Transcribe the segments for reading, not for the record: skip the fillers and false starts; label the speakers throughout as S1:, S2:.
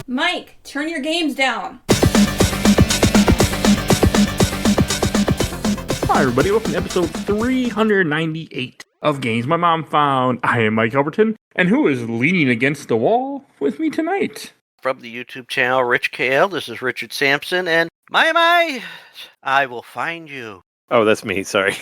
S1: Mike, turn your games down.
S2: Hi everybody, welcome to episode 398 of Games My Mom Found. I am Mike Albertin, and who is leaning against the wall with me tonight?
S3: From the YouTube channel Rich KL, this is Richard Sampson, and I will find you.
S4: Oh, that's me. Sorry.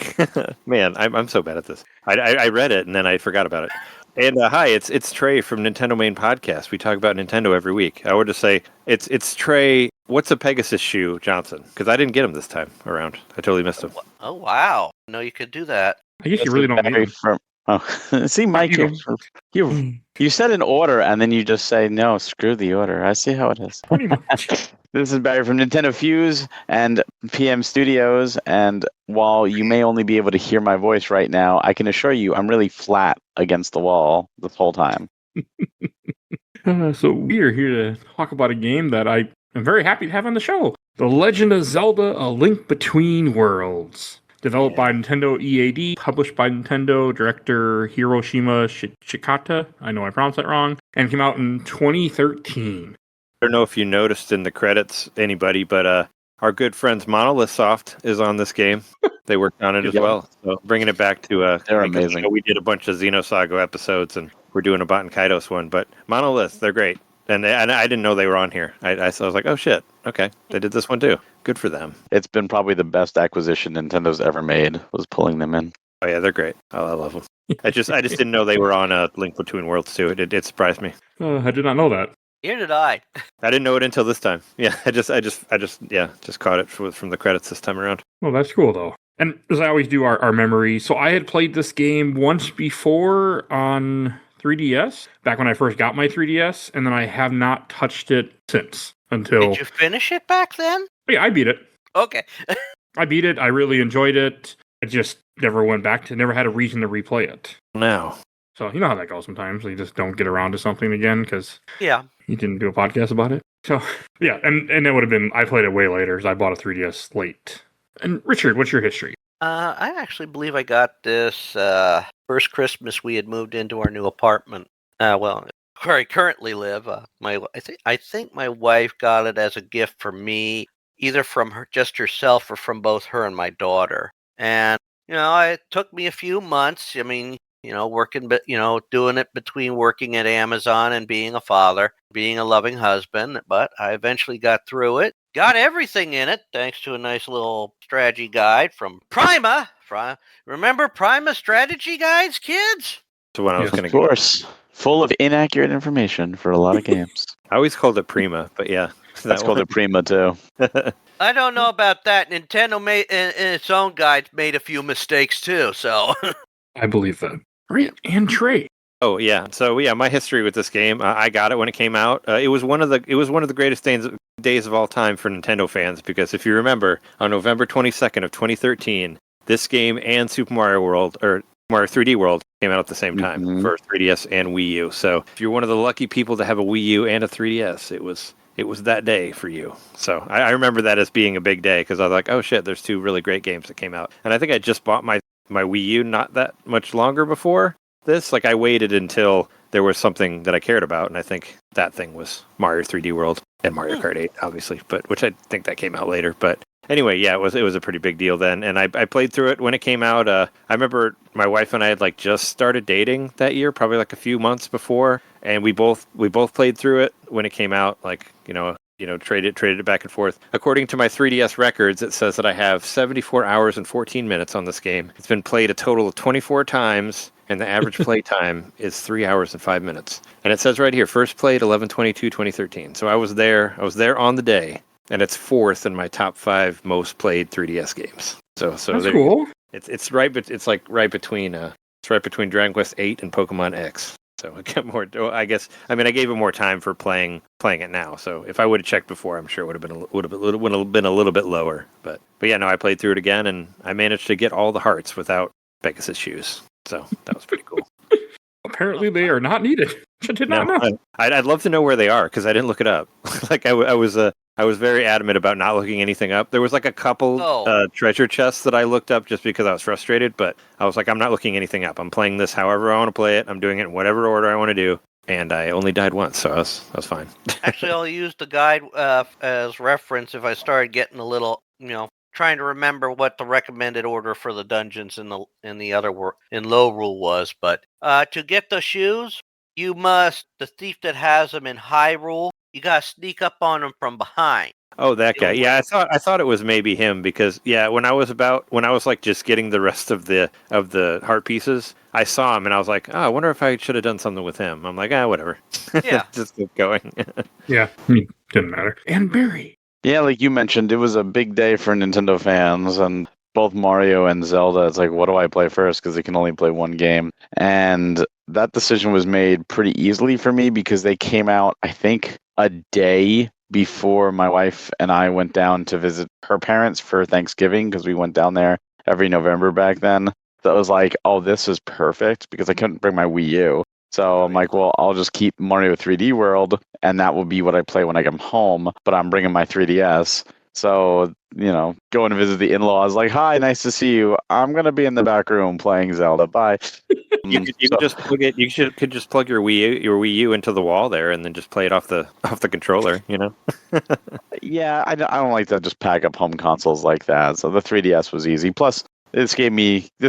S4: Man, I'm so bad at this. I read it and then I forgot about it. And hi, it's Trey from Nintendo Main Podcast. We talk about Nintendo every week. I would just say it's Trey. What's a Pegasus shoe, Johnson? Because I didn't get him this time around. I totally missed him.
S3: Oh wow! No, you could do that.
S2: I guess you really don't need him.
S5: See, Mike, you said an order and then you just say no. Screw the order. I see how it is.
S2: Pretty much.
S5: This is Barry from Nintendo Fuse and PM Studios, and while you may only be able to hear my voice right now, I can assure you I'm really flat against the wall this whole time.
S2: So we are here to talk about a game that I am very happy to have on the show. The Legend of Zelda: A Link Between Worlds. Developed by Nintendo EAD, published by Nintendo, director Hiroshima Shikata, I know I pronounced that wrong, and came out in 2013.
S4: I don't know if you noticed in the credits, anybody, but our good friends Monolith Soft is on this game. They worked on it as well. So bringing it back to
S5: they're amazing.
S4: You know, we did a bunch of Xenosaga episodes, and we're doing a Baten Kaitos one. But Monolith, they're great, and I didn't know they were on here. I was like, oh shit, okay, they did this one too. Good for them.
S5: It's been probably the best acquisition Nintendo's ever made, was pulling them in.
S4: Oh yeah, they're great. I love them. I just didn't know they were on a Link Between Worlds too. It surprised me.
S2: I did not know that.
S3: Here did I.
S4: I didn't know it until this time. Yeah, I just caught it from the credits this time around.
S2: Well, that's cool though. And as I always do, our memory. So I had played this game once before on 3DS, back when I first got my 3DS, and then I have not touched it since until...
S3: Did you finish it back then?
S2: Yeah, I beat it.
S3: Okay.
S2: I beat it. I really enjoyed it. I just never went back to, never had a reason to replay it.
S4: Now.
S2: So you know how that goes sometimes. You just don't get around to something again because you didn't do a podcast about it. So yeah, and it would have been, I played it way later because I bought a 3DS late. And Richard, what's your history?
S3: I actually believe I got this first Christmas we had moved into our new apartment. Well, where I currently live. I think my wife got it as a gift for me, either from her, just herself, or from both her and my daughter. And it took me a few months. I mean, working, but doing it between working at Amazon and being a father, being a loving husband. But I eventually got through it. Got everything in it, thanks to a nice little strategy guide from Prima. Remember Prima strategy guides, kids?
S4: So when I was going to
S5: Of course. Full of inaccurate information for a lot of games.
S4: I always called it Prima, but yeah.
S5: That's called it Prima, too.
S3: I don't know about that. Nintendo made in its own guide made a few mistakes too, so
S2: I believe that. Right, and Trey.
S4: Oh yeah, so yeah, my history with this game, I got it when it came out. It was one of the greatest days of all time for Nintendo fans, because if you remember, on November 22nd of 2013, this game and Super Mario World, or Mario 3D World, came out at the same time for 3DS and Wii U. So if you're one of the lucky people to have a Wii U and a 3DS, it was that day for you. So I remember that as being a big day, because I was like, oh shit, there's two really great games that came out. And I think I just bought my Wii U not that much longer before this. Like, I waited until there was something that I cared about, and I think that thing was Mario 3D World and Mario Kart 8, obviously, but which I think that came out later. But anyway, yeah, it was a pretty big deal then, and I played through it when it came out. I remember my wife and I had just started dating that year, probably a few months before, and we both played through it when it came out. Traded it back and forth. According to my 3DS records, it says that I have 74 hours and 14 minutes on this game. It's been played a total of 24 times, and the average play time is 3 hours and 5 minutes. And it says right here, first played 11/22/2013. So I was there on the day, and it's fourth in my top 5 most played 3DS games. So
S2: that's cool.
S4: It's right between Dragon Quest 8 and Pokemon X. So I get more. I guess. I mean, I gave it more time for playing it now. So if I would have checked before, I'm sure it would have been a little bit lower. But yeah, no, I played through it again, and I managed to get all the hearts without Pegasus shoes. So that was pretty cool.
S2: Apparently, they are not needed. I did not know.
S4: I'd love to know where they are, because I didn't look it up. I was very adamant about not looking anything up. There was a couple treasure chests that I looked up just because I was frustrated, but I was like, I'm not looking anything up. I'm playing this however I want to play it. I'm doing it in whatever order I want to do. and I only died once, so I was fine.
S3: Actually, I'll use the guide as reference if I started getting a little, trying to remember what the recommended order for the dungeons in the other in low rule was. But to get the shoes, the thief that has them in high rule, you gotta sneak up on them from behind.
S4: Oh, that guy. Yeah, I thought it was maybe him because when I was like just getting the rest of the heart pieces, I saw him and I was like, oh, I wonder if I should have done something with him. I'm like, whatever.
S3: Yeah.
S4: Just keep going.
S2: Yeah, didn't matter. And Barry.
S5: Yeah, like you mentioned, it was a big day for Nintendo fans, and both Mario and Zelda, it's like, what do I play first? Because they can only play one game. And that decision was made pretty easily for me because they came out, I think, a day before my wife and I went down to visit her parents for Thanksgiving, because we went down there every November back then. So it was like, oh, this is perfect, because I couldn't bring my Wii U. So I'm like, well, I'll just keep Mario 3D World, and that will be what I play when I come home, but I'm bringing my 3DS. So, going to visit the in-laws, like, hi, nice to see you. I'm going to be in the back room playing Zelda. Bye.
S4: You could just plug it. Could just plug your Wii U into the wall there, and then just play it off the controller.
S5: Yeah, I don't like to just pack up home consoles like that. So the 3DS was easy. Plus, this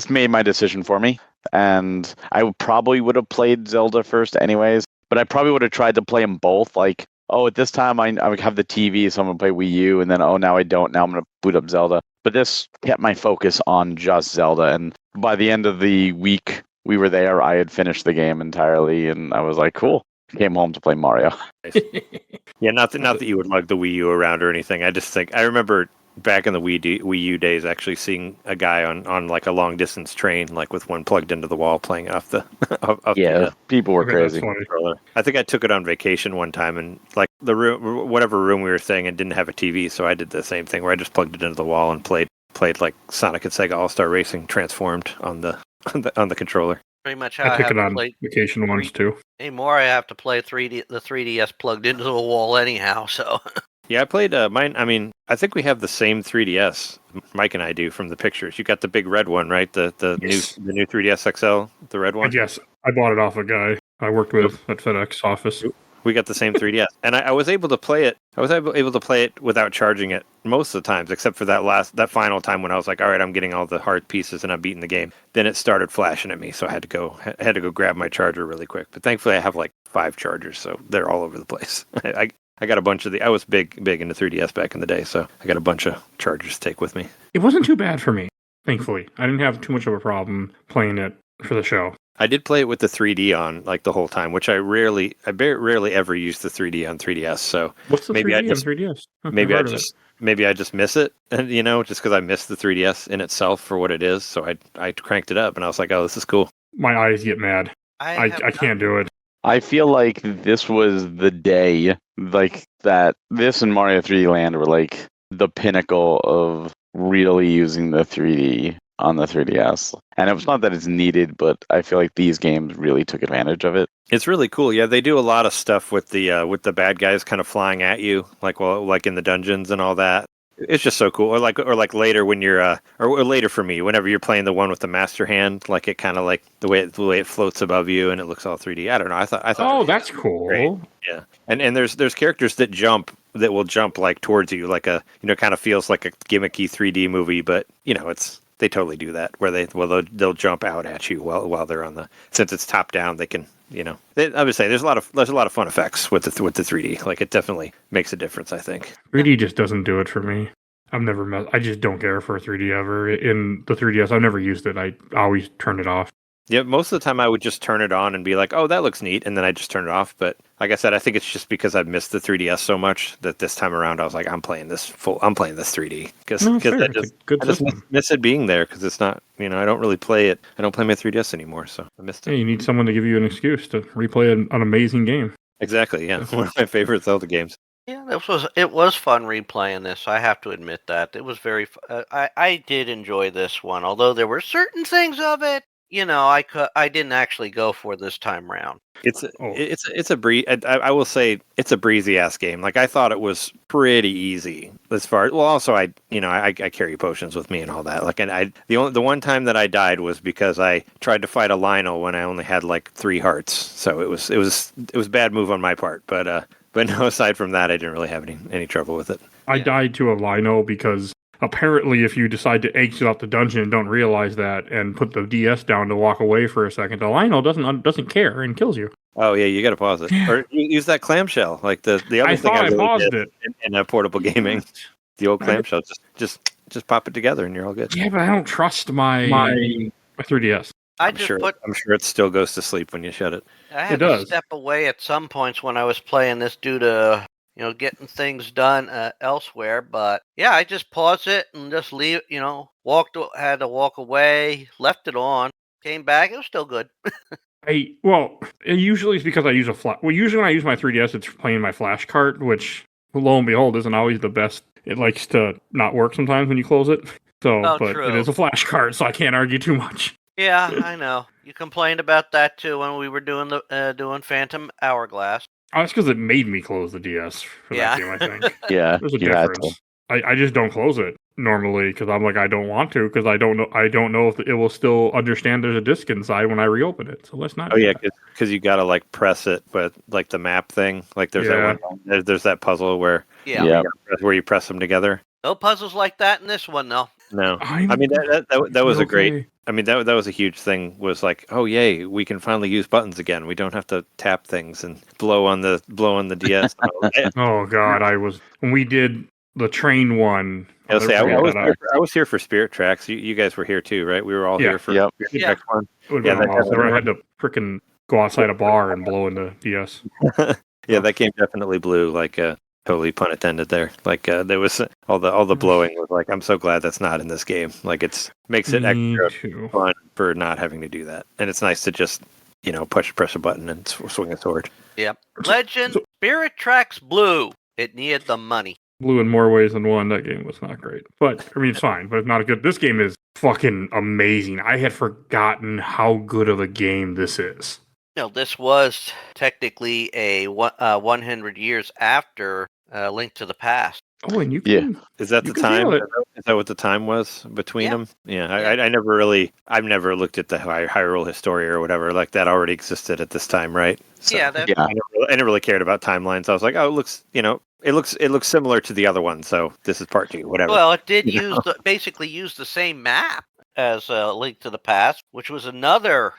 S5: made my decision for me, and I probably would have played Zelda first anyways. But I probably would have tried to play them both. Like, oh, at this time I have the TV, so I'm gonna play Wii U, and then now I don't. Now I'm gonna boot up Zelda. But this kept my focus on just Zelda, and by the end of the week we were there, I had finished the game entirely, and I was like, cool. Came home to play Mario.
S4: Yeah, not that you would lug the Wii U around or anything. I just think I remember back in the Wii U days, actually seeing a guy on like a long distance train, like with one plugged into the wall, playing off the.
S5: People were crazy.
S4: I think I took it on vacation one time, and like whatever room we were staying in didn't have a TV, so I did the same thing where I just plugged it into the wall and played like Sonic and Sega All Star Racing transformed on the controller.
S3: Pretty much how
S2: I took it on
S3: play
S2: vacation once too.
S3: anymore. I have to play the 3DS plugged into the wall anyhow. So
S4: yeah, I played mine. I mean, I think we have the same 3DS. Mike and I do from the pictures. You got the big red one, right? The new 3DS XL, the red one.
S2: Yes, I bought it off a guy I worked with at FedEx office.
S4: We got the same 3DS, and I was able to play it. I was able to play it without charging it most of the times, except for that final time when I was like, "All right, I'm getting all the hard pieces and I'm beating the game." Then it started flashing at me, so I had to go grab my charger really quick. But thankfully, I have like 5 chargers, so they're all over the place. I got a bunch of I was big into 3DS back in the day, so I got a bunch of chargers to take with me.
S2: It wasn't too bad for me, thankfully. I didn't have too much of a problem playing it for the show.
S4: I did play it with the 3D on like the whole time, which I rarely ever use the 3D on 3DS. So
S2: what's the 3D on 3DS?
S4: Maybe I just miss it, and just because I miss the 3DS in itself for what it is. So I cranked it up, and I was like, oh, this is cool.
S2: My eyes get mad. I can't do it.
S5: I feel like this was the day, like that. This and Mario 3D Land were like the pinnacle of really using the 3D on the 3DS. And it's not that it's needed, but I feel like these games really took advantage of it.
S4: It's really cool. Yeah, they do a lot of stuff with the bad guys kind of flying at you, like in the dungeons and all that. It's just so cool. Or like later when you're or later for me, whenever you're playing the one with the master hand, like it kind of like the way it floats above you and it looks all 3D. I don't know. I thought.
S2: Oh, that's cool.
S4: Great. Yeah, and there's characters that will jump like towards you, like kind of feels like a gimmicky 3D movie, but they totally do that where they'll jump out at you while they're since it's top down, they can. I would say there's a lot of fun effects with the 3D. Like it definitely makes a difference, I think.
S2: 3D just doesn't do it for me. I just don't care for a 3D ever. In the 3DS, I've never used it. I always turn it off.
S4: Yeah, most of the time I would just turn it on and be like, "Oh, that looks neat," and then I just turn it off. But like I said, I think it's just because I've missed the 3DS so much that this time around I was like, I'm playing this 3D because I just miss it being there because it's not. I don't really play it. I don't play my 3DS anymore, so I missed it.
S2: Yeah, you need someone to give you an excuse to replay an amazing game.
S4: Exactly. Yeah, one of my favorite Zelda games.
S3: Yeah, it was fun replaying this. I have to admit that it was very. I did enjoy this one, although there were certain things of it I didn't actually go for this time round.
S4: It's a breeze. I will say it's a breezy ass game. Like I thought it was pretty easy as far. Well, also I carry potions with me and all that. Like and the one time that I died was because I tried to fight a Lionel when I only had like 3 hearts. So it was a bad move on my part. But no, aside from that, I didn't really have any trouble with it.
S2: I died to a Lino because apparently if you decide to exit out the dungeon and don't realize that and put the DS down to walk away for a second, the Lino doesn't care and kills you.
S4: Oh yeah, you got to pause it or use that clamshell like the other
S2: I
S4: thing
S2: thought
S4: I
S2: I paused it
S4: in portable gaming. The old clamshell, just pop it together and you're all good.
S2: Yeah, but I don't trust my 3DS.
S3: I'm
S4: sure it still goes to sleep when you shut it.
S3: I had to step away at some points when I was playing this due to getting things done elsewhere. But yeah, I just paused it and just leave. Had to walk away, left it on, came back. It was still good.
S2: Usually it's because I use usually when I use my 3DS, it's playing my flash cart, which lo and behold isn't always the best. It likes to not work sometimes when you close it. But
S3: true.
S2: It is a flash cart, so I can't argue too much.
S3: Yeah, I know. You complained about that too when we were doing doing Phantom Hourglass.
S2: Oh, that's because it made me close the DS for that game, I think.
S5: Yeah,
S2: there's a difference. I just don't close it normally because I'm like I don't want to because I don't know if it will still understand there's a disc inside when I reopen it. So let's not.
S4: Oh yeah, because you gotta like press it, but like the map thing, like there's that one. There's that puzzle where where you press them together.
S3: No puzzles like that in this one, though.
S4: No, I mean that was a great. I mean that was a huge thing. Was like, oh yay, we can finally use buttons again. We don't have to tap things and blow on the DS.
S2: Oh god, when we did the train one.
S4: I was here for Spirit Tracks. You guys were here too, right? We were all here for Spirit Tracks one.
S2: I had to frickin' go outside a bar and blow in the DS.
S4: Yeah, that game definitely blew. Like totally pun intended there. Like there was all the blowing was like, I'm so glad that's not in this game. Like makes it extra fun for not having to do that. And it's nice to just press a button and swing a sword.
S3: Yep. Legend Spirit Tracks blew. It needed the money.
S2: Blew in more ways than one. That game was not great. But, I mean, it's fine, but it's not good. This game is fucking amazing. I had forgotten how good of a game this is.
S3: This was technically a 100 years after Link to the Past.
S2: Oh, and you can...
S5: Yeah.
S4: Is that the time? Is that what the time was between them? Yeah, I've never looked at the Hyrule Historia or whatever. Like, that already existed at this time, right? So,
S3: I
S4: never really cared about timelines. I was like, oh, it looks similar to the other one, so this is part 2, whatever.
S3: Well, it did basically use the same map as Link to the Past, which was another,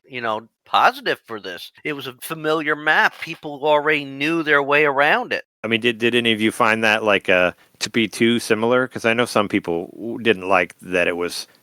S3: positive for this. It was a familiar map. People already knew their way around it.
S4: I mean, did any of you find that to be too similar? Because I know some people didn't like that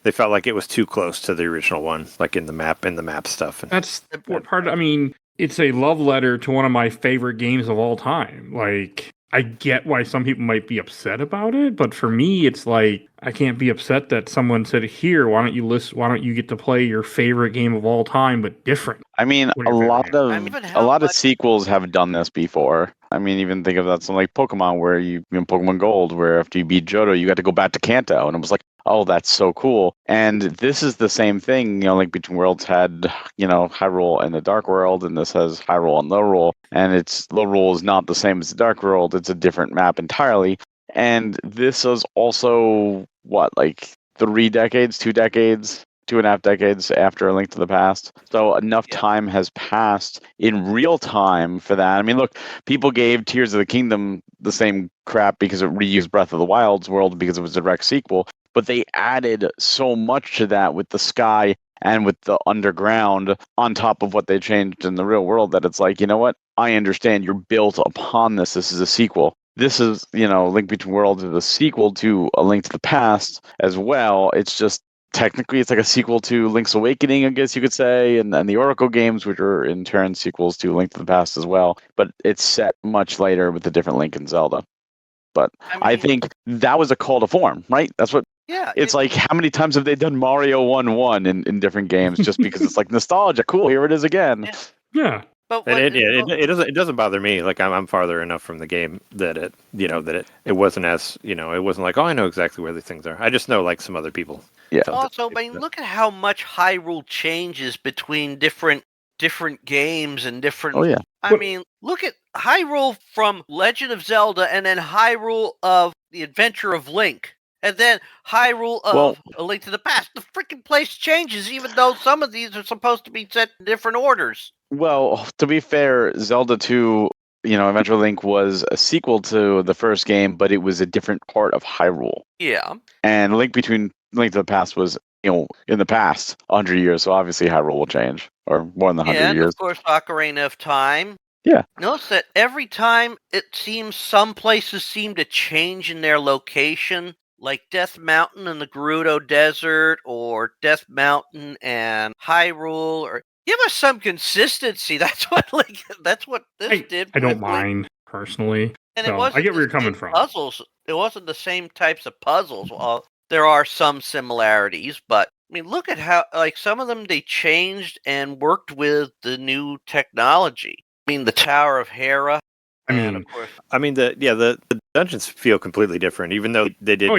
S4: they felt like it was too close to the original one, like in the map stuff.
S2: That's part. I mean, it's a love letter to one of my favorite games of all time. Like, I get why some people might be upset about it, but for me, it's like I can't be upset that someone said, "Here, why don't you get to play your favorite game of all time, but different?"
S5: I mean, a lot of sequels have done this before. I mean, even think of that something like Pokemon, where Pokemon Gold, where after you beat Johto, you got to go back to Kanto, and it was like, oh, that's so cool. And this is the same thing. Link Between Worlds had Hyrule and the Dark World, and this has Hyrule and Lorule, and Lorule is not the same as the Dark World. It's a different map entirely. And this is also like 3 decades, 2 decades, 2.5 decades after A Link to the Past. So enough time has passed in real time for that. I mean, look, people gave Tears of the Kingdom the same crap because it reused Breath of the Wild's world because it was a direct sequel. But they added so much to that with the sky and with the underground on top of what they changed in the real world that it's like, you know what? I understand you're built upon this. This is a sequel. This is, Link Between Worlds is a sequel to A Link to the Past as well. It's just technically it's like a sequel to Link's Awakening, I guess you could say, and the Oracle games, which are in turn sequels to Link to the Past as well. But it's set much later with a different Link and Zelda. But I think that was a call to form, right? That's what.
S3: Yeah.
S5: It's like, how many times have they done Mario 1-1 in different games just because it's like nostalgia? Cool, here it is again.
S2: Yeah.
S3: But
S4: And it doesn't bother me. Like I'm farther enough from the game that it wasn't as it wasn't like, oh, I know exactly where these things are. I just know like some other people.
S5: Yeah.
S3: also, I mean, look at how much Hyrule changes between different games and different.
S5: Oh yeah.
S3: I mean, look at Hyrule from Legend of Zelda, and then Hyrule of The Adventure of Link, and then Hyrule of A Link to the Past. The freaking place changes, even though some of these are supposed to be set in different orders.
S5: Well, to be fair, Zelda 2, Adventure Link was a sequel to the first game, but it was a different part of Hyrule.
S3: Yeah.
S5: And Link to the Past was, in the past 100 years, so obviously Hyrule will change, or more than 100
S3: And
S5: years.
S3: of course, Ocarina of Time.
S5: Yeah.
S3: Notice that every time it seems some places seem to change in their location, like Death Mountain and the Gerudo Desert, or Death Mountain and Hyrule, or give us some consistency. That's what this did.
S2: I don't
S3: with Link.
S2: mind personally.
S3: And
S2: So,
S3: it wasn't
S2: I get where
S3: the
S2: you're coming
S3: same
S2: from.
S3: Puzzles. It wasn't the same types of puzzles. Well, there are some similarities, but I mean, look at how like some of them they changed and worked with the new technology. I mean, the Tower of Hera. And of course,
S4: the dungeons feel completely different, even though they did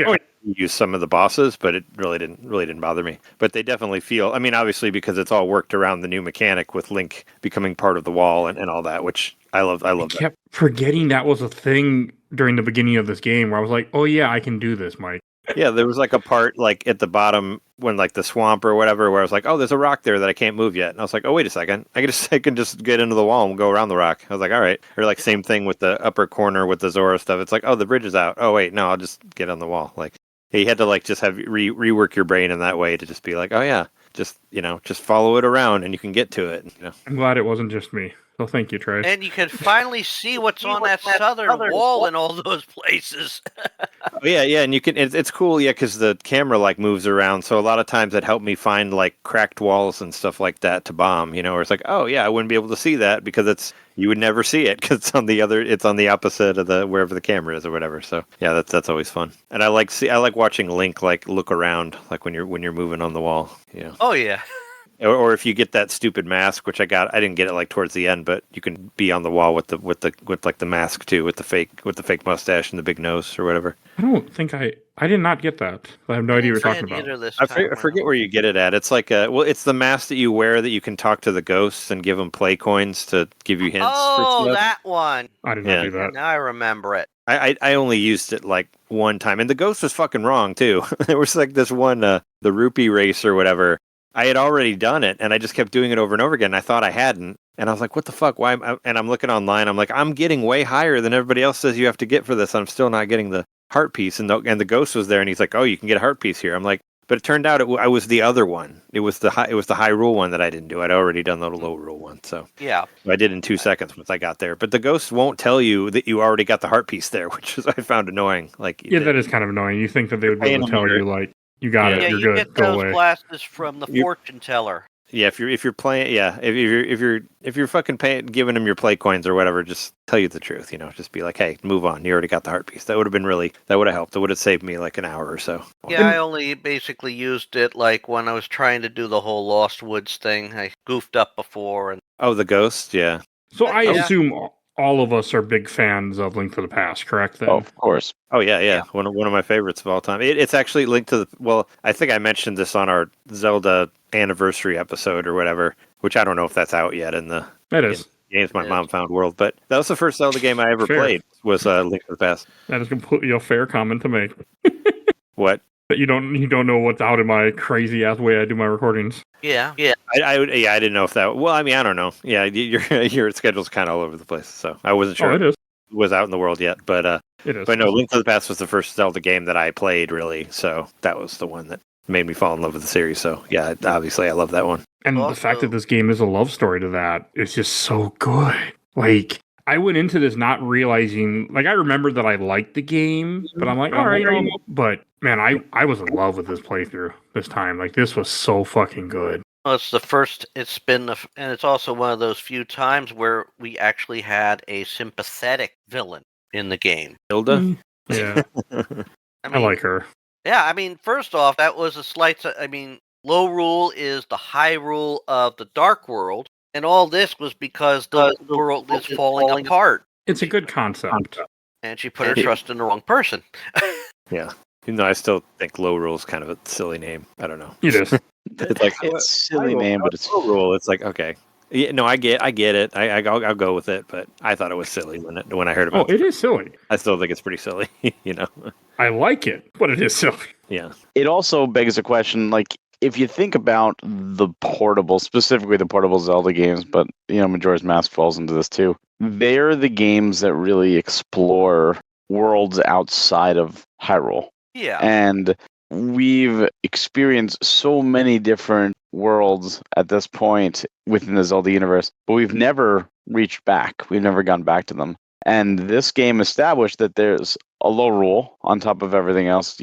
S4: use some of the bosses, but it really didn't bother me. But they definitely feel. I mean, obviously because it's all worked around the new mechanic with Link becoming part of the wall and all that, which I love. I
S2: kept forgetting that was a thing during the beginning of this game where I was like, oh yeah, I can do this, Mike.
S4: Yeah, there was like a part like at the bottom when like the swamp or whatever where I was like, oh, there's a rock there that I can't move yet. And I was like, oh, wait a second. I can just get into the wall and go around the rock. I was like, all right. Or like same thing with the upper corner with the Zora stuff. It's like, oh, the bridge is out. Oh, wait, no, I'll just get on the wall. Like you had to like just have rework your brain in that way to just be like, oh yeah, just follow it around and you can get to it.
S2: I'm glad it wasn't just me. So thank you, Trey.
S3: and you can finally see what's on that southern wall in all those places.
S4: Yeah, and you can. It's cool, yeah, because the camera like moves around. So a lot of times it helped me find like cracked walls and stuff like that to bomb. Where it's like, oh yeah, I wouldn't be able to see that because you would never see it because it's on the opposite of the wherever the camera is or whatever. So yeah, that's always fun. And I like watching Link like look around like when you're moving on the wall.
S3: Oh yeah.
S4: Or if you get that stupid mask, which I didn't get it like towards the end, but you can be on the wall with like the mask too, with the fake mustache and the big nose or whatever.
S2: I don't think I did not get that. I have no idea what you're talking about.
S4: I forget where you get it at. It's like it's the mask that you wear that you can talk to the ghosts and give them play coins to give you hints.
S3: Oh, that one.
S2: I did not do that.
S3: Now I remember it.
S4: I only used it like one time, and the ghost was fucking wrong too. There was like this one, the rupee race or whatever. I had already done it, and I just kept doing it over and over again. I thought I hadn't, and I was like, "What the fuck? Why?" And I'm looking online. I'm like, "I'm getting way higher than everybody else says you have to get for this. I'm still not getting the heart piece." And the ghost was there, and he's like, "Oh, you can get a heart piece here." I'm like, but it turned out I was the other one. It was the Hyrule one that I didn't do. I'd already done the low rule one, so
S3: yeah,
S4: I did in 2 seconds once I got there. But the ghost won't tell you that you already got the heart piece there, which is I found annoying. Like,
S2: that is kind of annoying. You think that they would be able to tell you like. You got it. You're
S3: you
S2: good.
S3: get
S2: Go
S3: those
S2: away.
S3: glasses from the fortune teller.
S4: Yeah, if you're playing, yeah, if you're fucking giving them your play coins or whatever, just tell you the truth. Just be like, hey, move on. You already got the heart piece. That would have helped. It would have saved me like an hour or so.
S3: Yeah, I only basically used it like when I was trying to do the whole Lost Woods thing. I goofed up before and.
S4: Oh, the ghost, yeah.
S2: So I assume all of us are big fans of Link to the Past, correct? Then?
S5: Oh, of course.
S4: Oh yeah. One of my favorites of all time. It's actually linked to I think I mentioned this on our Zelda anniversary episode or whatever, which I don't know if that's out yet in the Games My Mom Found world, but that was the first Zelda game I ever played was Link to the Past.
S2: That is completely a fair comment to make. What? That you don't know what's out in my crazy ass way I do my recordings.
S3: Yeah.
S4: I didn't know if that. Well, I mean, I don't know. Yeah, your schedule's kind of all over the place, so I wasn't sure.
S2: Oh, it is.
S4: It was out in the world yet, but
S2: it is.
S4: But no, Link to the Past was the first Zelda game that I played really, so that was the one that made me fall in love with the series. So yeah, obviously I love that one.
S2: And the fact that this game is a love story to that is just so good. Like, I went into this not realizing, like, I remember that I liked the game, but I'm like, all right, but man, I was in love with this playthrough this time. Like, this was so fucking good.
S3: Well, it's the first, and it's also one of those few times where we actually had a sympathetic villain in the game.
S4: Hilda?
S2: Yeah. I like her.
S3: Yeah, I mean, first off, that was a slight, Low Rule is the Hyrule of the Dark World, And all this was because the world is falling apart.
S2: It's a good concept.
S3: And she put her trust in the wrong person.
S4: Yeah. Even though I still think Low Rule is kind of a silly name. I don't know.
S2: It is.
S4: It's like
S5: It's a silly name, but it's
S4: Low Rule. It's like, okay. Yeah, no, I get it. I'll go with it, but I thought it was silly when I heard about it.
S2: It is silly.
S4: I still think it's pretty silly, you know.
S2: I like it, but it is silly.
S4: Yeah.
S5: It also begs a question, like, if you think about the portable, specifically the portable Zelda games, but, Majora's Mask falls into this too. They're the games that really explore worlds outside of Hyrule.
S3: Yeah.
S5: And we've experienced so many different worlds at this point within the Zelda universe, but we've never reached back. We've never gone back to them. And this game established that there's a low rule on top of everything else,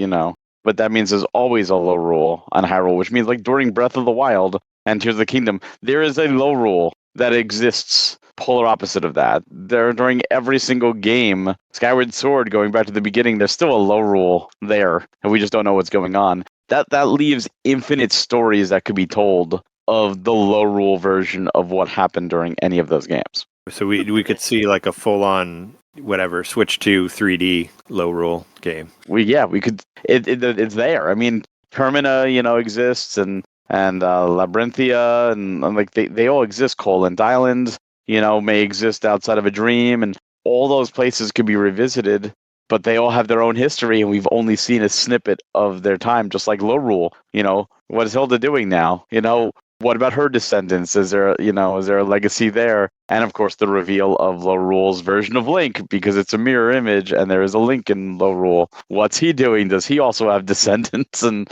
S5: but that means there's always a low rule on Hyrule, which means like during Breath of the Wild and Tears of the Kingdom, there is a low rule that exists polar opposite of that. There during every single game, Skyward Sword, going back to the beginning, there's still a low rule there, and we just don't know what's going on. That leaves infinite stories that could be told of the low rule version of what happened during any of those games.
S4: So we could see like a full on switch to 3D Low Rule game.
S5: We could. It's there. I mean, Termina, exists, and Labyrinthia, and like they all exist. Coland Island, may exist outside of a dream, and all those places could be revisited, but they all have their own history, and we've only seen a snippet of their time, just like Low Rule. What is Hilda doing now? What about her descendants? Is there a legacy there? And of course, the reveal of Low Rule's version of Link, because it's a mirror image, and there is a Link in Low Rule. What's he doing? Does he also have descendants? And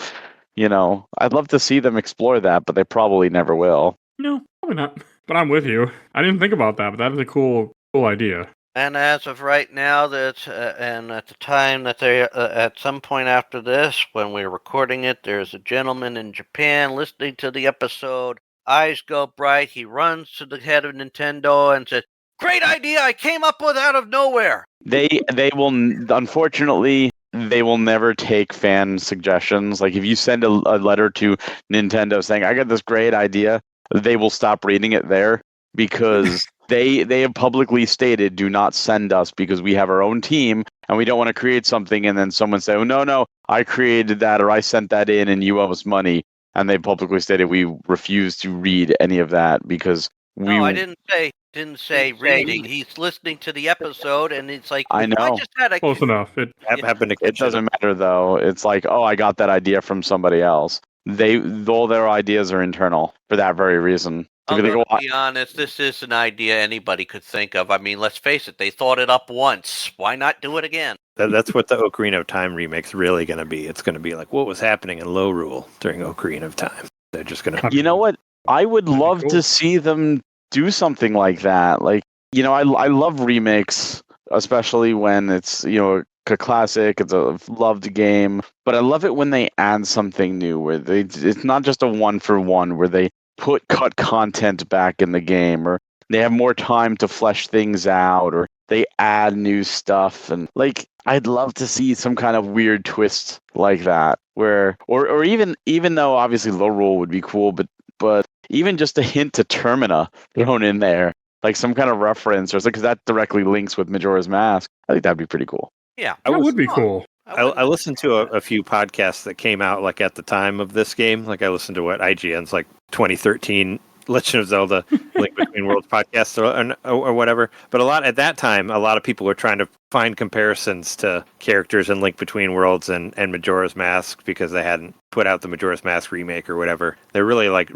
S5: I'd love to see them explore that, but they probably never will.
S2: No, probably not. But I'm with you. I didn't think about that, but that is a cool idea.
S3: And as of right now, and at the time that they, at some point after this, when we're recording it, there's a gentleman in Japan listening to the episode. Eyes go bright. He runs to the head of Nintendo and says, "Great idea! I came up with out of nowhere."
S5: They will, unfortunately, they will never take fan suggestions. Like if you send a letter to Nintendo saying, "I got this great idea," they will stop reading it there, because they have publicly stated, do not send us, because we have our own team and we don't want to create something and then someone say, "Oh no, I created that, or I sent that in and you owe us money." And they publicly stated we refuse to read any of that because we.
S3: No, I didn't say reading. He's listening to the episode and it's like,
S5: I know.
S3: I just had a
S2: Close enough. It
S4: happened to
S5: It doesn't matter though. It's like, oh, I got that idea from somebody else. All their ideas are internal for that very reason.
S3: I'm going to be honest, this is an idea anybody could think of. I mean, let's face it, they thought it up once. Why not do it again?
S4: That's what the Ocarina of Time remake's really going to be. It's going to be like what was happening in Low Rule during Ocarina of Time. They're just going to...
S5: You know what? I would love to see them do something like that. Like, I love remakes, especially when it's, a classic, it's a loved game. But I love it when they add something new, where it's not just a one-for-one, where they put cut content back in the game, or they have more time to flesh things out, or they add new stuff. And like, I'd love to see some kind of weird twist like that, where, or even though obviously Low Rule would be cool, but even just a hint to Termina thrown in there, like some kind of reference, or because that directly links with Majora's Mask. I think that'd be pretty cool.
S3: Yeah,
S2: that would be cool.
S4: I listened to a few podcasts that came out like at the time of this game. Like I listened to what IGN's like 2013 Legend of Zelda Link Between Worlds podcast or whatever. But at that time, a lot of people were trying to find comparisons to characters in Link Between Worlds and Majora's Mask, because they hadn't put out the Majora's Mask remake or whatever. They're really like.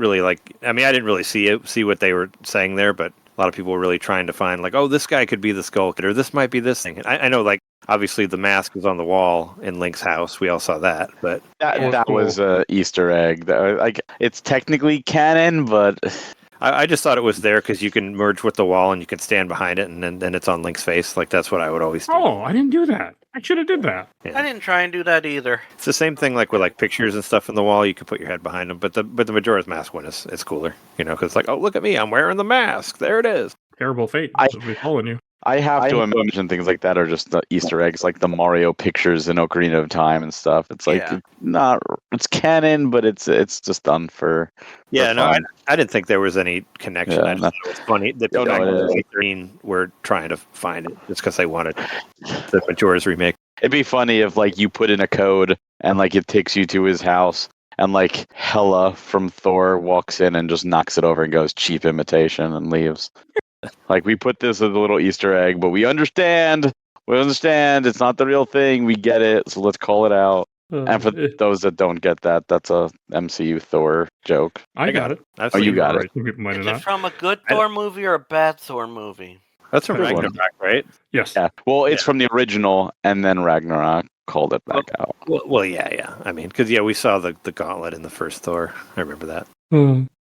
S4: I mean, I didn't really see what they were saying there, but a lot of people were really trying to find like, oh, this guy could be the Skull Kid, or this might be this thing. And I know, like, obviously the mask was on the wall in Link's house. We all saw that, but
S5: that was an Easter egg. Like, it's technically canon, but
S4: I just thought it was there because you can merge with the wall and you can stand behind it, and then it's on Link's face. Like, that's what I would always do.
S2: Oh, I didn't do that. I should have did that.
S4: Yeah.
S3: I didn't try and do that either.
S4: It's the same thing like with like pictures and stuff in the wall. You can put your head behind them, but the Majora's Mask one is cooler, because it's like, oh, look at me, I'm wearing the mask. There it is.
S2: Terrible fate. We're following you.
S5: I have to imagine things like that are just the Easter eggs, like the Mario pictures in Ocarina of Time and stuff. It's like it's canon, but it's just done for fun.
S4: I didn't think there was any connection.
S5: Yeah,
S4: I just thought it was funny that
S5: Oh, no, it is.
S4: 13 were trying to find it just because they wanted the Majora's remake.
S5: It'd be funny if like you put in a code and like it takes you to his house and like Hela from Thor walks in and just knocks it over and goes cheap imitation and leaves. Like we put this as a little Easter egg, but we understand. We understand it's not the real thing. We get it, so let's call it out. And for those that don't get that, that's a MCU Thor joke.
S2: I got it.
S5: Oh, you got it.
S2: Some people might
S3: Is
S2: not.
S3: it from a good Thor movie or a bad Thor movie?
S4: That's from
S5: Good one.
S4: Ragnarok, right?
S2: Yes.
S5: Yeah. Well, it's from the original, and then Ragnarok called it back out.
S4: Well, yeah. I mean, because we saw the gauntlet in the first Thor. I remember that.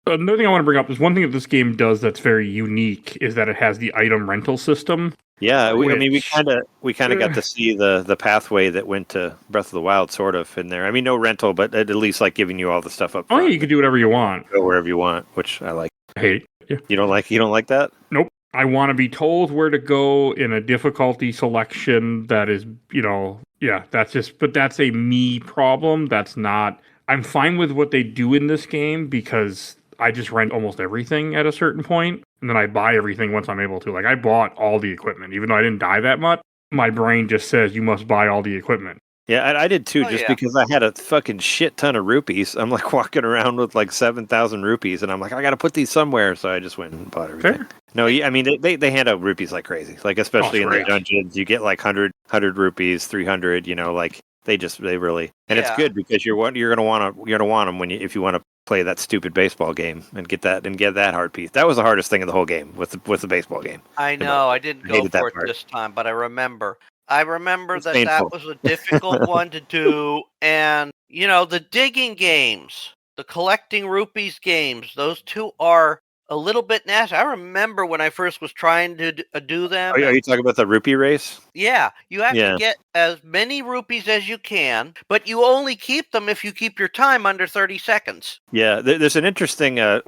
S2: Another thing I want to bring up is one thing that this game does that's very unique is that it has the item rental system.
S4: Yeah, we kind of got to see the pathway that went to Breath of the Wild, sort of in there. I mean, no rental, but at least like giving you all the stuff up front.
S2: Oh yeah, you can do whatever you want.
S4: Go wherever you want, which I like.
S2: I hate. Yeah.
S4: You don't like that?
S2: Nope. I want to be told where to go in a difficulty selection that is, but that's a me problem. That's not. I'm fine with what they do in this game because I just rent almost everything at a certain point, and then I buy everything once I'm able to. Like, I bought all the equipment. Even though I didn't die that much, my brain just says, you must buy all the equipment.
S4: Yeah, I did too, because I had a fucking shit ton of rupees. I'm like walking around with like 7,000 rupees, and I'm like, I got to put these somewhere. So I just went and bought everything.
S2: Fair.
S4: No, I mean, they hand out rupees like crazy. Like, especially in the dungeons, you get like 100 rupees, 300, like they really, and it's good because you're going to want them if you want to play that stupid baseball game and get that hard piece. That was the hardest thing in the whole game with the baseball game.
S3: I know. I didn't go for it this time, but I remember that was a difficult one to do. And, the digging games, the collecting rupees games, those two are a little bit nasty. I remember when I first was trying to do them.
S4: Are you talking about the rupee race?
S3: Yeah. You have to get as many rupees as you can, but you only keep them if you keep your time under 30 seconds.
S4: Yeah, there's an interesting... I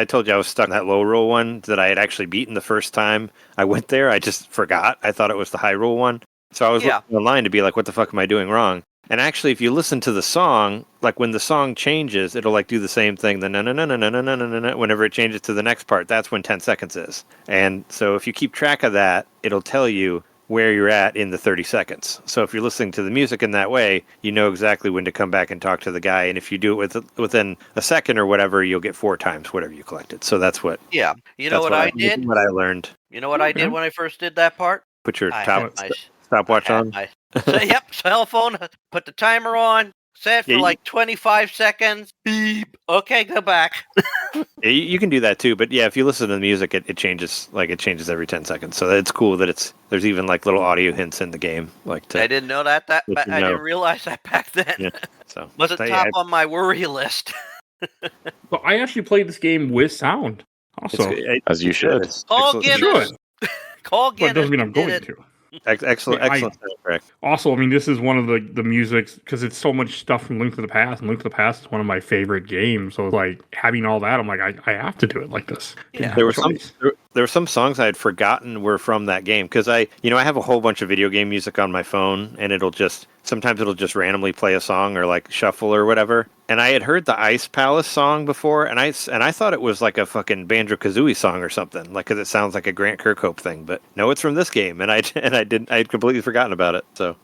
S4: told you I was stuck in that low roll one that I had actually beaten the first time I went there. I just forgot. I thought it was the high roll one. So I was looking online to be like, what the fuck am I doing wrong? And actually, if you listen to the song, like when the song changes, it'll like do the same thing. The na-na-na-na-na-na-na-na-na, whenever it changes to the next part, that's when 10 seconds is. And so if you keep track of that, it'll tell you where you're at in the 30 seconds. So if you're listening to the music in that way, you know exactly when to come back and talk to the guy. And if you do it within a second or whatever, you'll get 4 times whatever you collected. So that's what... Yeah.
S3: You know what I did?
S4: What I learned.
S3: You know what I did when I first did that part?
S4: Put your stopwatch on.
S3: Cell phone, put the timer on, set for like 25 seconds, beep. Okay, go back.
S4: You can do that too, but if you listen to the music, it changes every 10 seconds. So it's cool that there's even like little audio hints in the game. I
S3: didn't know that. I didn't realize that back then.
S4: Yeah, so
S3: was it top on my worry list?
S2: But I actually played this game with sound. Also,
S5: as you should.
S3: Call Guinness. Call Guinness.
S2: But it doesn't mean I'm going to.
S4: Excellent soundtrack.
S2: Also, I mean, this is one of the musics because it's so much stuff from Link to the Past, and Link to the Past is one of my favorite games. So, like having all that, I'm like, I have to do it like this.
S3: Yeah.
S4: There were some songs I had forgotten were from that game because I have a whole bunch of video game music on my phone, and sometimes it'll just randomly play a song or like shuffle or whatever. And I had heard the Ice Palace song before, and I thought it was like a fucking Banjo-Kazooie song or something, like because it sounds like a Grant Kirkhope thing. But no, it's from this game, and I had completely forgotten about it. So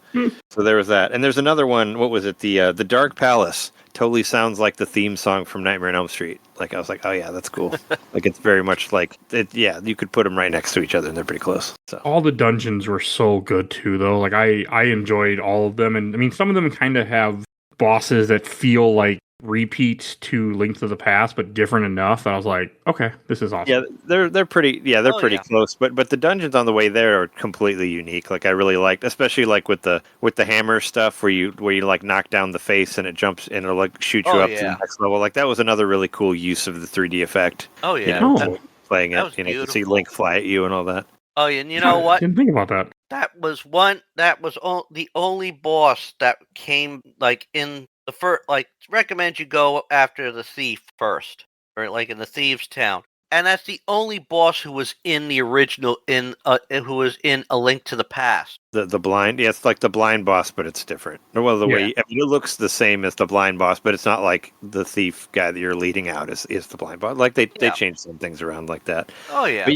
S4: there was that. And there's another one. What was it? The Dark Palace totally sounds like the theme song from Nightmare on Elm Street. Like I was like, oh yeah, that's cool. Like it's very much like it. Yeah, you could put them right next to each other, and they're pretty close. So
S2: all the dungeons were so good too, though. Like I enjoyed all of them, and I mean some of them kind of have bosses that feel like repeats to Link to the Past, but different enough that I was like, okay, this is awesome.
S4: Yeah, they're pretty. Yeah, they're pretty close. But the dungeons on the way there are completely unique. Like I really liked, especially like with the hammer stuff where you like knock down the face and it jumps and it'll like shoot you up to the next level. Like that was another really cool use of the 3D effect.
S3: Oh yeah,
S4: playing it, you can see Link fly at you and all that.
S3: Oh, and you know what?
S2: Didn't think about that.
S3: That was the only boss that came like in the first. Like recommend you go after the thief first, or like in the thieves' town. and that's the only boss who was in the original who was in A Link to the Past.
S4: The blind, yeah, it's like the blind boss, but it's different. Well, the way I mean, it looks the same as the blind boss, but it's not like the thief guy that you're leading out is the blind boss. Like they changed some things around like that.
S3: Oh yeah.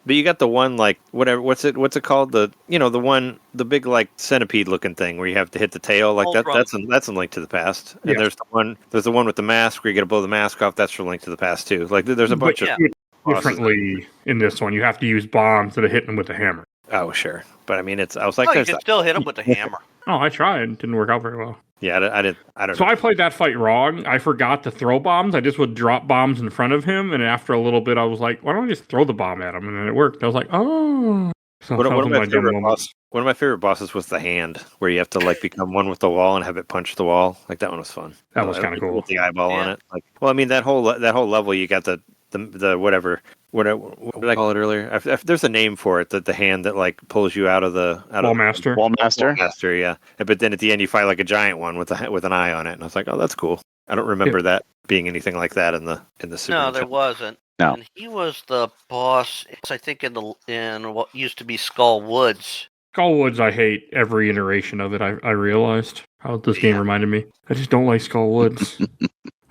S4: But you got the one like whatever. What's it called? The the big like centipede looking thing where you have to hit the tail like that. That's in Link to the Past. And there's the one with the mask where you got to blow the mask off. That's from Link to the Past too. Like there's a bunch of
S2: differently in this one. You have to use bombs instead of hitting them with the hammer.
S4: Oh sure, but I mean I was like,
S3: you can still hit him with the hammer.
S2: Oh, I tried. It didn't work out very well.
S4: Yeah, I don't know.
S2: So I played that fight wrong. I forgot to throw bombs. I just would drop bombs in front of him, and after a little bit, I was like, why don't I just throw the bomb at him? And then it worked. I was like, oh. So
S4: one of my favorite bosses was the hand, where you have to like become one with the wall and have it punch the wall. Like that one was fun.
S2: That was kind of cool.
S4: With the eyeball on it. Like, well, I mean that whole level, you got the whatever. What did I call it earlier? There's a name for it. That the hand that like pulls you out of
S2: Wallmaster.
S4: Wallmaster, yeah. But then at the end, you fight like a giant one with an eye on it, and I was like, oh, that's cool. I don't remember that being anything like that in the Super.
S3: No, there wasn't.
S5: No.
S3: And he was the boss. I think in what used to be Skull Woods.
S2: Skull Woods, I hate every iteration of it. I realized how this game reminded me. I just don't like Skull Woods.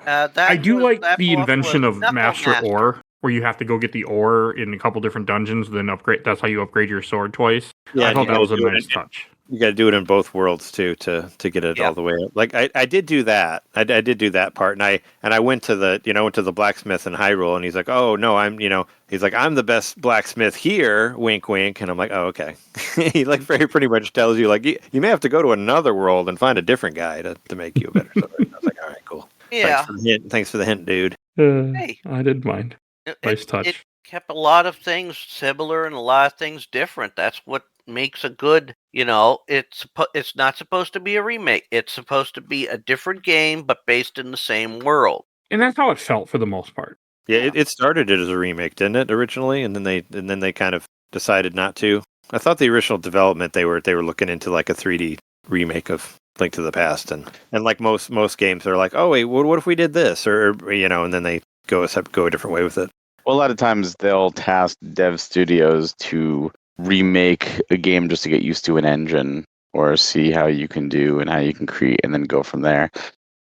S2: I do like the invention of Master Ore, where you have to go get the ore in a couple different dungeons, then upgrade. That's how you upgrade your sword twice.
S4: Yeah,
S2: I thought that was a nice touch.
S4: You got to do it in both worlds too to get it all the way up. Like I did do that. I did do that part, and I went to the blacksmith in Hyrule, and he's like, oh no, he's like, I'm the best blacksmith here. Wink, wink, and I'm like, oh okay. He like very pretty much tells you like you may have to go to another world and find a different guy to make you a better sword. I was like, all right, cool.
S3: Yeah.
S4: Thanks for the hint, dude.
S3: Hey.
S2: I didn't mind. Nice touch.
S3: It kept a lot of things similar and a lot of things different. That's what makes a good, it's not supposed to be a remake. It's supposed to be a different game, but based in the same world.
S2: And that's how it felt for the most part.
S4: Yeah, it started it as a remake, didn't it, originally? And then they kind of decided not to. I thought the original development they were looking into like a 3D remake of Link to the Past, and like most games, they're like, oh wait, what if we did this, or and then they go a different way with it.
S5: Well, a lot of times they'll task dev studios to remake a game just to get used to an engine or see how you can do and how you can create, and then go from there.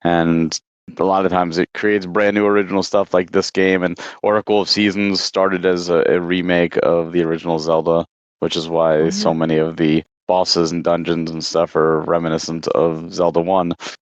S5: And a lot of times it creates brand new original stuff like this game, and Oracle of Seasons started as a remake of the original Zelda, which is why so many of the bosses and dungeons and stuff are reminiscent of Zelda 1.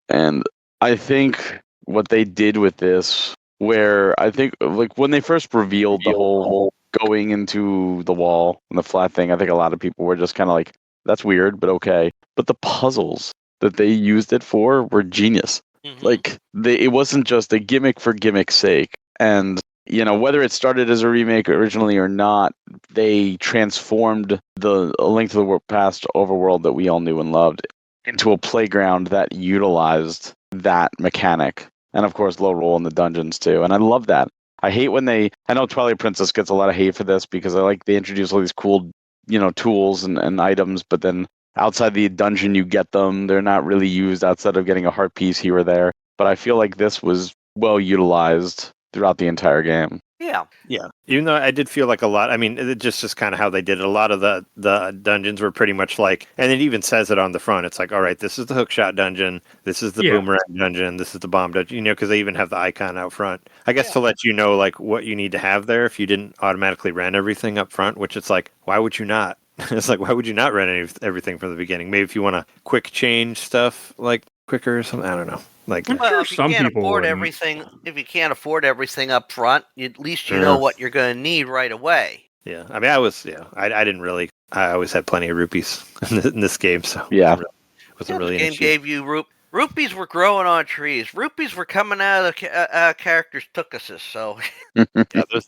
S5: And I think what they did with this, where I think like when they first revealed the whole going into the wall and the flat thing, I think a lot of people were just kind of like, that's weird, but okay. But the puzzles that they used it for were genius. Mm-hmm. Like it wasn't just a gimmick for gimmick's sake. And whether it started as a remake originally or not, they transformed the Link to the Past overworld that we all knew and loved into a playground that utilized that mechanic. And of course, low roll in the dungeons too. And I love that. I hate when I know Twilight Princess gets a lot of hate for this because they introduce all these cool, tools and items, but then outside the dungeon you get them. They're not really used outside of getting a heart piece here or there. But I feel like this was well utilized throughout the entire game.
S4: Yeah. Even though I did feel like a lot, I mean, it just kind of how they did it. A lot of the dungeons were pretty much like, and it even says it on the front. It's like, all right, this is the hookshot dungeon. This is the boomerang dungeon. This is the bomb dungeon, because they even have the icon out front. I guess to let you know, like, what you need to have there if you didn't automatically rent everything up front, which it's like, why would you not? It's like, why would you not rent everything from the beginning? Maybe if you want to quick change stuff, like, quicker or something. I don't know. Like,
S3: well, if you can't afford everything, if you can't afford everything up front, at least you know what you're going to need right away.
S4: Yeah, I mean, I didn't really. I always had plenty of rupees in this game, so wasn't really.
S3: The game gave you rupees were growing on trees. Rupees were coming out of the characters' tukuses. So
S4: there's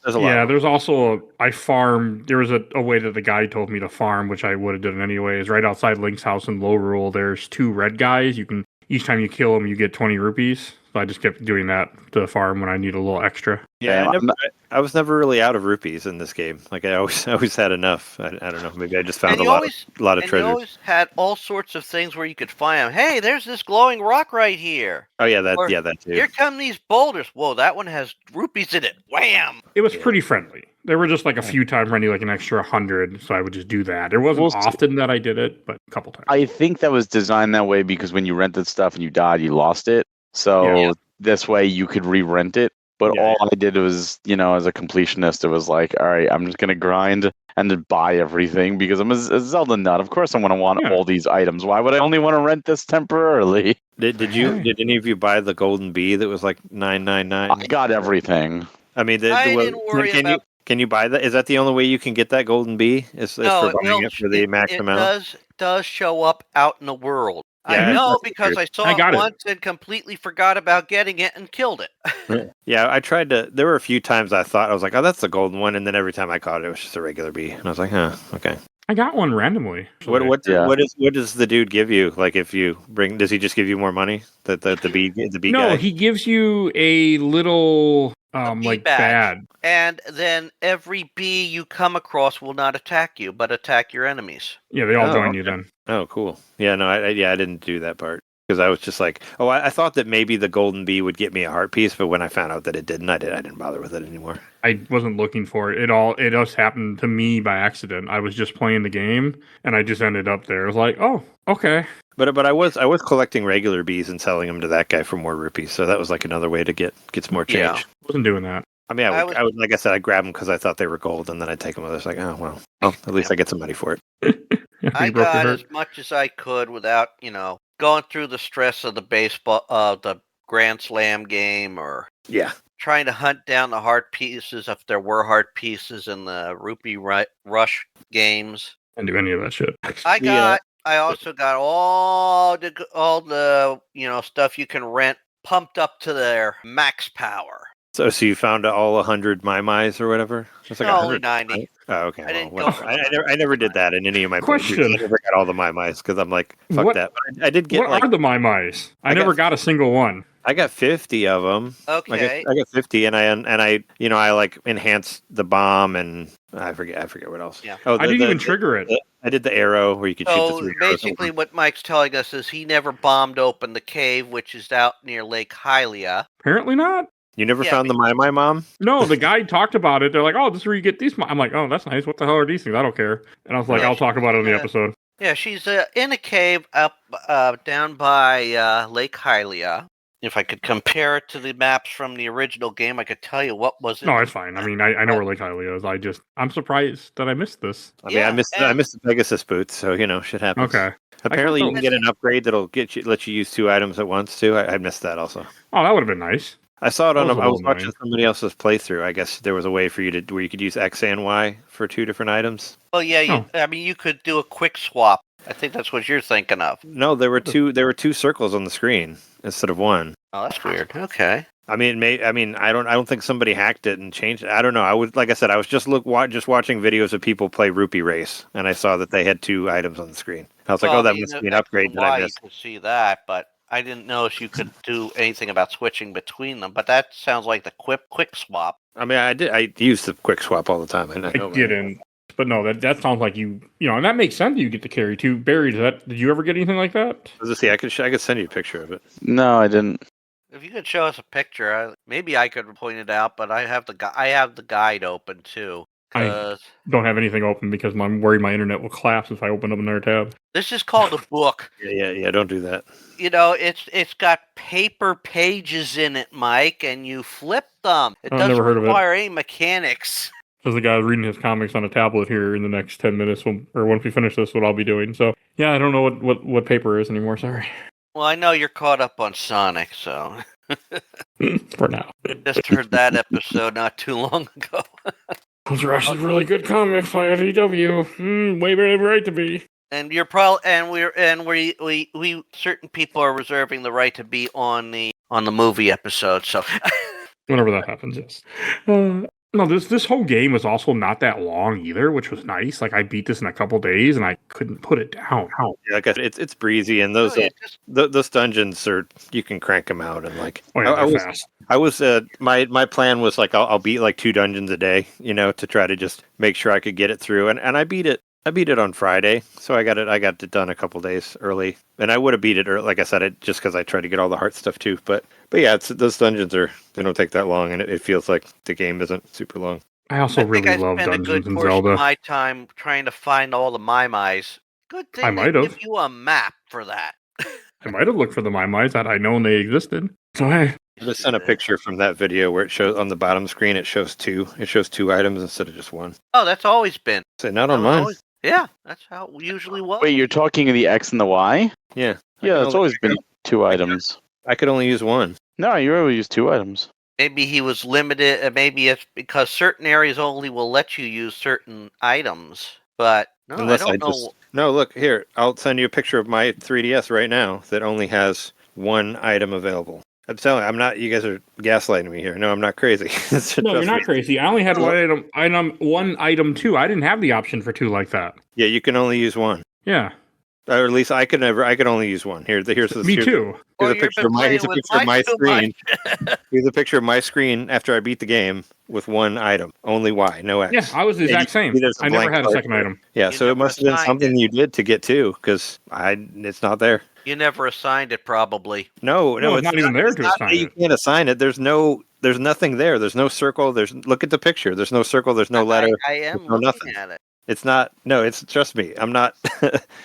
S4: a lot.
S2: There's also I farmed. There was a way that the guy told me to farm, which I would have done anyways. Right outside Link's house in Low Rule, there's 2 red guys. You can. Each time you kill them, you get 20 rupees. So I just kept doing that to farm when I need a little extra.
S4: Yeah,
S5: Damn,
S4: I was never really out of rupees in this game. Like I always had enough. I don't know. Maybe I just found a lot of
S3: You
S4: treasures.
S3: always had all sorts of things where you could find them. Hey, there's this glowing rock right here.
S4: Oh yeah,
S3: Or,
S4: that too.
S3: Here come these boulders. Whoa, that one has rupees in it. Wham!
S2: It was pretty friendly. There were just like a few times where I need like an extra 100, so I would just do that. It wasn't often that I did it, but a couple times.
S5: I think that was designed that way because when you rented stuff and you died, you lost it. So this way you could re-rent it. But all I did was, as a completionist, it was like, all right, I'm just going to grind and then buy everything because I'm a Zelda nut. Of course I want all these items. Why would I only want to rent this temporarily?
S4: Did any of you buy the golden bee that was like $9.99?
S5: I got everything.
S4: I mean,
S3: I didn't worry about...
S4: Can you buy that? Is that the only way you can get that golden bee? Is
S3: No,
S4: for buying it for the max amount?
S3: It does show up out in the world.
S4: Yeah,
S3: I know because I saw
S2: it
S3: once and completely forgot about getting it and killed it.
S4: Yeah, I tried to. There were a few times I thought I was like, "Oh, that's the golden one," and then every time I caught it, it was just a regular bee, and I was like, "Huh, okay."
S2: I got one randomly.
S4: What does the dude give you? Like, if you bring, does he just give you more money? The bee
S2: No,
S4: guy?
S2: he gives you a little like
S3: badge.
S2: badge.
S3: And then every bee you come across will not attack you, but attack your enemies.
S2: Yeah, they all join you then.
S4: Oh, cool. Yeah, no, I didn't do that part because I was just like, oh, I thought that maybe the golden bee would get me a heart piece, but when I found out that it didn't, I didn't bother with it anymore.
S2: I wasn't looking for it. It just happened to me by accident. I was just playing the game and I just ended up there. I was like, oh, okay.
S4: But I was collecting regular bees and selling them to that guy for more rupees, so that was like another way to get some more change.
S3: Yeah.
S2: Wasn't doing that.
S4: I mean, I would like I said, I'd grab them because I thought they were gold, and then I'd take them. I was like, oh well, at least I get some money for it.
S3: I got as much as I could without, going through the stress of the Grand Slam game, or trying to hunt down the heart pieces if there were heart pieces in the Rupee Rush games.
S2: Didn't do any of that shit.
S3: I also got all the stuff you can rent pumped up to their max power.
S4: So you found all 100 Mai-Mais or whatever? It's like
S3: only 90.
S4: Right? Oh, okay.
S3: I didn't
S4: go for I never did that in any of my
S2: Question.
S4: playthroughs. I never got all the Mai-Mais because I'm like, fuck that. But I did get
S2: what are the Mai-Mais? I never got a single one.
S4: I got 50 of them.
S3: Okay.
S4: I got 50, and I like enhanced the bomb, and I forget what else.
S3: Yeah.
S4: Oh,
S2: I didn't even trigger it.
S4: I did the arrow where you could shoot the 3 arrows.
S3: Basically, what Mike's telling us is he never bombed open the cave, which is out near Lake Hylia.
S2: Apparently not.
S4: You never found the Mai Mom?
S2: No, the guy talked about it. They're like, oh, this is where you get these. I'm like, oh, that's nice. What the hell are these things? I don't care. And I was like, I'll talk about it in the episode.
S3: Yeah, she's in a cave up down by Lake Hylia. If I could compare it to the maps from the original game, I could tell you what was it.
S2: No, it's fine. I mean, I know where Lake Hylia is. I'm surprised that I missed this.
S4: I mean, I missed the Pegasus boots, so shit happens.
S2: Okay.
S4: Apparently, you can get an upgrade that'll let you use 2 items at once too. I missed that also.
S2: Oh, that would have been nice.
S4: I saw it on. I was watching
S2: annoying.
S4: somebody else's playthrough. I guess there was a way for you where you could use X and Y for 2 different items.
S3: Well, yeah. I mean, you could do a quick swap. I think that's what you're thinking of.
S4: No, there were 2. There were 2 circles on the screen instead of 1.
S3: Oh, that's weird. Okay.
S4: I mean, I don't think somebody hacked it and changed it. I don't know. I was just watching videos of people play Rupee Race, and I saw that they had 2 items on the screen. I was like, oh, that must be an upgrade that I missed.
S3: You could see that, but I didn't know if you could do anything about switching between them. But that sounds like the quick swap.
S4: I mean, I use the quick swap all the time. I
S2: didn't. But no, that sounds like you know, and that makes sense. You get to carry 2 berries. Did you ever get anything like that?
S4: I could send you a picture of it.
S5: No, I didn't.
S3: If you could show us a picture, maybe I could point it out. But I have the guide open too.
S2: I don't have anything open because I'm worried my internet will collapse if I open up another tab.
S3: This is called a book.
S4: Yeah. Don't do that.
S3: It's got paper pages in it, Mike, and you flip them. It doesn't require any mechanics.
S2: Because the guy's reading his comics on a tablet here in the next 10 minutes, once we finish this, what I'll be doing. So, yeah, I don't know what paper is anymore, sorry.
S3: Well, I know you're caught up on Sonic, so...
S2: For now.
S3: Just heard that episode not too long ago.
S2: Those are actually really good comics by IDW. Way better than right to be.
S3: And you're we certain people are reserving the right to be on the movie episode, so...
S2: Whenever that happens, yes. No, this whole game was also not that long either, which was nice. Like I beat this in a couple days, and I couldn't put it down.
S4: Yeah, like it's breezy, and those those dungeons are you can crank them out and like.
S2: Oh yeah, they're fast.
S4: I was my plan was like I'll beat like 2 dungeons a day, to try to just make sure I could get it through, and I beat it. I beat it on Friday, so I got it done a couple days early, and I would have beat it early, like I said, just because I tried to get all the heart stuff too. But yeah, those dungeons they don't take that long, and it feels like the game isn't super long.
S2: I also really love
S3: spent
S2: dungeons
S3: a good
S2: in
S3: portion
S2: Zelda.
S3: of my time trying to find all the Mai-Mais. Good thing
S2: I
S3: they
S2: might have.
S3: give you a map for that.
S2: I might have looked for the Mai-Mais had I known they existed. So hey.
S4: I just sent a picture from that video where it shows on the bottom screen it shows 2. It shows 2 items instead of just 1.
S3: Oh, that's always been.
S4: So not on mine.
S3: Yeah, that's how it usually was.
S5: Wait, you're talking of the X and the Y?
S4: Yeah.
S5: Yeah, it's always been 2 items.
S4: I could only use 1.
S5: No, you always use 2 items.
S3: Maybe he was limited. Maybe it's because certain areas only will let you use certain items. But no,
S4: Unless
S3: I don't know.
S4: No, look here. I'll send you a picture of my 3DS right now that only has 1 item available. I'm telling you, I'm not. You guys are gaslighting me here. No, I'm not crazy.
S2: No, you're not crazy. I only had one item 2. I didn't have the option for 2 like that.
S4: Yeah, you can only use 1.
S2: Yeah.
S4: Or at least I could only use 1. Here's
S2: Me too.
S4: Here's a picture of my screen. Here's a picture of my screen after I beat the game with 1 item, only Y, no X.
S2: Yeah, I was the exact same. I never had a second item.
S4: Yeah, so it must have been something you did to get 2, because it's not there.
S3: You never assigned it, probably.
S4: No,
S2: it's not even there to assign it.
S4: You can't assign it. There's nothing there. There's no circle. Look at the picture. There's no circle. There's no letter.
S3: I am
S4: no
S3: looking
S4: nothing.
S3: at it.
S4: It's not. No, it's trust me. I'm not.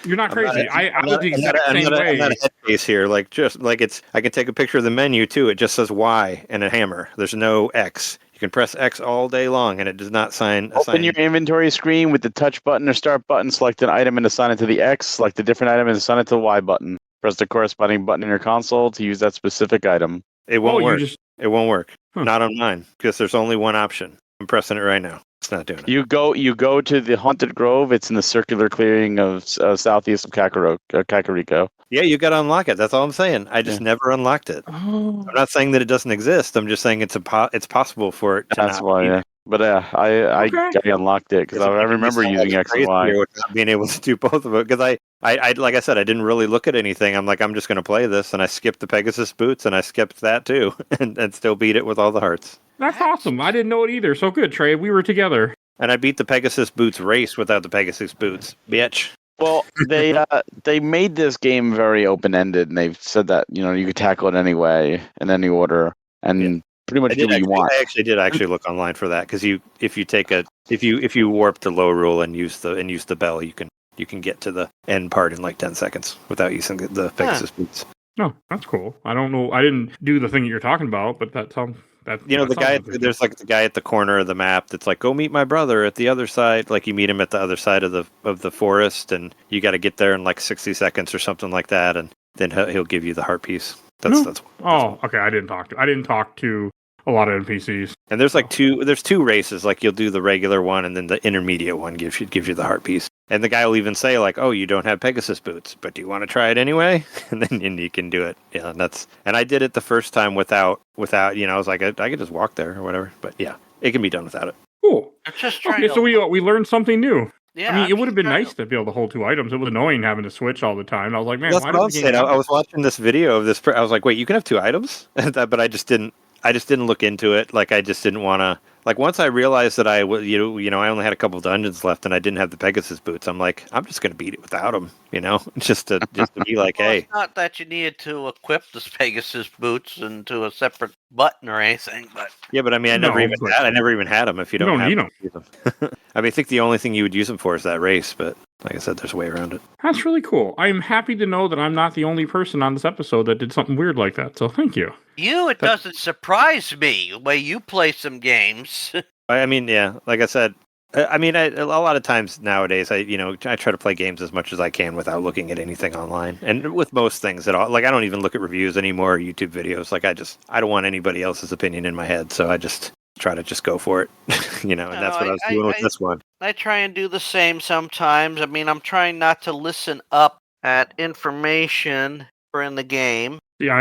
S2: You're not crazy. I was the exact same way.
S4: I'm not a head case here. Like just like it's. I can take a picture of the menu too. It just says Y and a hammer. There's no X. You can press X all day long, and it does not
S5: Open your inventory screen with the touch button or start button. Select an item and assign it to the X. Select a different item and assign it to the Y button. Press the corresponding button in your console to use that specific item.
S4: It won't work. It won't work. Not on mine because there's only one option. I'm pressing it right now. It's not doing it.
S5: You go to the Haunted Grove. It's in the circular clearing of southeast of Kakariko.
S4: Yeah, you got to unlock it. That's all I'm saying. I just never unlocked it.
S2: Oh.
S4: I'm not saying that it doesn't exist. I'm just saying it's possible for it to
S5: That's why, yeah. But I unlocked it because I remember using X and Y.
S4: Without being able to do both of it because I like I said, I didn't really look at anything. I'm like, I'm just going to play this, and I skipped the Pegasus boots, and I skipped that too, and still beat it with all the hearts.
S2: That's awesome. I didn't know it either. So good, Trey. We were together.
S4: And I beat the Pegasus boots race without the Pegasus boots, bitch.
S5: Well, they made this game very open ended, and they've said that you could tackle it any way in any order, and pretty much do what you want.
S4: I actually did look online for that because if you warp to Hyrule and use the bell, you can get to the end part in like 10 seconds without using the Pegasus boots.
S2: No, that's cool. I don't know. I didn't do the thing that you're talking about, but that sounds.
S4: There's like the guy at the corner of the map that's like, go meet my brother at the other side. Like you meet him at the other side of the forest, and you got to get there in like 60 seconds or something like that, and then he'll give you the heart piece. That's
S2: okay. I didn't talk to a lot of NPCs.
S4: And there's like two races. Like you'll do the regular one, and then the intermediate one gives you the heart piece. And the guy will even say like, "Oh, you don't have Pegasus boots, but do you want to try it anyway?" And then you can do it. Yeah, and I did it the first time without. I was like, I could just walk there or whatever. But yeah, it can be done without it.
S2: Cool.
S3: I'm just trying.
S2: Okay, so we learned something new.
S3: Yeah,
S2: I mean, it would have been nice to be able to hold 2 items. It was annoying having to switch all the time. I was like, man,
S4: that's
S2: why
S4: what I'm
S2: does the
S4: saying.
S2: game
S4: I was watching this video of this. I was like, wait, you can have 2 items, but I just didn't look into it. Like I just didn't want to. Like once I realized that I only had a couple of dungeons left and I didn't have the Pegasus boots, I'm like, I'm just gonna beat it without them, just to be like,
S3: well,
S4: hey.
S3: It's not that you needed to equip the Pegasus boots into a separate button or anything, but
S4: yeah, but I mean, I never even had them. If you don't
S2: need
S4: them. I mean, I think the only thing you would use them for is that race, but like I said, there's a way around it.
S2: That's really cool. I'm happy to know that I'm not the only person on this episode that did something weird like that. So thank you.
S3: It doesn't surprise me the way you play some games.
S4: I mean, yeah, like I said, I mean, a lot of times nowadays, I try to play games as much as I can without looking at anything online. And with most things at all, like I don't even look at reviews anymore, or YouTube videos. Like I don't want anybody else's opinion in my head. So I just try to just go for it, and that's what I was doing with this one.
S3: I try and do the same sometimes. I mean, I'm trying not to listen up at information for in the game.
S2: Yeah,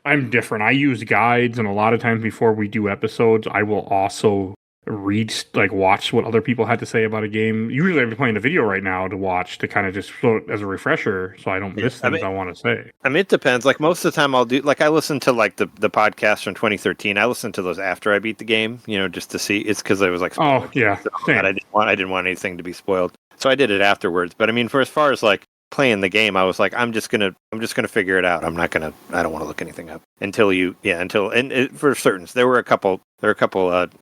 S2: I'm different. I use guides, and a lot of times before we do episodes, I will also watch what other people had to say about a game. Usually I've been playing the video right now to watch to kind of just float as a refresher so I don't miss things I want to say.
S4: I mean, it depends. Like most of the time I'll do, like I listen to like the podcast from 2013. I listen to those after I beat the game, just to see. It's because I was like,
S2: oh yeah,
S4: I didn't want anything to be spoiled. So I did it afterwards. But I mean, for as far as like playing the game, I was like, I'm just gonna figure it out. I don't want to look anything up for certain. There were a couple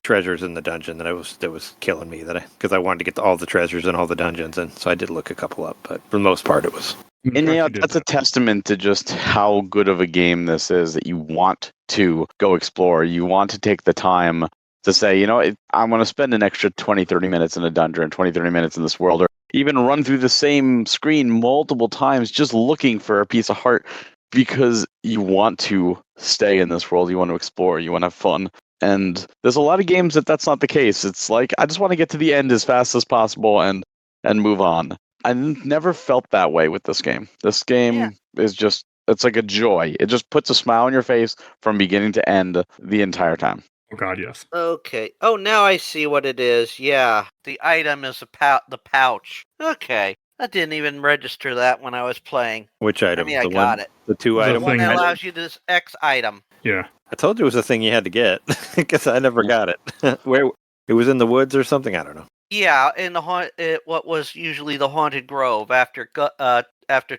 S4: treasures in the dungeon that was killing me because I wanted to get all the treasures in all the dungeons, and so I did look a couple up. But for the most part, it was.
S5: And that's a testament to just how good of a game this is, that you want to go explore. You want to take the time to say, I'm going to spend an extra 20, 30 minutes in a dungeon, 20, 30 minutes in this world, or even run through the same screen multiple times just looking for a piece of heart, because you want to stay in this world. You want to explore. You want to have fun. And there's a lot of games that's not the case. It's like, I just want to get to the end as fast as possible and move on. I never felt that way with this game. This game is just, it's like a joy. It just puts a smile on your face from beginning to end the entire time.
S2: Oh God, yes.
S3: Okay. Oh, now I see what it is. Yeah, the item is the pouch. Okay. I didn't even register that when I was playing.
S4: Which item?
S3: I got it.
S4: The two
S2: The
S4: items?
S3: The one that allows you this X item.
S2: Yeah.
S4: I told you it was a thing you had to get. Because I never got it. Where it was in the woods or something? I don't know.
S3: Yeah, in the what was usually the Haunted Grove after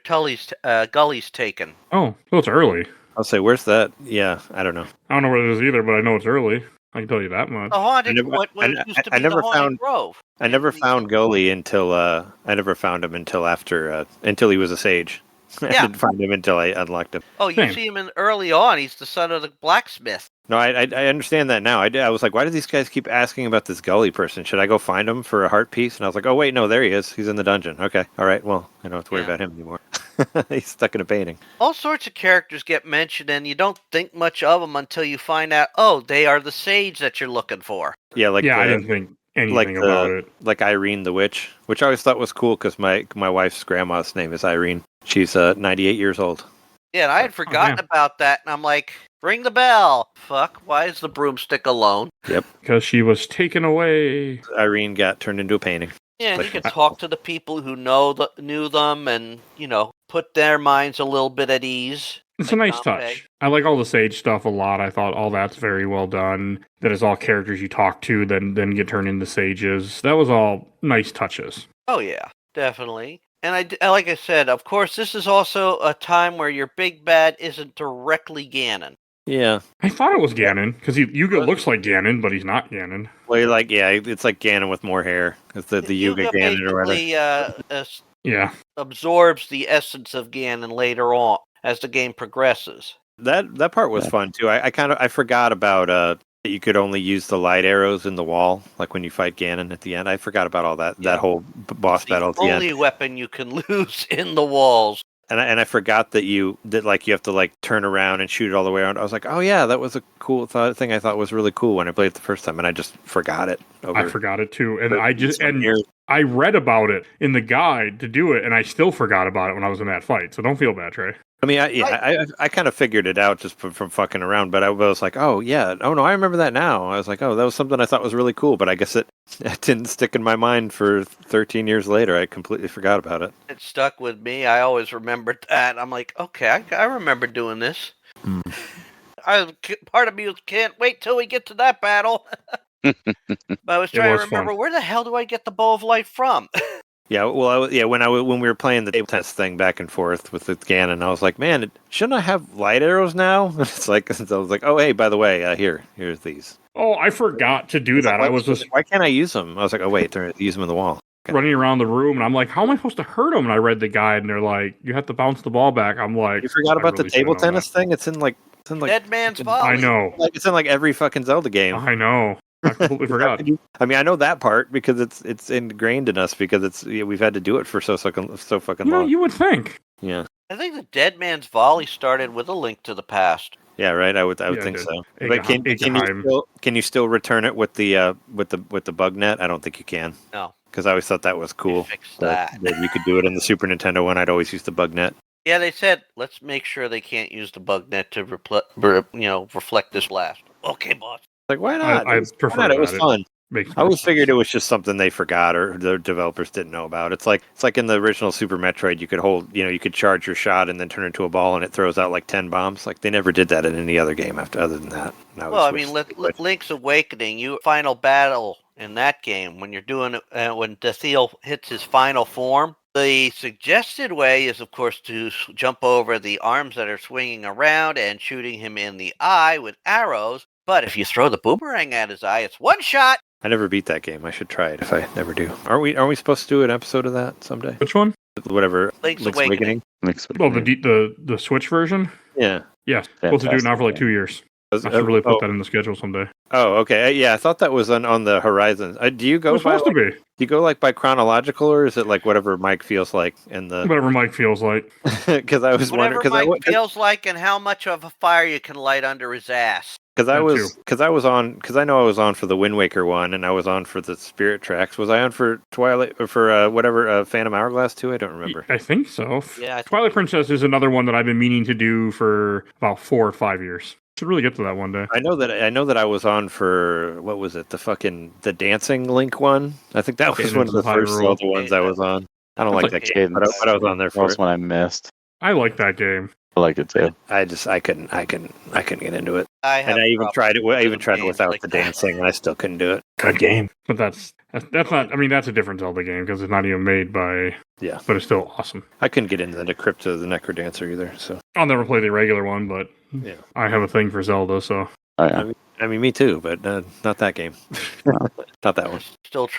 S3: Gully's taken.
S2: Oh, so it's early.
S4: I'll say, where's that? Yeah, I don't know.
S2: I don't know what it is either, but I know it's early. I can tell you that much.
S3: The Haunted Grove.
S4: I never found Gully until I never found him until after until he was a sage. I didn't find him until I unlocked him.
S3: Oh, you see him early on. He's the son of the blacksmith.
S4: No, I understand that now. I was like, why do these guys keep asking about this Gully person? Should I go find him for a heart piece? And I was like, oh wait, no, there he is. He's in the dungeon. Okay, all right. Well, I don't have to worry about him anymore. He's stuck in a painting.
S3: All sorts of characters get mentioned, and you don't think much of them until you find out, oh, they are the sage that you're looking for.
S4: Yeah,
S2: I didn't think anything about it.
S4: Like Irene the witch, which I always thought was cool because my wife's grandma's name is Irene. She's 98 years old.
S3: Yeah, and I had forgotten about that, and I'm like, ring the bell. Fuck, why is the broomstick alone?
S4: Yep.
S2: Because she was taken away.
S4: Irene got turned into a painting.
S3: Yeah, and you can talk to the people who knew them and, put their minds a little bit at ease.
S2: It's a nice touch. I like all the sage stuff a lot. I thought all that's very well done. That is all characters you talk to, then get turned into sages. That was all nice touches.
S3: Oh, yeah, definitely. And I like I said, of course, this is also a time where your big bad isn't directly Ganon.
S4: Yeah.
S2: I thought it was Ganon, because Yuga looks like Ganon, but he's not Ganon.
S4: Well, it's like Ganon with more hair. It's the Yuga Ganon or whatever.
S3: Absorbs the essence of Ganon later on as the game progresses.
S4: That part was fun too. I forgot about that you could only use the light arrows in the wall, like when you fight Ganon at the end. I forgot about all that. That whole boss battle at the end.
S3: The only weapon you can lose in the walls.
S4: And I forgot that you have to turn around and shoot it all the way around. I was like, oh yeah, that was a cool thing. I thought was really cool when I played it the first time, and I just forgot it.
S2: I forgot it too, and I read about it in the guide to do it, and I still forgot about it when I was in that fight. So don't feel bad, Trey.
S4: I mean, I kind of figured it out just from fucking around, but I was like, oh yeah, oh no, I remember that now. I was like, oh, that was something I thought was really cool, but I guess it didn't stick in my mind for 13 years later. I completely forgot about it.
S3: It stuck with me. I always remembered that. I'm like, okay, I remember doing this. Part of me can't wait till we get to that battle. But I was trying to remember, where the hell do I get the Bow of Light from?
S4: Yeah, well, when we were playing the table tennis thing back and forth with the Ganon, I was like, man, shouldn't I have light arrows now? It's like, I was like, oh, hey, by the way, here's these.
S2: Oh, I forgot to do that.
S4: Why can't I use them? I was like, oh, wait, use them in the wall. Okay.
S2: Running around the room, and I'm like, how am I supposed to hurt them? And I read the guide, and they're like, you have to bounce the ball back. I'm like,
S4: you forgot about the table tennis thing? It's in like
S3: Dead Man's Folly.
S2: I know.
S4: It's in every fucking Zelda game.
S2: I know. I completely forgot.
S4: I mean, I know that part because it's ingrained in us because we've had to do it for so fucking long.
S2: You would think.
S4: Yeah.
S3: I think the Dead Man's Volley started with A Link to the Past.
S4: Yeah, right. I would think so. But can you still return it with the bug net? I don't think you can.
S3: No.
S4: Because I always thought that was cool.
S3: Fix that.
S4: That you could do it in the Super Nintendo one. I'd always use the bug net.
S3: Yeah, they said let's make sure they can't use the bug net to reflect this blast. Okay, boss.
S4: Like, why not?
S2: I prefer
S4: it was fun.
S2: makes
S4: I always
S2: more
S4: figured
S2: sense.
S4: it was just something they forgot or the developers didn't know about. It's like in the original Super Metroid, you could you could charge your shot and then turn it into a ball and it throws out like 10 bombs. Like they never did that in any other game other than that.
S3: Well, I mean, Link's Awakening, you final battle in that game when you're doing it when Dathiel hits his final form. The suggested way is, of course, to jump over the arms that are swinging around and shooting him in the eye with arrows. But if you throw the boomerang at his eye, it's one shot.
S4: I never beat that game. I should try it if I never do. Aren't we supposed to do an episode of that someday?
S2: Which one?
S4: Whatever.
S3: Link's Awakening.
S2: Oh, the Switch version?
S4: Yeah.
S2: Yeah, supposed to do it now for like 2 years. I should really put that in the schedule someday.
S4: Oh, okay. Yeah, I thought that was on the horizon. Do you go
S2: It's supposed to be.
S4: Do you go like by chronological, or is it like whatever Mike feels like in the?
S2: Whatever Mike feels like.
S4: Because I was wondering.
S3: Whatever Mike feels like, and how much of a fire you can light under his ass.
S4: Because I know I was on for the Wind Waker one, and I was on for the Spirit Tracks. Was I on for Twilight or for Phantom Hourglass too? I don't remember.
S2: I think so.
S3: Yeah.
S2: Twilight Princess is another one that I've been meaning to do for about 4 or 5 years. Should really get to that one day.
S4: I know that I was on for what was it? The dancing Link one. I think that was
S2: Cadence
S4: one of the first
S2: Hyrule.
S4: Zelda ones I was on. I don't like that game, but I was on there for
S5: That's
S4: it.
S5: one I missed.
S2: I like that game.
S5: I like it too.
S4: I couldn't get into it.
S3: I
S4: even tried it. I even tried it without
S3: like
S4: the
S3: that.
S4: dancing, and I still couldn't do it.
S2: Good game. But that's not. I mean, that's a different Zelda game because it's not even made by.
S4: Yeah.
S2: But it's still awesome.
S4: I couldn't get into the Crypt of the Necrodancer either. So
S2: I'll never play the regular one, but
S4: yeah,
S2: I have a thing for Zelda, so.
S5: Oh, yeah.
S4: I mean, me too, but not that game. Not that one.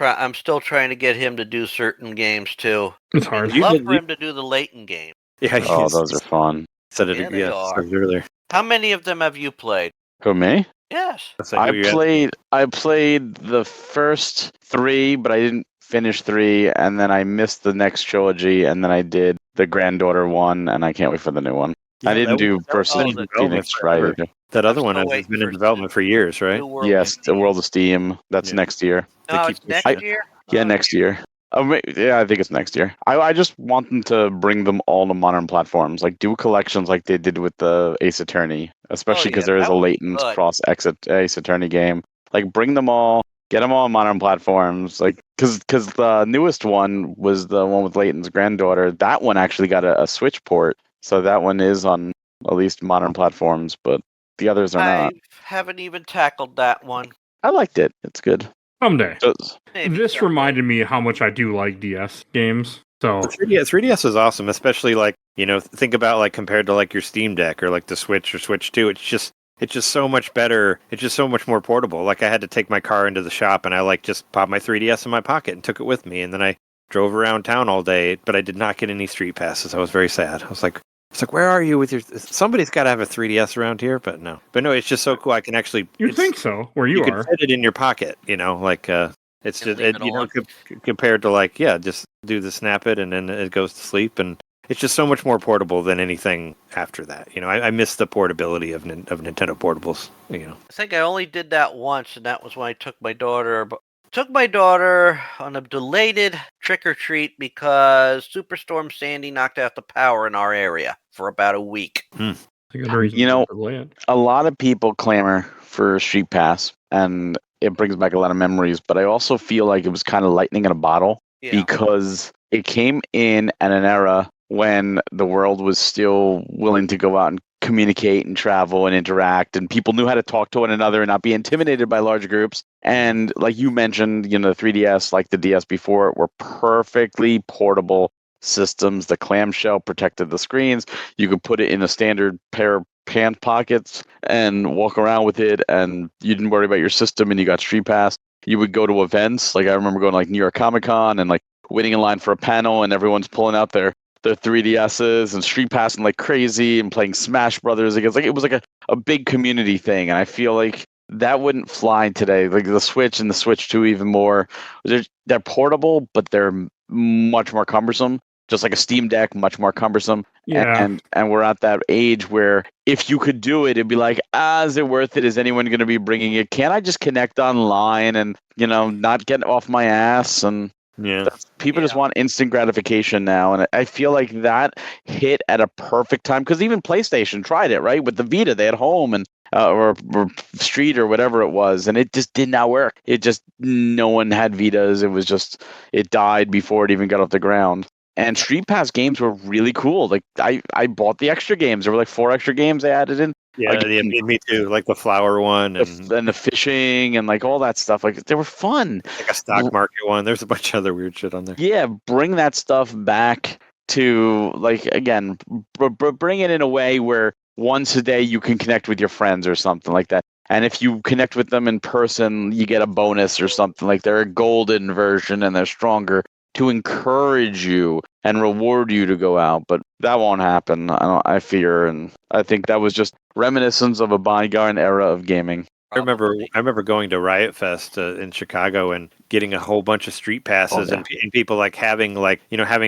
S3: I'm still trying to get him to do certain games too.
S2: It's hard.
S3: I'd love for him to do the Leighton game.
S4: Yeah.
S5: Oh, those are fun.
S4: Said it.
S3: Yeah, they are.
S4: Said it earlier.
S3: How many of them have you played?
S5: Who, me?
S3: Yes.
S5: I played the first 3, but I didn't finish 3, and then I missed the next trilogy, and then I did the granddaughter one, and I can't wait for the new one. I didn't do Versus Phoenix Friday.
S4: That other
S3: I'm
S4: one
S3: still
S4: has
S3: waiting
S4: been in
S3: for
S4: development for years, right?
S3: New World
S5: Yes,
S3: of
S5: the
S3: Steam.
S5: World of Steam. That's
S4: Yeah.
S5: next year.
S3: No,
S4: They
S3: it's
S4: keep
S3: next
S4: pushing it.
S3: year?
S5: Yeah,
S3: Oh.
S5: next year. Yeah, I think it's next year. I just want them to bring them all to modern platforms, like do collections like they did with the Ace Attorney, especially because
S3: yeah,
S5: there is
S3: that
S5: a
S3: would be
S5: latent
S3: good.
S5: cross Ace Attorney game. Like bring them all, get them all on modern platforms. Like because the newest one was the one with Layton's granddaughter. That one actually got a Switch port, so that one is on at least modern platforms, but the others are not.
S3: I haven't even tackled that one.
S5: I liked it. It's good.
S2: Someday.
S3: Maybe
S2: This
S3: someday.
S2: reminded me how much I do like DS games. So
S4: The 3DS is awesome, especially like think about like compared to like your Steam Deck or like the Switch or Switch 2. It's just so much better. It's just so much more portable. Like I had to take my car into the shop and I like just popped my 3DS in my pocket and took it with me, and then I drove around town all day. But I did not get any street passes. I was very sad. I was like, where are you with your? Somebody's got to have a 3DS around here, but no. It's just so cool. I can actually.
S2: you think so? Where you
S4: can
S2: are?
S4: fit it in your pocket. It's
S3: You
S4: just
S3: can leave it on.
S4: compared to like just do the snap it and then it goes to sleep, and it's just so much more portable than anything after that. I miss the portability of Nintendo portables.
S3: I think I only did that once, and that was when I took my daughter on a belated trick or treat because Superstorm Sandy knocked out the power in our area for about a week.
S2: I think the reason
S5: You know-
S2: to delay it.
S5: A lot of people clamor for Street Pass, and it brings back a lot of memories, but I also feel like it was kind of lightning in a bottle
S3: Yeah.
S5: because it came in at an era when the world was still willing to go out and communicate and travel and interact, and people knew how to talk to one another and not be intimidated by large groups. And like you mentioned, the 3DS, like the DS before it, were perfectly portable systems. The clamshell protected the screens. You could put it in a standard pair of pant pockets and walk around with it, and you didn't worry about your system, and you got Street Pass. You would go to events. Like I remember going to like New York Comic Con and like waiting in line for a panel, and everyone's pulling out their 3DSs and Street Passing like crazy and playing Smash Brothers against, like it was like a big community thing. And I feel like that wouldn't fly today. Like the Switch and the Switch 2 even more. They're portable, but they're much more cumbersome. Just like a Steam Deck, much more cumbersome.
S2: Yeah.
S5: And we're at that age where if you could do it, it'd be like, is it worth it? Is anyone going to be bringing it? Can't I just connect online and, not get off my ass? And
S4: Yeah.
S5: people just want instant gratification now. And I feel like that hit at a perfect time because even PlayStation tried it, right? With the Vita, they had home and or Street or whatever it was, and it just did not work. It just, no one had Vitas. It was just, it died before it even got off the ground. And Street Pass games were really cool. Like I bought the extra games. There were like 4 extra games they added in.
S4: Yeah,
S5: Again,
S4: me too. Like the flower one and
S5: the fishing and like all that stuff. Like they were fun.
S4: like a stock market one. There's a bunch of other weird shit on there.
S5: Yeah, bring that stuff back to, like, again, bring it in a way where once a day you can connect with your friends or something like that. And if you connect with them in person, you get a bonus or something. Like they're a golden version and they're stronger to encourage you and reward you to go out. But that won't happen, I fear. And I think that was just reminiscence of a bygone era of gaming.
S4: I remember going to Riot Fest in Chicago and getting a whole bunch of street passes and people like having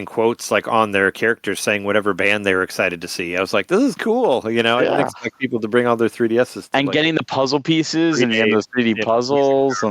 S4: quotes like on their characters saying whatever band they were excited to see. I was like, this is cool. I didn't expect people to bring all their 3DSs.
S5: And getting the puzzle pieces and getting those 3D puzzles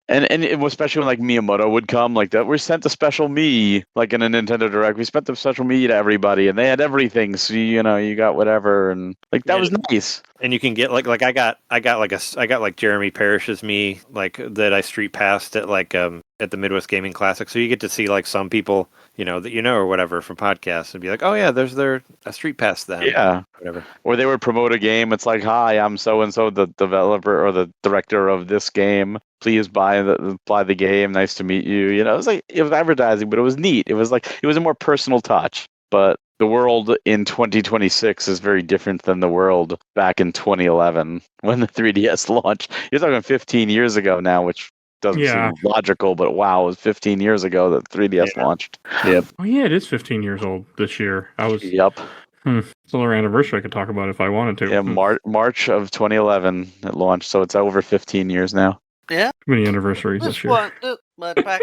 S5: and it was especially when like Miyamoto would come like that. We sent a special Mii like in a Nintendo Direct. We sent the special Mii to everybody, and they had everything. So you got whatever, and like that was nice.
S4: And you can get like I got like Jeremy Parrish's Mii like that I street passed at like at the Midwest Gaming Classic. So you get to see like some people that or whatever from podcasts and be like, oh yeah, there's a street pass then.
S5: Yeah,
S4: whatever.
S5: Or they would promote a game. It's like, hi, I'm so and so, the developer or the director of this game. Please buy the game. Nice to meet you. It was like, it was advertising, but it was neat. It was like, it was a more personal touch. But the world in 2026 is very different than the world back in 2011 when the 3DS launched. You're talking 15 years ago now, which doesn't seem logical, but wow, it was 15 years ago that 3DS launched. Yep.
S2: Oh yeah, it is 15 years old this year.
S5: Yep.
S2: It's our anniversary I could talk about if I wanted to.
S5: Yeah, March of 2011 it launched, so it's over 15 years now.
S3: Yeah.
S2: Too many anniversaries this year.
S3: But back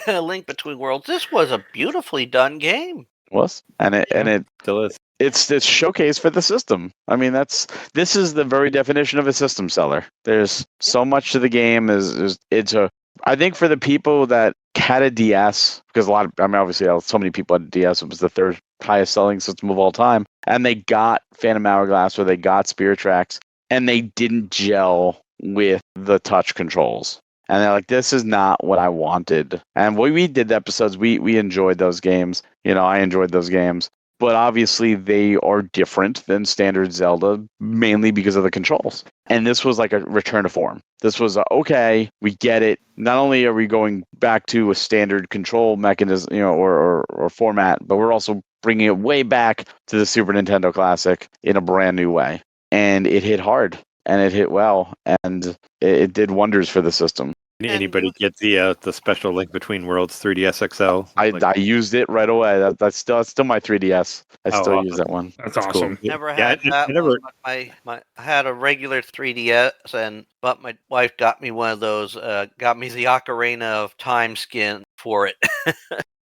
S3: to Link Between Worlds, this was a beautifully done game.
S5: It was, and it
S4: still is.
S5: It's showcase for the system. I mean, this is the very definition of a system seller. There's so much to the game. I think for the people that had a DS, because obviously so many people had a DS. It was the 3rd highest selling system of all time, and they got Phantom Hourglass or they got Spirit Tracks, and they didn't gel with the touch controls. And they're like, this is not what I wanted. And when we did the episodes, we enjoyed those games. I enjoyed those games. But obviously, they are different than standard Zelda, mainly because of the controls. And this was like a return to form. This was, okay, we get it. Not only are we going back to a standard control mechanism, or format, but we're also bringing it way back to the Super Nintendo Classic in a brand new way. And it hit hard. And it hit well, and it did wonders for the system.
S4: Anybody get the special Link Between Worlds 3DS XL?
S5: I used it right away. That's still my 3DS. I still use that one.
S2: That's awesome.
S4: Cool.
S3: Never had that one. I had a regular 3DS, but my wife got me one of those. Got me the Ocarina of Time skin for it.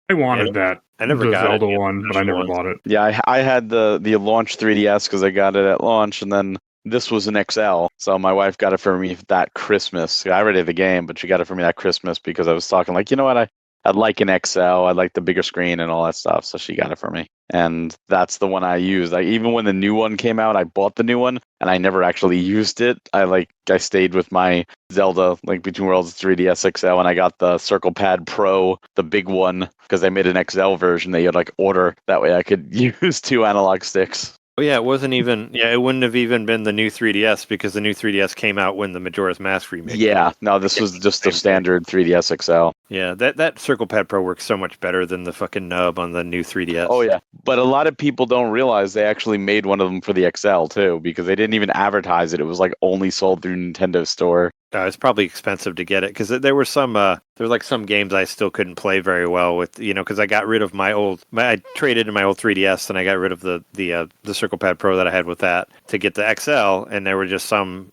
S2: I wanted that.
S4: I never got
S2: the Zelda
S4: it.
S2: one, but I never bought it.
S5: Yeah, I had the launch 3DS because I got it at launch, and then this was an XL, so my wife got it for me that Christmas. I already had the game, but she got it for me that Christmas because I was talking like, you know what, I'd like an XL, I'd like the bigger screen and all that stuff, so she got it for me. And that's the one I used. Even when the new one came out, I bought the new one, and I never actually used it. I stayed with my Zelda Link Between Worlds 3DS XL, and I got the Circle Pad Pro, the big one, because they made an XL version that you had order. That way I could use 2 analog sticks.
S4: Oh yeah, it wasn't even. Yeah, it wouldn't have even been the new 3DS because the new 3DS came out when the Majora's Mask remake.
S5: Yeah, no, this was just the standard 3DS XL.
S4: Yeah, that Circle Pad Pro works so much better than the fucking nub on the new 3DS.
S5: Oh yeah, but a lot of people don't realize they actually made one of them for the XL too, because they didn't even advertise it. It was only sold through Nintendo Store.
S4: It's probably expensive to get it because there were some some games I still couldn't play very well with, because I got rid of I traded in my old 3DS and I got rid of the Circle Pad Pro that I had with that to get the XL, and there were just some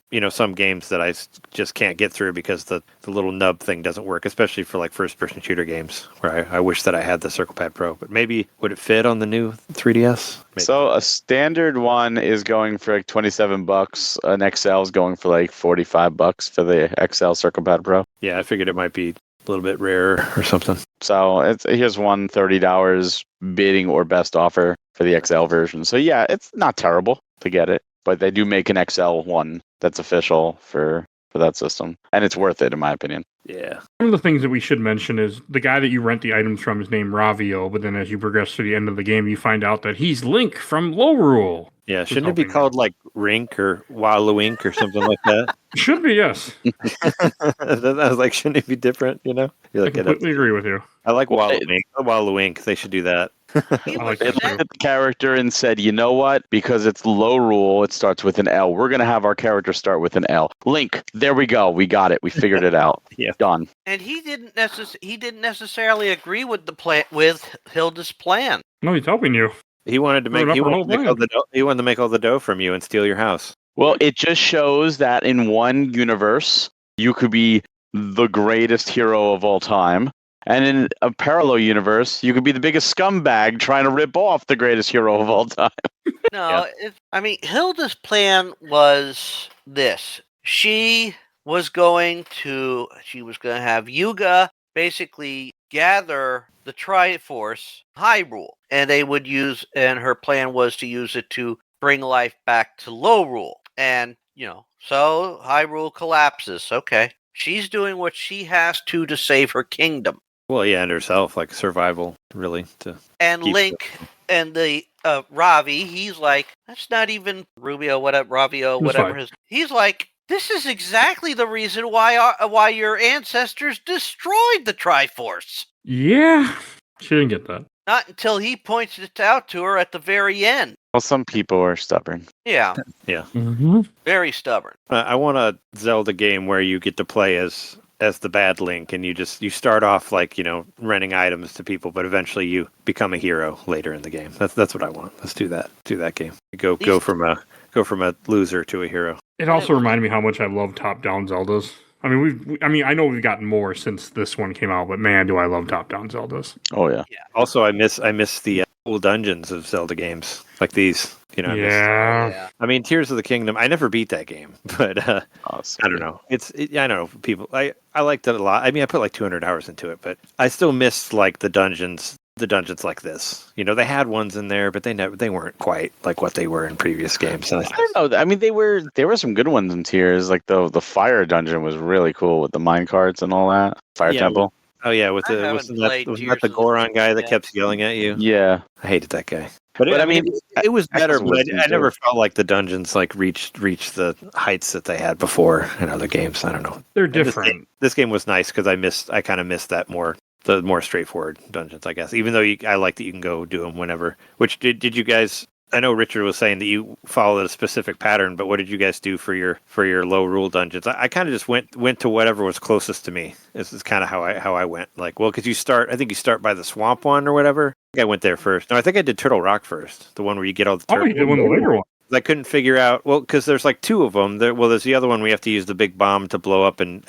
S4: games that I just can't get through because the little nub thing doesn't work, especially for first person shooter games where I wish that I had the Circle Pad Pro, but maybe would it fit on the new 3DS? Maybe.
S5: So a standard one is going for $27. An XL is going for $45 for the XL Circle Pad Pro.
S4: Yeah, I figured it might be a little bit rarer or something.
S5: So here's one $30 bidding or best offer for the XL version. So yeah, it's not terrible to get it. but they do make an XL one that's official for that system, and it's worth it in my opinion.
S4: Yeah.
S2: One of the things that we should mention is the guy that you rent the items from is named Ravio, but then as you progress to the end of the game, you find out that he's Link from Low Rule.
S4: Yeah, shouldn't it be called like Rink or Wallowink or something like that?
S2: Should be, yes.
S4: I was like, shouldn't it be different? You know,
S2: I completely agree with you.
S4: I like Wallowink. Wallowink. They should do that.
S5: They looked at the character and said, you know what? Because it's Low Rule, it starts with an L. We're gonna have our character start with an L. Link. There we go. We got it. We figured it out.
S4: Yeah.
S5: Done.
S3: And he didn't necessarily agree with the plan with Hilda's plan.
S2: No, he's helping you.
S4: He wanted to make all the dough from you and steal your house.
S5: Well, it just shows that in one universe, you could be the greatest hero of all time. And in a parallel universe, you could be the biggest scumbag trying to rip off the greatest hero of all time.
S3: No, Hilda's plan was this. She was going to have Yuga basically gather the Triforce Hyrule, and her plan was to use it to bring life back to Low Rule. And, so Hyrule collapses. Okay. She's doing what she has to save her kingdom.
S4: Well, yeah, and herself, like survival, really.
S3: And Link and the Ravi, he's like, that's not even Ravio, whatever. He's like, this is exactly the reason why your ancestors destroyed the Triforce.
S2: Yeah, she didn't get that.
S3: Not until he points it out to her at the very end.
S5: Well, some people are stubborn.
S3: Yeah.
S4: Yeah.
S2: Mm-hmm.
S3: Very stubborn.
S4: I want a Zelda game where you get to play as the bad Link, and you start off like renting items to people, but eventually you become a hero later in the game. That's what I want. Let's do that. Do that game. Go from a loser to a hero.
S2: It also reminded me how much I love top-down Zeldas. I mean, I know we've gotten more since this one came out, but man, do I love top-down Zeldas.
S5: Oh yeah.
S4: Also, I miss the cool dungeons of Zelda games like these.
S2: Yeah.
S4: I mean, Tears of the Kingdom. I never beat that game, but I don't know. I don't know. People, I liked it a lot. I mean, I put like 200 hours into it, but I still miss like the dungeons like this. They had ones in there, but they weren't quite like what they were in previous games.
S5: I don't know. I mean, there were some good ones in Tears. Like the fire dungeon was really cool with the mine carts and all that. Fire temple.
S4: Wasn't that the Goron guy that kept yelling at you?
S5: Yeah,
S4: I hated that guy. But I mean, it was better. But I never felt like the dungeons like reached the heights that they had before in other games. I don't know.
S2: They're different.
S4: This game was nice because I kind of missed that the more straightforward dungeons, I guess. Even though I like that you can go do them whenever. Which did you guys? I know Richard was saying that you followed a specific pattern, but what did you guys do for your Low Rule dungeons? I kind of just went to whatever was closest to me. This is kind of how I went. Like, well, because I think you start by the swamp one or whatever. I think I went there first. No, I think I did Turtle Rock first, the one where you get all the turtles.
S2: Oh, you did one of the later ones.
S4: I couldn't figure out, because there's like two of them. There's the other one where you have to use the big bomb to blow up and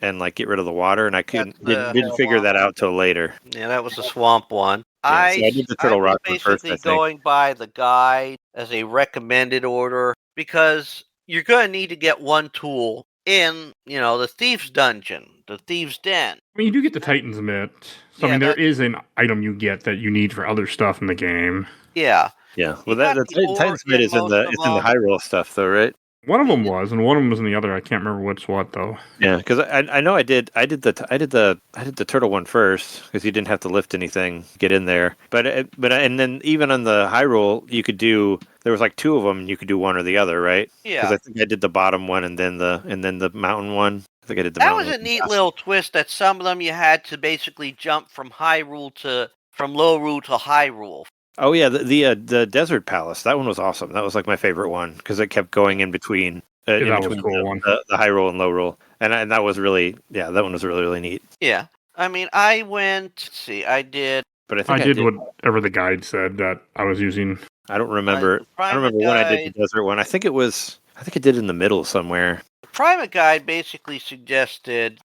S4: like get rid of the water, and I didn't figure that out till later.
S3: Yeah, that was the swamp one.
S4: So I did the Turtle Rock one first, I think.
S3: Going by the guide as a recommended order, because you're going to need to get one tool in, the Thief's Dungeon, the Thief's Den.
S2: I mean, you do get the Titan's Mitt. So, I mean, there is an item you get that you need for other stuff in the game.
S3: Yeah.
S4: Yeah. Well, the Titan's Mitt is in the Hyrule stuff, though, right?
S2: One of them was, and one of them was in the other. I can't remember what's what though.
S4: Yeah, because I know I did the turtle one first because you didn't have to lift anything, get in there. But and then even on the Hyrule, there was like two of them. You could do one or the other, right?
S3: Yeah.
S4: Because I think I did the bottom one and then the mountain one. I think I did the.
S3: That was a neat little twist. That some of them you had to basically jump from Low Rule to Hyrule.
S4: Oh yeah, the Desert Palace. That one was awesome. That was like my favorite one because it kept going in between.
S2: That was a cool one.
S4: The Hyrule and Low Rule, and that was really that one was really really neat.
S3: Yeah, I mean, I went. Let's see, I did.
S2: But I think I did whatever the guide said that I was using.
S4: I don't remember. I don't remember when I did the desert one. I think I did in the middle somewhere.
S3: The Private Guide basically suggested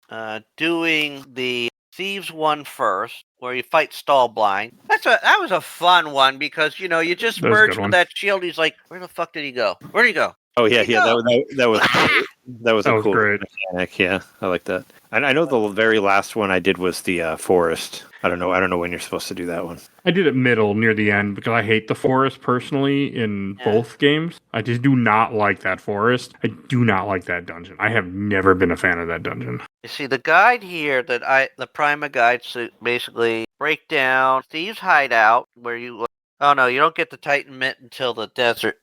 S3: doing the Thieves one first, where you fight Stallblind. That was a fun one because you just merged with that shield. He's like, where the fuck did he go? Where'd he go?
S4: Oh yeah, that was
S2: great
S4: mechanic. Yeah, I like that. And I know the very last one I did was the forest, I don't know when you're supposed to do that one.
S2: I did it middle near the end because I hate the forest personally in both games. I just do not like that forest. I do not like that dungeon. I have never been a fan of that dungeon.
S3: You see, the guide here the Prima guide basically break down Steve's hideout where you. Oh no, you don't get the Titan Mitt until the desert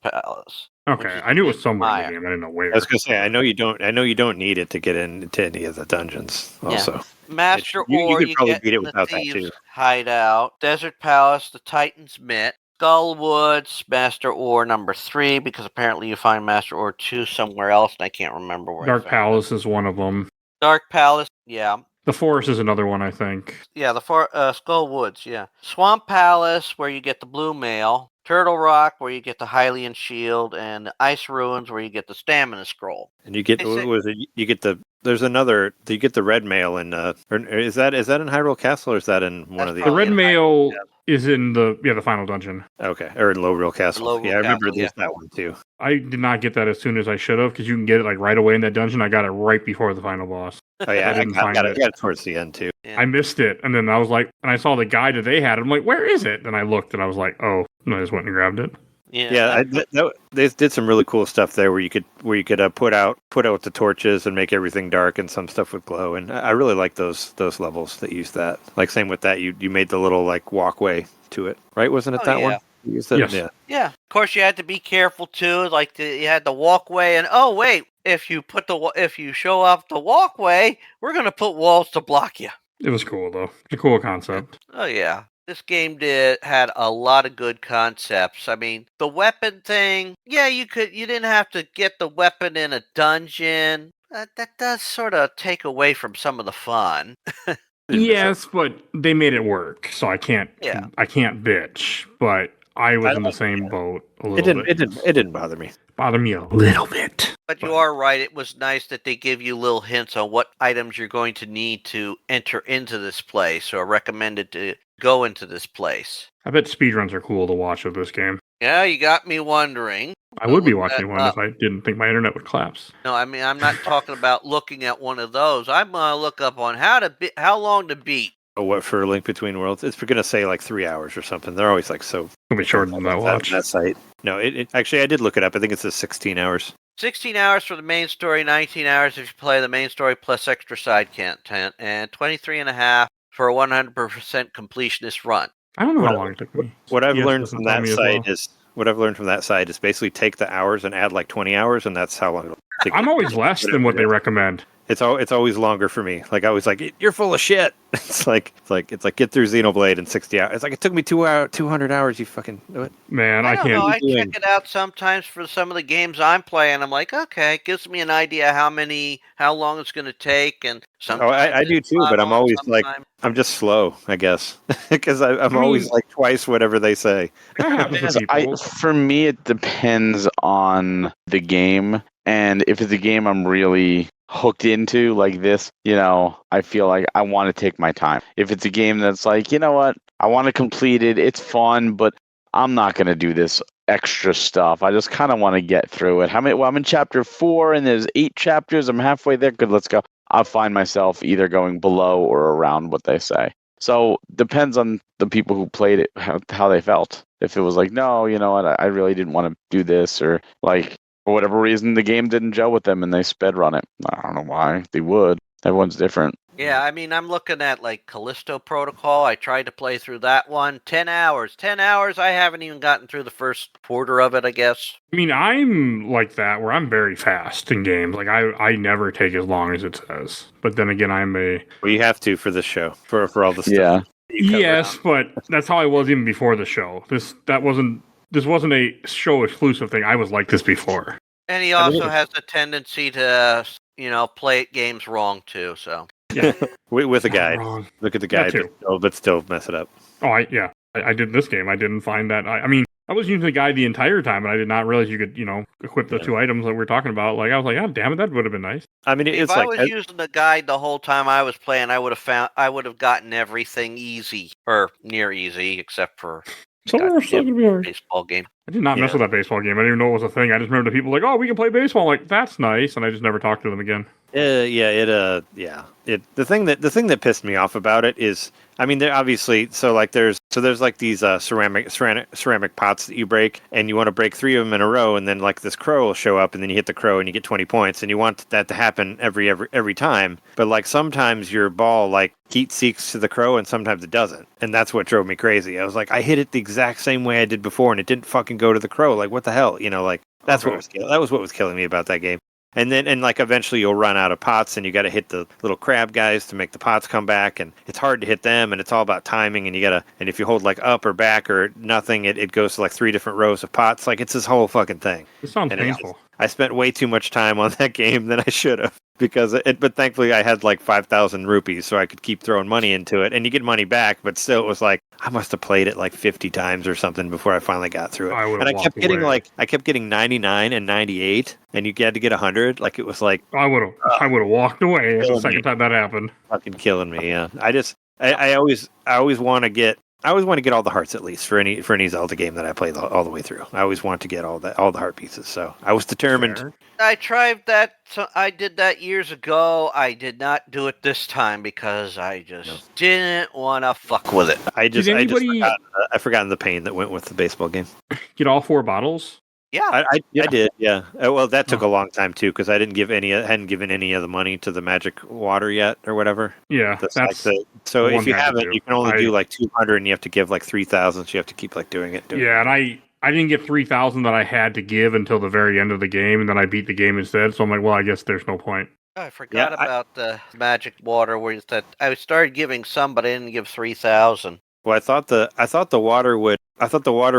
S3: palace.
S2: Okay, I knew it was somewhere in the game. I didn't know where.
S4: I was gonna say, I know you don't need it to get into any of the dungeons. Also,
S3: Master
S4: you
S3: Ore,
S4: could probably
S3: get
S4: beat it
S3: in the
S4: without that
S3: Thieves
S4: too.
S3: hideout, Desert Palace, the Titan's Mitt, Skullwoods, Master Ore number 3, because apparently you find Master Ore 2 somewhere else, and I can't remember where.
S2: Dark Palace is one of them.
S3: Dark Palace, yeah.
S2: The forest is another one, I think.
S3: Yeah, the Skullwoods, yeah. Swamp Palace, where you get the Blue Mail. Turtle Rock, where you get the Hylian Shield, and Ice Ruins, where you get the Stamina Scroll.
S4: And you get you get the red mail in or is that in Hyrule Castle or is that in one of the?
S2: The red mail is in the final dungeon.
S4: Okay, or in Low Castle. I remember there's that one too.
S2: I did not get that as soon as I should have because you can get it like right away in that dungeon. I got it right before the final boss.
S4: Oh yeah, I got it towards the end too.
S2: Yeah. I missed it, and then I was like, and I saw the guide that they had. I'm like, where is it? And I looked, and I was like, oh, and I just went and grabbed it.
S3: Yeah,
S4: they did some really cool stuff there where you could put out the torches and make everything dark, and some stuff would glow. And I really like those levels that use that. Like same with that, you made the little like walkway to it, right? Wasn't it that one? You used it?
S2: Yes.
S3: Yeah. Of course, you had to be careful too. Like you had the walkway, and oh wait, if you show off the walkway, we're gonna put walls to block you.
S2: It was cool though. It's a cool concept.
S3: Oh yeah. This game had a lot of good concepts. I mean, the weapon thing, yeah, you didn't have to get the weapon in a dungeon. That does sort of take away from some of the fun.
S2: Yes, but they made it work, so I can't bitch. But I was in the same boat a little bit.
S4: It didn't bother me.
S2: Bothered me a little bit.
S3: But you are right. It was nice that they give you little hints on what items you're going to need to enter into this place, or recommended to go into this place.
S2: I bet speedruns are cool to watch of this game.
S3: Yeah, you got me wondering.
S2: I would be watching one if I didn't think my internet would collapse.
S3: No, I mean, I'm not talking about looking at one of those. I'm going to look up on how long to beat.
S4: Oh, what for a Link Between Worlds? It's going to say like 3 hours or something. They're always like so.
S2: It'll be shorter than that watch.
S4: That site. No, it actually I did look it up. I think it says 16 hours.
S3: 16 hours for the main story, 19 hours if you play the main story plus extra side content, and 23 and a half for a 100% completionist run.
S2: I don't know how long it took me.
S4: What I've learned from that site is basically take the hours and add like 20 hours, and that's how long it'll take.
S2: I'm always less than what they recommend.
S4: It's always longer for me. Like I was like, you're full of shit. It's like get through Xenoblade in 60 hours. It's like it took me 200 hours. You fucking do it.
S2: Man, I can't.
S3: Know, I check it out sometimes for some of the games I'm playing. I'm like, okay, it gives me an idea how long it's going to take, and
S4: I do too. But I'm always like, I'm just slow, I guess, because I'm always like twice whatever they say.
S5: For me, it depends on the game, and if it's a game I'm really hooked into like this, I feel like I want to take my time. If it's a game that's like, you know what, I want to complete it, it's fun, but I'm not going to do this extra stuff. I just kind of want to get through it. I'm in chapter 4 and there's 8 chapters. I'm halfway there. Good, let's go. I'll find myself either going below or around what they say. So depends on the people who played it, how they felt. If it was like, no, you know what, I really didn't want to do this, or like, for whatever reason, the game didn't gel with them and they sped run it. I don't know why. They would. Everyone's different.
S3: Yeah, I mean, I'm looking at like Callisto Protocol. I tried to play through that one. 10 hours. 10 hours. I haven't even gotten through the first quarter of it, I guess.
S2: I mean, I'm like that where I'm very fast in games. Like I never take as long as it says. But then again,
S4: Well, you have to for this show, for all the stuff.
S5: Yeah.
S2: Yes, but that's how I was even before the show. This wasn't a show exclusive thing. I was like this before.
S3: And he also has a tendency to, play games wrong too. So
S2: yeah,
S4: with a guide. Look at the guide, but still mess it up.
S2: Oh, I did this game. I didn't find that. I mean, I was using the guide the entire time, and I did not realize you could, equip the 2 items that we're talking about. Like I was like, oh damn it, that would have been nice.
S4: I mean,
S3: if I was using the guide the whole time I was playing, I would have gotten everything easy or near easy, except for
S2: so we're still gonna be hard.
S3: Baseball game.
S2: I did not mess with that baseball game. I didn't even know it was a thing. I just remember the people like, "Oh, we can play baseball." I'm like, that's nice, and I just never talked to them again.
S4: The thing that pissed me off about it is, I mean, there obviously there's like these ceramic pots that you break, and you want to break 3 of them in a row, and then like this crow will show up, and then you hit the crow and you get 20 points, and you want that to happen every time. But like sometimes your ball like heat seeks to the crow, and sometimes it doesn't, and that's what drove me crazy. I was like, I hit it the exact same way I did before, and it didn't fucking go to the crow. Like, what the hell, like that was what was killing me about that game. And then, like, eventually you'll run out of pots, and you got to hit the little crab guys to make the pots come back, and it's hard to hit them, and it's all about timing, and and if you hold, like, up or back or nothing, it goes to, like, 3 different rows of pots. Like, it's this whole fucking thing.
S2: It sounds painful.
S4: I spent way too much time on that game than I should have. But thankfully I had like 5,000 rupees, so I could keep throwing money into it, and you get money back. But still, it was like I must have played it like 50 times or something before I finally got through it. And I kept getting 99 and 98, and you had to get 100. Like it was like
S2: I would have walked away the second time that happened.
S4: Fucking killing me. Yeah, I always want to get. I always want to get all the hearts at least for any Zelda game that I play all the way through. I always want to get all the heart pieces. So I was determined.
S2: Fair.
S3: I tried that. I did that years ago. I did not do it this time because I just didn't want to fuck with it.
S4: I forgotten the pain that went with the baseball game.
S2: Get all 4 bottles?
S3: Yeah,
S4: I did. Yeah. Well, that took a long time too because I hadn't given any of the money to the magic water yet or whatever.
S2: Yeah,
S4: so if you haven't, you can only do like 200, and you have to give like 3,000. So you have to keep like doing it.
S2: And I didn't get 3,000 that I had to give until the very end of the game, and then I beat the game instead. So I'm like, well, I guess there's no point.
S3: I forgot about the magic water where I started giving some, but I didn't give 3,000.
S4: Well, I thought the water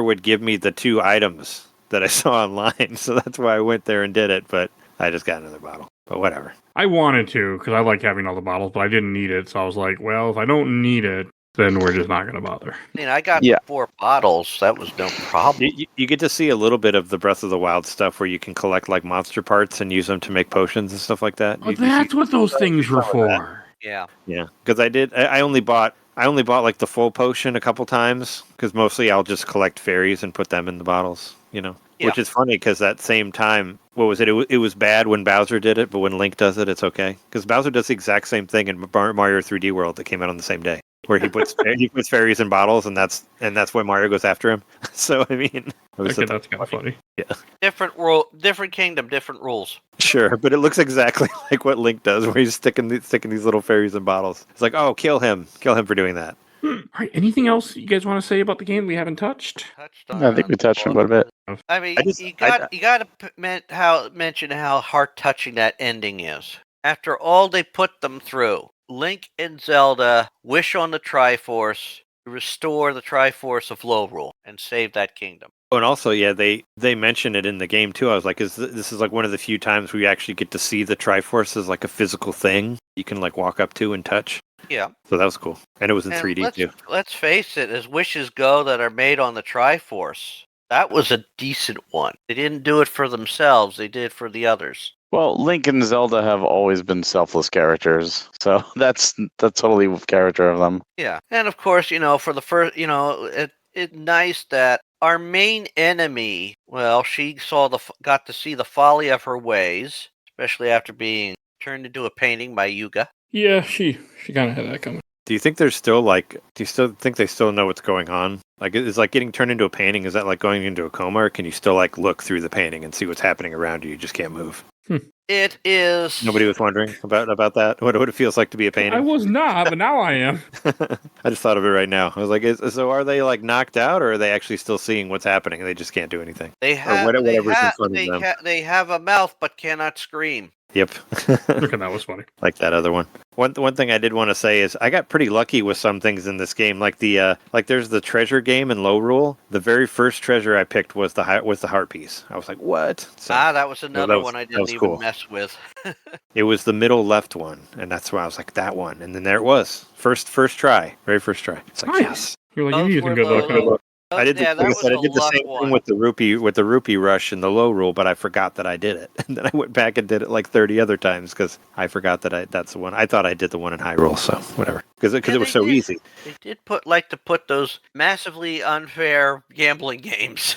S4: would give me the 2 items that I saw online, so that's why I went there and did it, but I just got another bottle. But whatever.
S2: I wanted to, because I like having all the bottles, but I didn't need it, so I was like, well, if I don't need it, then we're just not going to bother.
S3: I got 4 bottles. That was no problem.
S4: You get to see a little bit of the Breath of the Wild stuff where you can collect like monster parts and use them to make potions and stuff like that.
S2: Oh, that's what those things were for.
S3: Yeah.
S4: Yeah, because I only bought like the full potion a couple times, because mostly I'll just collect fairies and put them in the bottles, Which is funny because that same time, what was it? It was bad when Bowser did it, but when Link does it, it's okay. Because Bowser does the exact same thing in Mario 3D World that came out on the same day, where he puts fairies in bottles, and that's why Mario goes after him. So I mean,
S2: that's kind of funny.
S4: Yeah,
S3: different kingdom, different rules.
S4: Sure, but it looks exactly like what Link does, where he's sticking these little fairies in bottles. It's like, oh, kill him for doing that.
S2: All right. Anything else you guys want to say about the game we haven't touched?
S5: I think we touched on quite a bit.
S3: I mean, you got to mention how heart touching that ending is. After all they put them through, Link and Zelda wish on the Triforce to restore the Triforce of Hyrule and save that kingdom.
S4: Oh, and also, yeah, they mention it in the game too. I was like, this is like one of the few times we actually get to see the Triforce as like a physical thing you can like walk up to and touch.
S3: Yeah.
S4: So that was cool. And it was in 3D too.
S3: Let's face it, as wishes go that are made on the Triforce, that was a decent one. They didn't do it for themselves, they did it for the others.
S5: Well, Link and Zelda have always been selfless characters, so that's totally character of them.
S3: Yeah. And of course, for the first, it's nice that our main enemy, well, she got to see the folly of her ways, especially after being turned into a painting by Yuga.
S2: Yeah, she kind of had that coming.
S4: Do you think there's still do you still think they still know what's going on? Like, is like getting turned into a painting, is that like going into a coma, or can you still like look through the painting and see what's happening around you? You just can't move.
S3: It is.
S4: Nobody was wondering about that? What it feels like to be a painting?
S2: I was not, but now I am.
S4: I just thought of it right now. I was like, so are they like knocked out, or are they actually still seeing what's happening and they just can't do anything?
S3: They have a mouth but cannot scream.
S4: Yep.
S2: Okay, that was funny.
S4: Like that other one. One thing I did want to say is I got pretty lucky with some things in this game. Like there's the treasure game in Hyrule. The very first treasure I picked was the heart piece. I was like, what? So,
S3: that was another one I didn't even mess with.
S4: It was the middle left one, and that's why I was like, that one. And then there it was. First try. Very first try. It's like,
S2: nice.
S4: yes.
S2: You're like, you're using good luck.
S3: Oh,
S4: I did.
S3: yeah,
S4: Like
S3: that
S4: I
S3: was
S4: said, I
S3: the
S4: did the
S3: luck
S4: same
S3: one.
S4: thing with the rupee rush and the low rule, but I forgot that I did it, and then I went back and did it like 30 other times because I forgot that that's the one. I thought I did the one in Hyrule, so whatever. Because
S3: Yeah,
S4: it was
S3: they
S4: so
S3: did.
S4: easy.
S3: They did put those massively unfair gambling games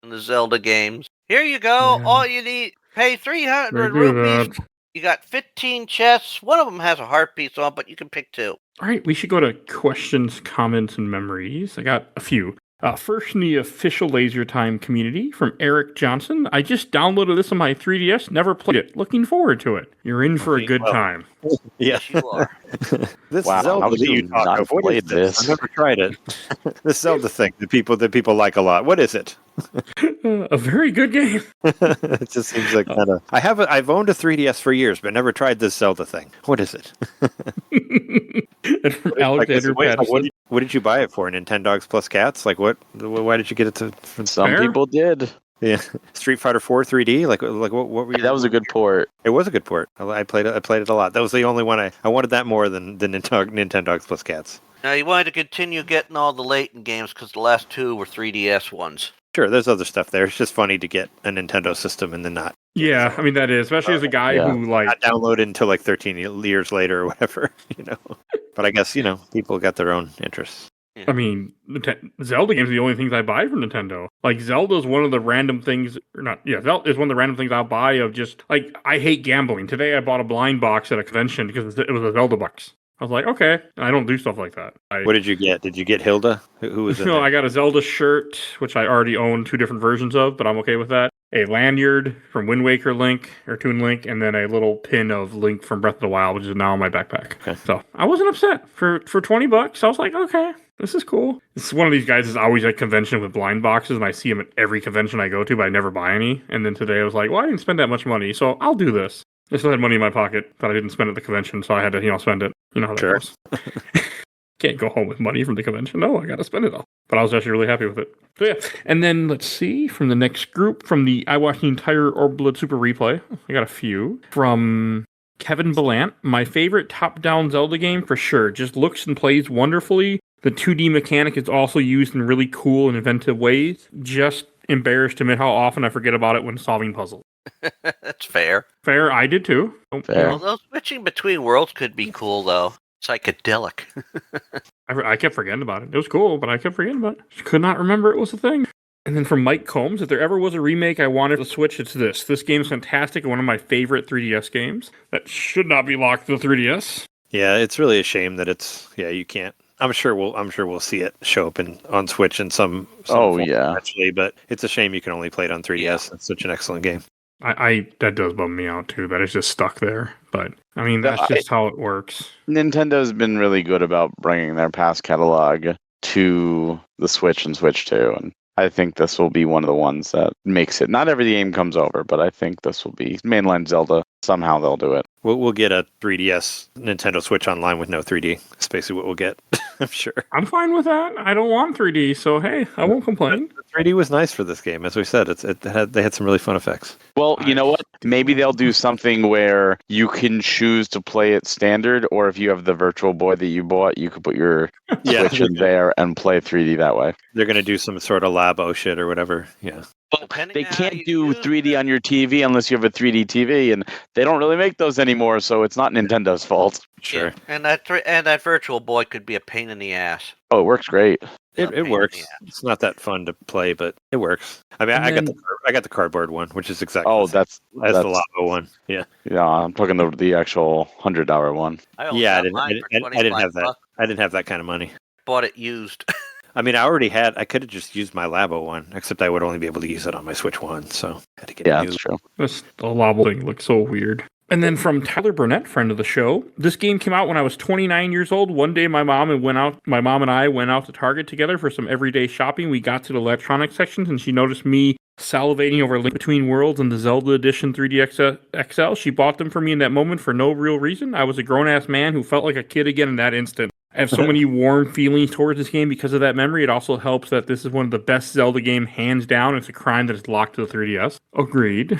S3: in the Zelda games. Here you go.
S2: Yeah.
S3: All you need, pay
S2: They
S3: 300
S2: do
S3: rupees.
S2: that.
S3: You got 15 chests. One of them has a heart piece on, but you can pick 2.
S2: All right, we should go to questions, comments, and memories. I got a few. First, from the official Laser Time community from Eric Johnson. I just downloaded this on my 3DS, never played it. Looking forward to it. You're in for a good
S4: Well.
S2: time.
S4: Yeah.
S3: Yes, you are.
S4: This
S5: Wow,
S4: Zelda
S5: how could
S4: that
S5: you
S4: you talk
S5: not
S4: of, what is
S5: played
S4: this?
S5: this?
S4: I've never tried it. This Zelda thing that people like a lot. What is it?
S2: A very good game.
S4: It just seems like kind of. I've owned a 3DS for years, but never tried this Zelda thing. What is it?
S2: And from
S4: Like,
S2: Alexander Patterson.
S4: what did you buy it for? Nintendogs plus cats? Like what? Why did you get it to?
S5: Some
S2: Fair.
S5: people did.
S4: Yeah, Street Fighter 4 3D. Like what were you?
S5: That was a good port.
S4: It was a good port. I played it a lot. That was the only one I wanted that more than Nintendogs plus cats.
S3: Now, you wanted to continue getting all the Layton games because the last 2 were 3DS ones.
S4: Sure, there's other stuff there. It's just funny to get a Nintendo system and then not
S2: Yeah, I mean, that is, especially as a guy
S5: Yeah.
S2: who, like,
S4: download it until like 13 years later or whatever, But I guess, people got their own interests.
S2: I mean, Zelda games are the only things I buy from Nintendo. Like, Zelda is one of the random things, Zelda is one of the random things I'll buy of just, like, I hate gambling. Today I bought a blind box at a convention because it was a Zelda box. I was like, okay, I don't do stuff like that.
S4: What did you get? Did you get Hilda? Who was in there?
S2: I got a Zelda shirt, which I already own 2 different versions of, but I'm okay with that. A lanyard from Wind Waker Link, or Toon Link, and then a little pin of Link from Breath of the Wild, which is now in my backpack.
S4: Okay.
S2: So I wasn't upset. For $20, I was like, okay, this is cool. It's one of these guys is always at convention with blind boxes, and I see him at every convention I go to, but I never buy any. And then today I was like, well, I didn't spend that much money, so I'll do this. I still had money in my pocket that I didn't spend at the convention, so I had to, spend it. You know how that
S4: Sure.
S2: goes. Can't go home with money from the convention. No, I got to spend it all. But I was actually really happy with it. So yeah. And then let's see from the next group, I watched the entire Orblood Super Replay. I got a few from Kevin Belant. My favorite top-down Zelda game for sure. Just looks and plays wonderfully. The 2D mechanic is also used in really cool and inventive ways. Just embarrassed to admit how often I forget about it when solving puzzles.
S3: That's fair.
S2: Fair, I did too.
S5: Fair.
S3: Although switching between worlds could be cool, though. Psychedelic.
S2: I kept forgetting about it. It was cool, but I kept forgetting about it. Just could not remember it was a thing. And then from Mike Combs, if there ever was a remake I wanted to Switch, it's this. This game is fantastic and one of my favorite 3DS games. That should not be locked to the 3DS.
S4: Yeah, it's really a shame that you can't. I'm sure we'll see it show up on Switch in some
S5: Oh,
S4: form
S5: yeah.
S4: eventually, but it's a shame you can only play it on 3DS. It's such an excellent game.
S2: That does bum me out too. That is just stuck there. But I mean, that's just how it works.
S5: Nintendo's been really good about bringing their past catalog to the Switch and Switch 2, and I think this will be one of the ones that makes it. Not every game comes over, but I think this will be mainline Zelda. Somehow they'll do it.
S4: We'll get a 3DS Nintendo Switch Online with no 3D. That's basically what we'll get. I'm sure.
S2: I'm fine with that. I don't want 3D, so hey, I won't complain.
S4: The 3D was nice for this game, as we said. They had some really fun effects.
S5: Well, you know what? Maybe they'll do something where you can choose to play it standard, or if you have the Virtual Boy that you bought, you could put your Switch in there and play 3D that way.
S4: They're going to do some sort of Labo shit or whatever. Yeah.
S5: Well,
S3: Depending
S5: they
S3: on how
S5: can't
S3: you
S5: do
S3: use
S5: 3D
S3: it.
S5: on your TV unless you have a 3D TV, and they don't really make those anymore, so it's not Nintendo's fault.
S4: Sure.
S3: Yeah. And that Virtual Boy could be a pain in the ass.
S5: Oh, it works great.
S4: It works. It's not that fun to play, but it works. I mean, I got the cardboard one, which is exactly
S5: Oh,
S4: the same as
S5: that's
S4: the Labo one. Yeah.
S5: Yeah, I'm talking the actual $100 one.
S3: I only
S4: Yeah, I
S3: got mine for
S4: didn't have
S3: 25
S4: that.
S3: bucks.
S4: I didn't have that kind of money.
S3: Bought it used.
S4: I mean, I could have just used my Labo one, except I would only be able to use it on my Switch 1, so I had to get
S5: Yeah,
S4: a new.
S5: that's true.
S2: The lobble thing looks so weird. And then from Tyler Burnett, friend of the show, this game came out when I was 29 years old. One day, my mom and I went out to Target together for some everyday shopping. We got to the electronics sections, and she noticed me salivating over Link Between Worlds and the Zelda Edition 3D XL. She bought them for me in that moment for no real reason. I was a grown-ass man who felt like a kid again in that instant. I have so many warm feelings towards this game because of that memory. It also helps that this is one of the best Zelda game, hands down. It's a crime that it's locked to the 3DS. Agreed.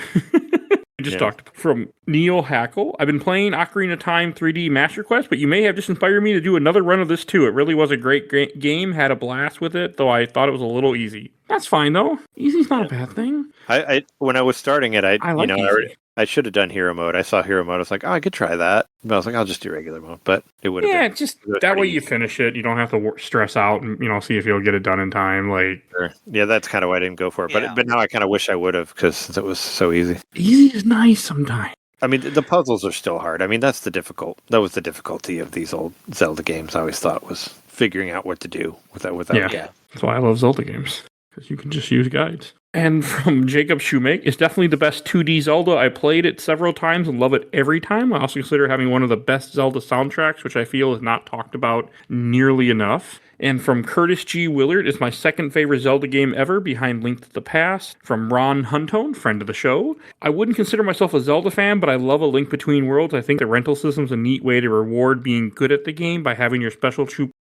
S2: We just talked from Neil Hackle. I've been playing Ocarina of Time 3D Master Quest, but you may have just inspired me to do another run of this too. It really was a great game. Had a blast with it, though I thought it was a little easy. That's fine though. Easy's not a bad thing.
S4: I when I was starting it, I
S2: like easy.
S4: I should have done hero mode. I saw hero mode. I was like, oh, I could try that. But I was like, I'll just do regular mode. But it would have been.
S2: Just that way you finish it. You don't have to stress out and see if you'll get it done in time. Like,
S4: sure. Yeah, that's kind of why I didn't go for it. But now I kind of wish I would have because it was so easy.
S2: Easy is nice sometimes.
S4: I mean, the puzzles are still hard. I mean, that was the difficulty of these old Zelda games. I always thought was figuring out what to do without.
S2: Yeah, that's why I love Zelda games because you can just use guides. And from Jacob Shoemake, it's definitely the best 2D Zelda. I played it several times and love it every time. I also consider having one of the best Zelda soundtracks, which I feel is not talked about nearly enough. And from Curtis G. Willard, it's my second favorite Zelda game ever, behind Link to the Past. From Ron Huntone, friend of the show. I wouldn't consider myself a Zelda fan, but I love A Link Between Worlds. I think the rental system's a neat way to reward being good at the game by having your special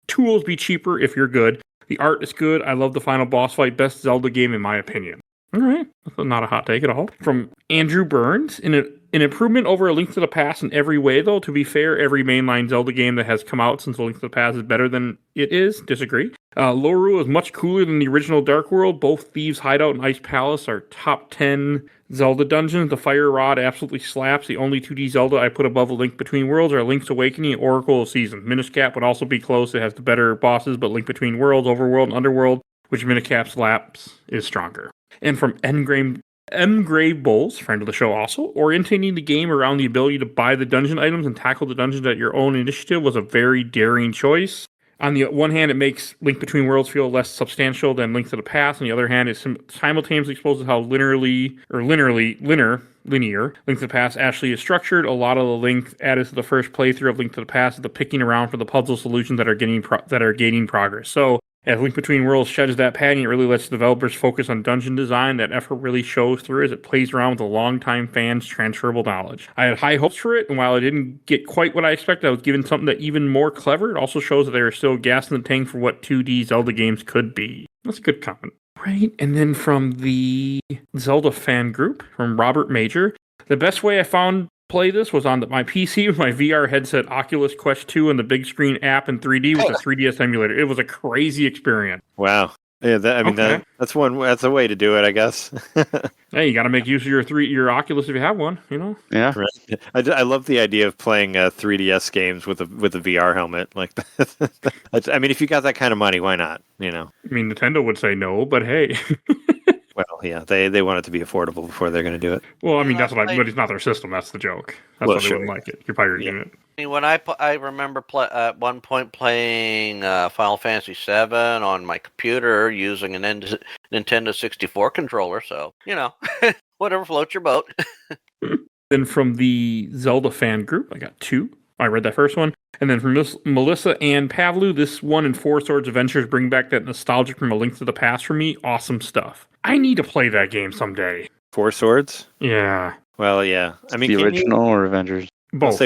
S2: tools be cheaper if you're good. The art is good. I love the final boss fight. Best Zelda game in my opinion. All right. That's not a hot take at all. From Andrew Burns, an improvement over A Link to the Past in every way, though. To be fair, every mainline Zelda game that has come out since A Link to the Past is better than it is. Disagree. Lorule is much cooler than the original Dark World. Both Thieves' Hideout and Ice Palace are top 10 Zelda dungeons. The Fire Rod absolutely slaps. The only 2D Zelda I put above A Link Between Worlds are Link's Awakening and Oracle of Seasons. Minish Cap would also be close. It has the better bosses, but Link Between Worlds, Overworld, and Underworld, which Minish Cap slaps, is stronger. And from M. Grave Bowls, friend of the show also, orientating the game around the ability to buy the dungeon items and tackle the dungeons at your own initiative was a very daring choice. On the one hand, it makes Link Between Worlds feel less substantial than Link to the Past. On the other hand, it simultaneously exposes how linear Link to the Past actually is structured. A lot of the link added to the first playthrough of Link to the Past is the picking around for the puzzle solutions that are gaining progress. So, as Link Between Worlds sheds that padding, it really lets developers focus on dungeon design. That effort really shows through as it plays around with the longtime fans' transferable knowledge. I had high hopes for it, and while I didn't get quite what I expected, I was given something that even more clever. It also shows that there are still gas in the tank for what 2D Zelda games could be. That's a good comment. Right, and then from the Zelda fan group, from Robert Major, the best way I found play this was on my PC with my VR headset, Oculus Quest 2, and the big screen app in 3D with a 3DS emulator. It was a crazy experience.
S4: Wow. Yeah, that's a way to do it, I guess.
S2: Hey, you got to make use of your Oculus if you have one,
S5: Yeah.
S4: Right. I love the idea of playing 3DS games with a VR helmet like that. I mean, if you got that kind of money, why not?
S2: I mean, Nintendo would say no, but hey.
S4: Well, yeah, they want it to be affordable before they're going to do it.
S2: Well, I mean, but it's not their system. That's the joke. That's why they wouldn't like it. You're pirating it.
S3: I mean, when I remember at one point playing Final Fantasy VII on my computer using an Nintendo 64 controller, so, whatever floats your boat.
S2: Then from the Zelda fan group, I got 2. I read that first one. And then from Melissa Ann Pavlu, this one and Four Swords Adventures bring back that nostalgic from A Link to the Past for me. Awesome stuff. I need to play that game someday.
S4: Four Swords?
S2: Yeah.
S4: Well, yeah. I mean,
S5: the original or Avengers?
S2: Both.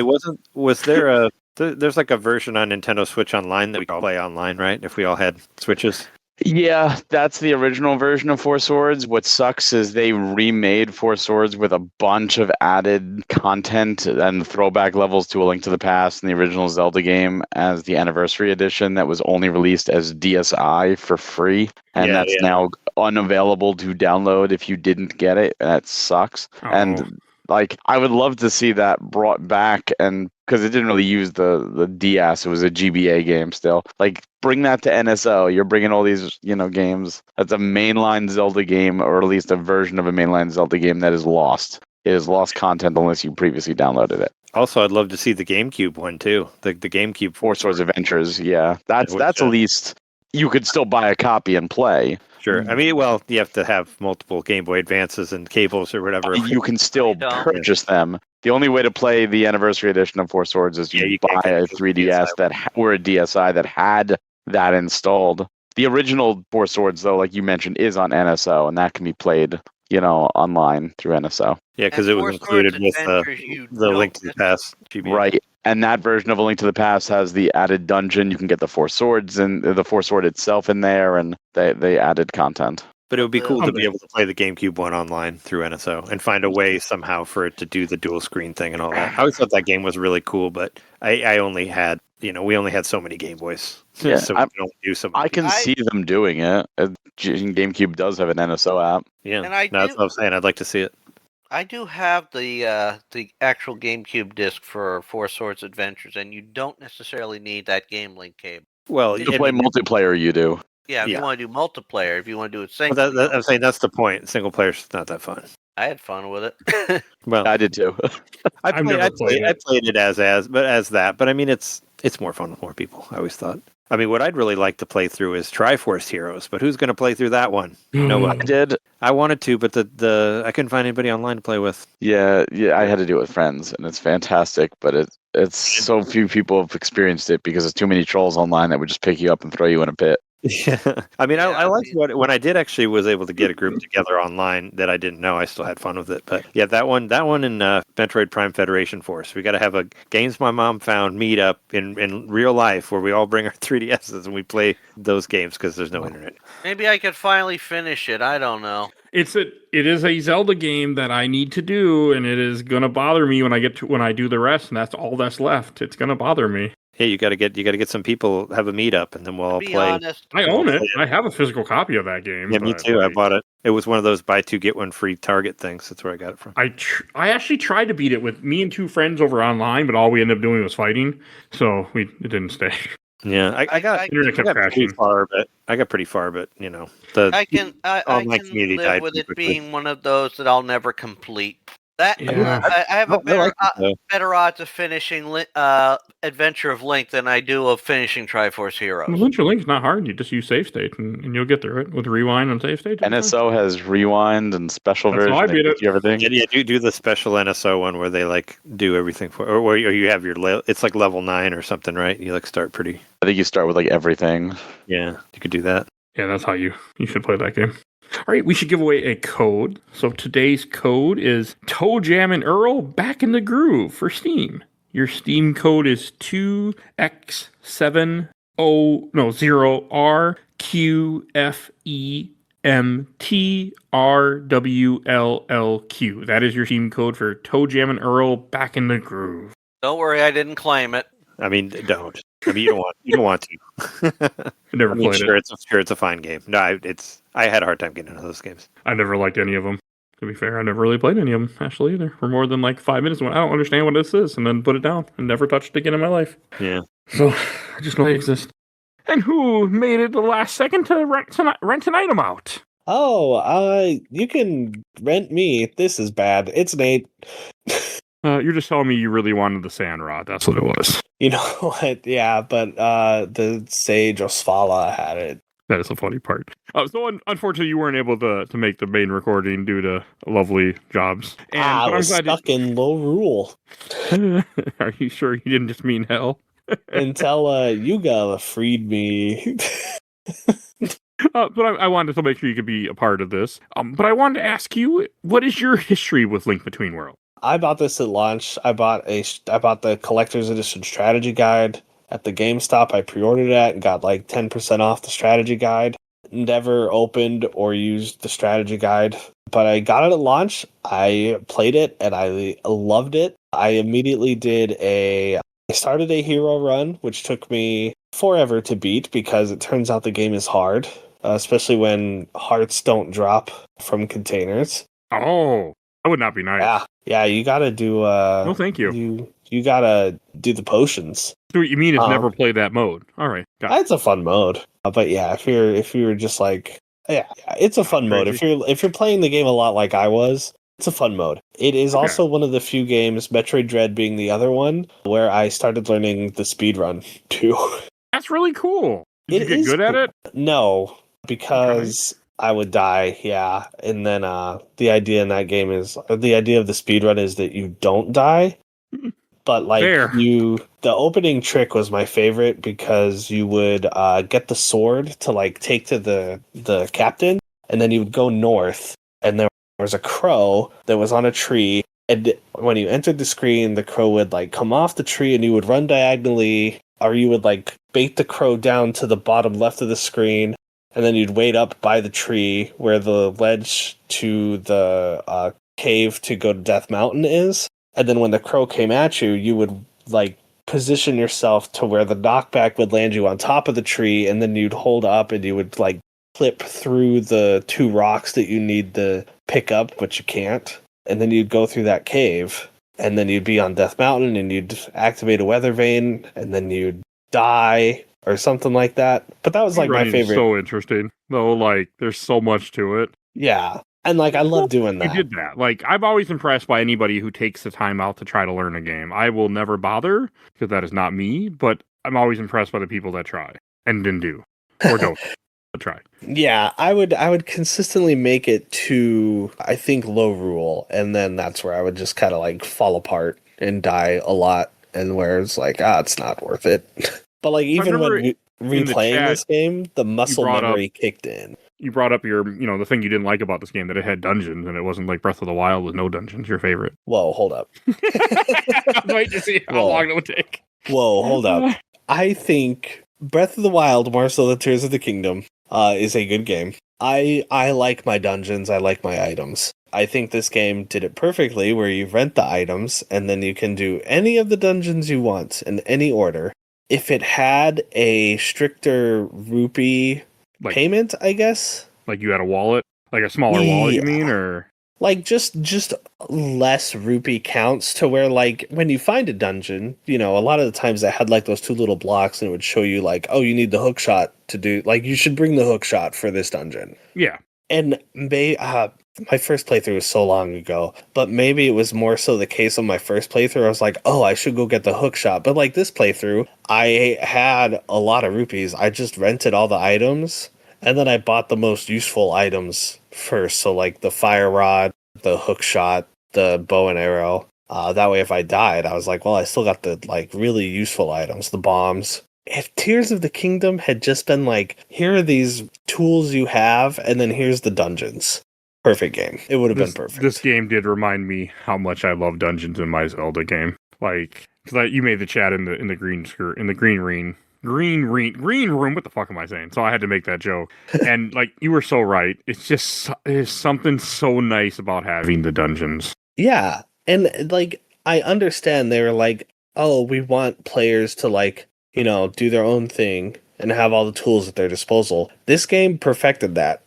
S4: Was there there's like a version on Nintendo Switch Online that we could play online, right? If we all had Switches?
S5: Yeah, that's the original version of Four Swords. What sucks is they remade Four Swords with a bunch of added content and throwback levels to A Link to the Past and the original Zelda game as the Anniversary Edition that was only released as DSi for free. And that's now unavailable to download if you didn't get it. That sucks.
S2: Oh.
S5: And I would love to see that brought back, and because it didn't really use the DS, it was a GBA game still. Bring that to NSO. You're bringing all these, games. That's a mainline Zelda game, or at least a version of a mainline Zelda game that is lost. It has lost content unless you previously downloaded it.
S4: Also, I'd love to see the GameCube one too. The GameCube
S5: Four Swords Adventures. Yeah, that's at least you could still buy a copy and play.
S4: Sure. I mean, well, you have to have multiple Game Boy Advances and cables or whatever.
S5: You can still purchase them. The only way to play the Anniversary Edition of Four Swords is you buy a 3DS or a DSi that had that installed. The original Four Swords, though, like you mentioned, is on NSO, and that can be played, online through NSO.
S4: Yeah, because it was included with the Link to the Past.
S5: Right. And that version of A Link to the Past has the added dungeon. You can get the Four Swords and the Four Sword itself in there, and they added content.
S4: But it would be cool to
S2: Okay.
S4: be able to play the GameCube one online through NSO and find a way somehow for it to do the dual screen thing and all that. I always thought that game was really cool, but I only had, we only had so many Game Boys.
S5: Yeah,
S4: So we can only do so many.
S5: I can see them doing it. GameCube does have an NSO app.
S4: Yeah,
S3: And I
S4: that's
S3: do-
S4: what I'm saying. I'd like to see it.
S3: I do have the actual GameCube disc for Four Swords Adventures, and you don't necessarily need that Game Link cable.
S4: Well,
S5: To play multiplayer, you do.
S3: Yeah, if
S4: Yeah.
S3: you want to do multiplayer, if you want to do it
S4: well,
S3: single,
S4: I'm saying that's the point. Single player's not that fun.
S3: I had fun with it.
S4: Well,
S5: I did too.
S2: I've never played it.
S4: I played it as that, but I mean, it's more fun with more people. I always thought. I mean, what I'd really like to play through is Triforce Heroes, but who's going to play through that one?
S5: I
S4: Nobody.
S5: did.
S4: I wanted to, but I couldn't find anybody online to play with.
S5: Yeah, I had to do it with friends, and it's fantastic. But it's so few people have experienced it because there's too many trolls online that would just pick you up and throw you in a pit.
S4: Yeah, I mean,
S3: Yeah,
S4: I liked when I did actually was able to get a group together online that I didn't know. I still had fun with it, but yeah, that one in Metroid Prime Federation Force. We got to have a Games My Mom Found meetup in real life where we all bring our 3DSs and we play those games because there's no internet.
S3: Maybe I could finally finish it. I don't know.
S2: It is a Zelda game that I need to do, and it is gonna bother me when I do the rest, and that's all that's left. It's gonna bother me.
S4: Hey, you got to get some people, have a meetup, and then we'll all
S3: To be
S4: play.
S3: honest,
S2: I own it. I have a physical copy of that game.
S4: Yeah, me
S2: but,
S4: too. I
S2: like,
S4: bought it. It was one of those buy two get one free Target things. That's where I got it from.
S2: I actually tried to beat it with me and two friends over online, but all we ended up doing was fighting, so it didn't stay.
S4: Yeah, I got
S2: Internet kept crashing.
S4: I got pretty far, but the
S3: I can
S4: online community
S3: live
S4: died
S3: with
S4: pretty
S3: it
S4: quickly.
S3: being one of those that I'll never complete.
S2: Yeah.
S3: I have a
S4: I like it, though.
S3: better odds of finishing Adventure of Link than I do of finishing Triforce Heroes.
S2: Adventure Link's not hard. You just use save state, and you'll get through it with rewind and save state.
S5: NSO has rewind and special
S2: That's how I
S5: version.
S2: beat
S5: They
S2: it.
S5: teach you everything.
S4: Yeah, do the special NSO one where they like do everything for, or where you have your it's like level 9 or something, right? You like start pretty.
S5: I think you start with like everything.
S4: Yeah, you could do that.
S2: Yeah, that's how you should play that game. All right, we should give away a code. So today's code is Toe Jam and Earl Back in the Groove for Steam. Your Steam code is 2X70RQFEMTRWLLQ. That is your Steam code for Toe Jam and Earl Back in the Groove.
S3: Don't worry, I didn't claim it.
S4: I mean, don't. I mean, you don't want to.
S2: I never
S4: I mean,
S2: played
S4: sure,
S2: it.
S4: it's a fine game. No, I had a hard time getting into those games.
S2: I never liked any of them. To be fair, I never really played any of them, actually, either. For more than like 5 minutes, I don't understand what this is, and then put it down and never touched it again in my life.
S4: Yeah.
S2: So, I just know they exist. And who made it the last second to rent an item out?
S6: Oh, you can rent me. This is bad. It's Nate.
S2: You're just telling me you really wanted the sand rod. That's what it was.
S6: You know what? Yeah, but the Sage Osvala had it.
S2: That is the funny part. So unfortunately, you weren't able to make the main recording due to lovely jobs. And
S6: I
S2: but
S6: was stuck in low rule
S2: Are you sure you didn't just mean hell?
S6: until Yuga freed me.
S2: But I wanted to make sure you could be a part of this. But I wanted to ask you, what is your history with Link Between Worlds?
S6: I bought this at launch. I bought the collector's edition strategy guide at the GameStop I pre-ordered at and got like 10% off the strategy guide. Never opened or used the strategy guide, but I got it at launch. I played it and I loved it. I immediately I started a hero run, which took me forever to beat because it turns out the game is hard, especially when hearts don't drop from containers.
S2: Oh, that would not be nice.
S6: Yeah, you gotta do
S2: No, thank you.
S6: You gotta do the potions.
S2: So what you mean is never play that mode. All right. Got it.
S6: It's a fun mode. But yeah, if you're just like it's a fun mode. If you're playing the game a lot like I was, it's a fun mode. It is also one of the few games, Metroid Dread being the other one, where I started learning the speedrun too.
S2: That's really cool. Did you get good at it?
S6: No, because I would die, yeah. And then the idea in that game is the idea of the speedrun is that you don't die. But like the opening trick was my favorite because you would get the sword to like take to the captain, and then you would go north, and there was a crow that was on a tree, and when you entered the screen, the crow would like come off the tree, and you would run diagonally, or you would like bait the crow down to the bottom left of the screen, and then you'd wait up by the tree where the ledge to the cave to go to Death Mountain is. And then when the crow came at you, you would like position yourself to where the knockback would land you on top of the tree, and then you'd hold up and you would like clip through the 2 rocks that you need to pick up, but you can't. And then you'd go through that cave, and then you'd be on Death Mountain, and you'd activate a weather vein, and then you'd die or something like that. But that was like my favorite.
S2: So interesting, though. Like, there's so much to it.
S6: Yeah, and like I love doing that.
S2: You did that. Like, I'm always impressed by anybody who takes the time out to try to learn a game. I will never bother because that is not me. But I'm always impressed by the people that try and didn't do or don't. Try.
S6: Yeah, I would consistently make it to, I think, low rule, and then that's where I would just kind of like fall apart and die a lot, and where it's like, it's not worth it. But like even when replaying this game, the muscle memory kicked in.
S2: You brought up your, the thing you didn't like about this game, that it had dungeons, and it wasn't like Breath of the Wild with no dungeons. Your favorite?
S6: Whoa, hold up.
S2: Wait to see how long it would take.
S6: Whoa, hold up. I think Breath of the Wild, more so than Tears of the Kingdom, is a good game. I like my dungeons. I like my items. I think this game did it perfectly, where you rent the items and then you can do any of the dungeons you want in any order. If it had a stricter rupee payment, I guess. Like
S2: you had a wallet, like a smaller wallet, you mean, or
S6: like just less rupee counts, to where like when you find a dungeon, a lot of the times I had like those 2 little blocks and it would show you like, oh, you need the hook shot to do, like you should bring the hook shot for this dungeon.
S2: Yeah.
S6: And my first playthrough was so long ago, but maybe it was more so the case on my first playthrough. I was like, oh, I should go get the hook shot. But like this playthrough, I had a lot of rupees. I just rented all the items, and then I bought the most useful items first. So like the fire rod, the hook shot, the bow and arrow. That way if I died, I was like, well, I still got the like really useful items, the bombs. If Tears of the Kingdom had just been like, here are these tools you have, and then here's the dungeons. Perfect game. It would have been perfect.
S2: This game did remind me how much I love dungeons in my Zelda game. Like, cause you made the chat in the green skirt, in the green room. What the fuck am I saying? So I had to make that joke. And like, you were so right. There's something so nice about having the dungeons.
S6: Yeah. And like, I understand they were like, oh, we want players to like, do their own thing and have all the tools at their disposal. This game perfected that.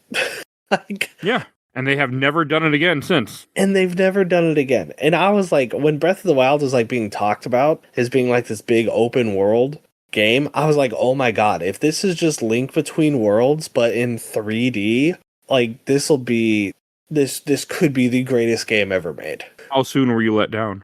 S2: Yeah. And they have never done it again since.
S6: And they've never done it again. And I was like, when Breath of the Wild was like being talked about as being like this big open world game, I was like, oh my god, if this is just Link Between Worlds but in 3D, like this could be the greatest game ever made.
S2: How soon were you let down?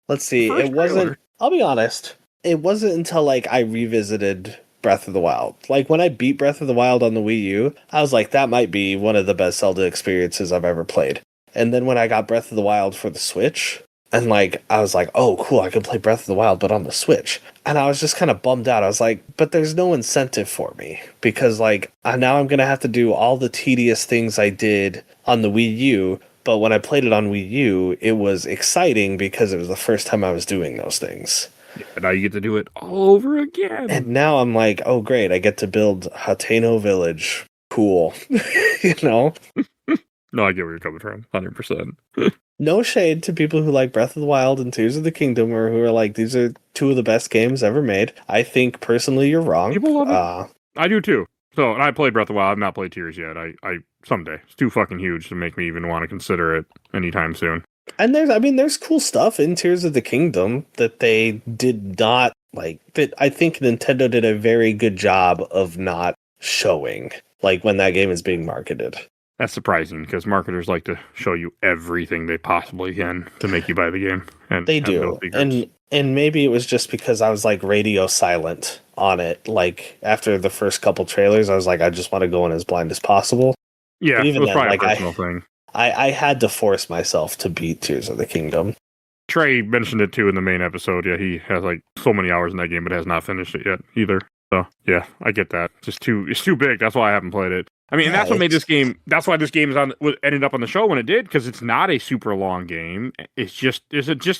S6: Let's see. I'll be honest, it wasn't until like I revisited Breath of the Wild. Like when I beat Breath of the Wild on the Wii U, I was like, that might be one of the best Zelda experiences I've ever played. And then when I got Breath of the Wild for the Switch, and like I was like, oh cool, I can play Breath of the Wild but on the Switch. And I was just kind of bummed out. I was like, but there's no incentive for me, because like now I'm gonna have to do all the tedious things I did on the Wii U. But when I played it on Wii U, it was exciting because it was the first time I was doing those things.
S2: Yeah, now you get to do it all over again.
S6: And now I'm like, oh great, I get to build Hateno Village. Cool.
S2: No, I get where you're coming from. 100%.
S6: No shade to people who like Breath of the Wild and Tears of the Kingdom, or who are like, these are 2 of the best games ever made. I think personally you're wrong.
S2: People love it. I do too. So, and I played Breath of the Wild. I've not played Tears yet. I someday. It's too fucking huge to make me even want to consider it anytime soon.
S6: And there's cool stuff in Tears of the Kingdom that they did not like. That I think Nintendo did a very good job of not showing, like when that game is being marketed.
S2: That's surprising, because marketers like to show you everything they possibly can to make you buy the game. And
S6: they do. And maybe it was just because I was like radio silent on it. Like after the first couple trailers, I was like, I just want to go in as blind as possible.
S2: Yeah,
S6: but even
S2: it was
S6: then,
S2: probably
S6: like,
S2: a personal thing.
S6: I had to force myself to beat Tears of the Kingdom.
S2: Trey mentioned it too in the main episode. Yeah, he has like so many hours in that game, but has not finished it yet either. So yeah, I get that. It's too big. That's why I haven't played it. I mean, that's what made this game. That's why this game ended up on the show when it did, because it's not a super long game. It's just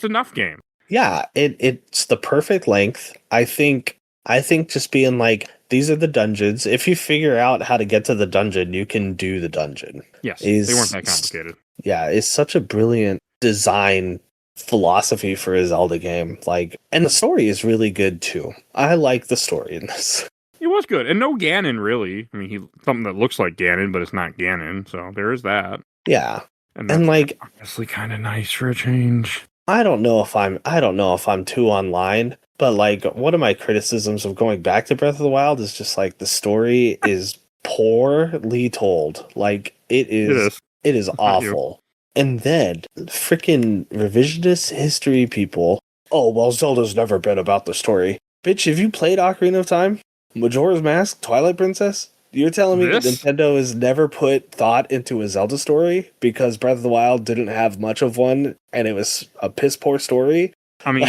S2: enough game.
S6: Yeah, it's the perfect length. I think I think just being like, these are the dungeons. If you figure out how to get to the dungeon, you can do the dungeon.
S2: Yes, they weren't that complicated.
S6: Yeah, it's such a brilliant design philosophy for a Zelda game. Like, and the story is really good too. I like the story in this.
S2: It was good, and no Ganon really. I mean, something that looks like Ganon, but it's not Ganon. So there is that.
S6: Yeah,
S2: and
S6: like,
S2: honestly, kind of nice for a change.
S6: I don't know if I'm too online, but like one of my criticisms of going back to Breath of the Wild is just like the story is poorly told. Like it is awful. And then freaking revisionist history people. Oh well, Zelda's never been about the story. Bitch, have you played Ocarina of Time, Majora's Mask, Twilight Princess? You're telling me that Nintendo has never put thought into a Zelda story because Breath of the Wild didn't have much of one, and it was a piss poor story?
S2: I mean,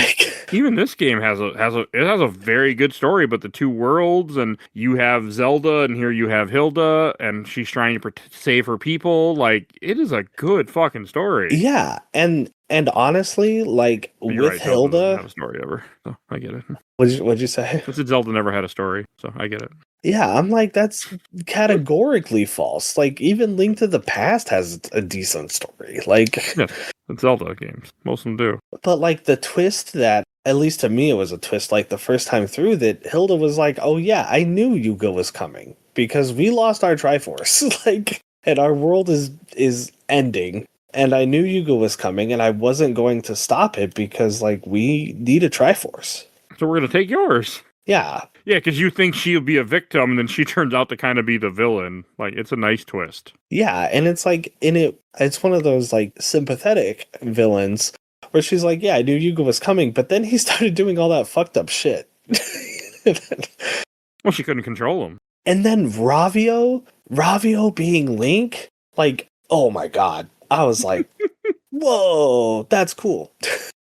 S2: even this game has a very good story, but the two worlds, and you have Zelda, and here you have Hilda, and she's trying to save her people. Like, it is a good fucking story.
S6: Yeah, and honestly, like with Hilda,
S2: Zelda have a story ever. So I get it.
S6: What'd you say?
S2: I said Zelda never had a story, so I get it.
S6: Yeah, I'm like, that's categorically false. Like, even Link to the Past has a decent story. Like,
S2: yeah, it's Zelda games. Most of them do.
S6: But, like, the twist that, at least to me, it was a twist, like, the first time through that Hilda was like, oh, yeah, I knew Yuga was coming because we lost our Triforce. Like, and our world is ending. And I knew Yuga was coming, and I wasn't going to stop it because, like, we need a Triforce.
S2: So we're going to take yours.
S6: Yeah.
S2: Yeah, because you think she'll be a victim, and then she turns out to kind of be the villain. Like, it's a nice twist.
S6: Yeah, and it's like, it's one of those, like, sympathetic villains where she's like, yeah, I knew Yuga was coming, but then he started doing all that fucked up shit.
S2: Well, she couldn't control him.
S6: And then Ravio being Link, like, oh my god. I was like, whoa, that's cool.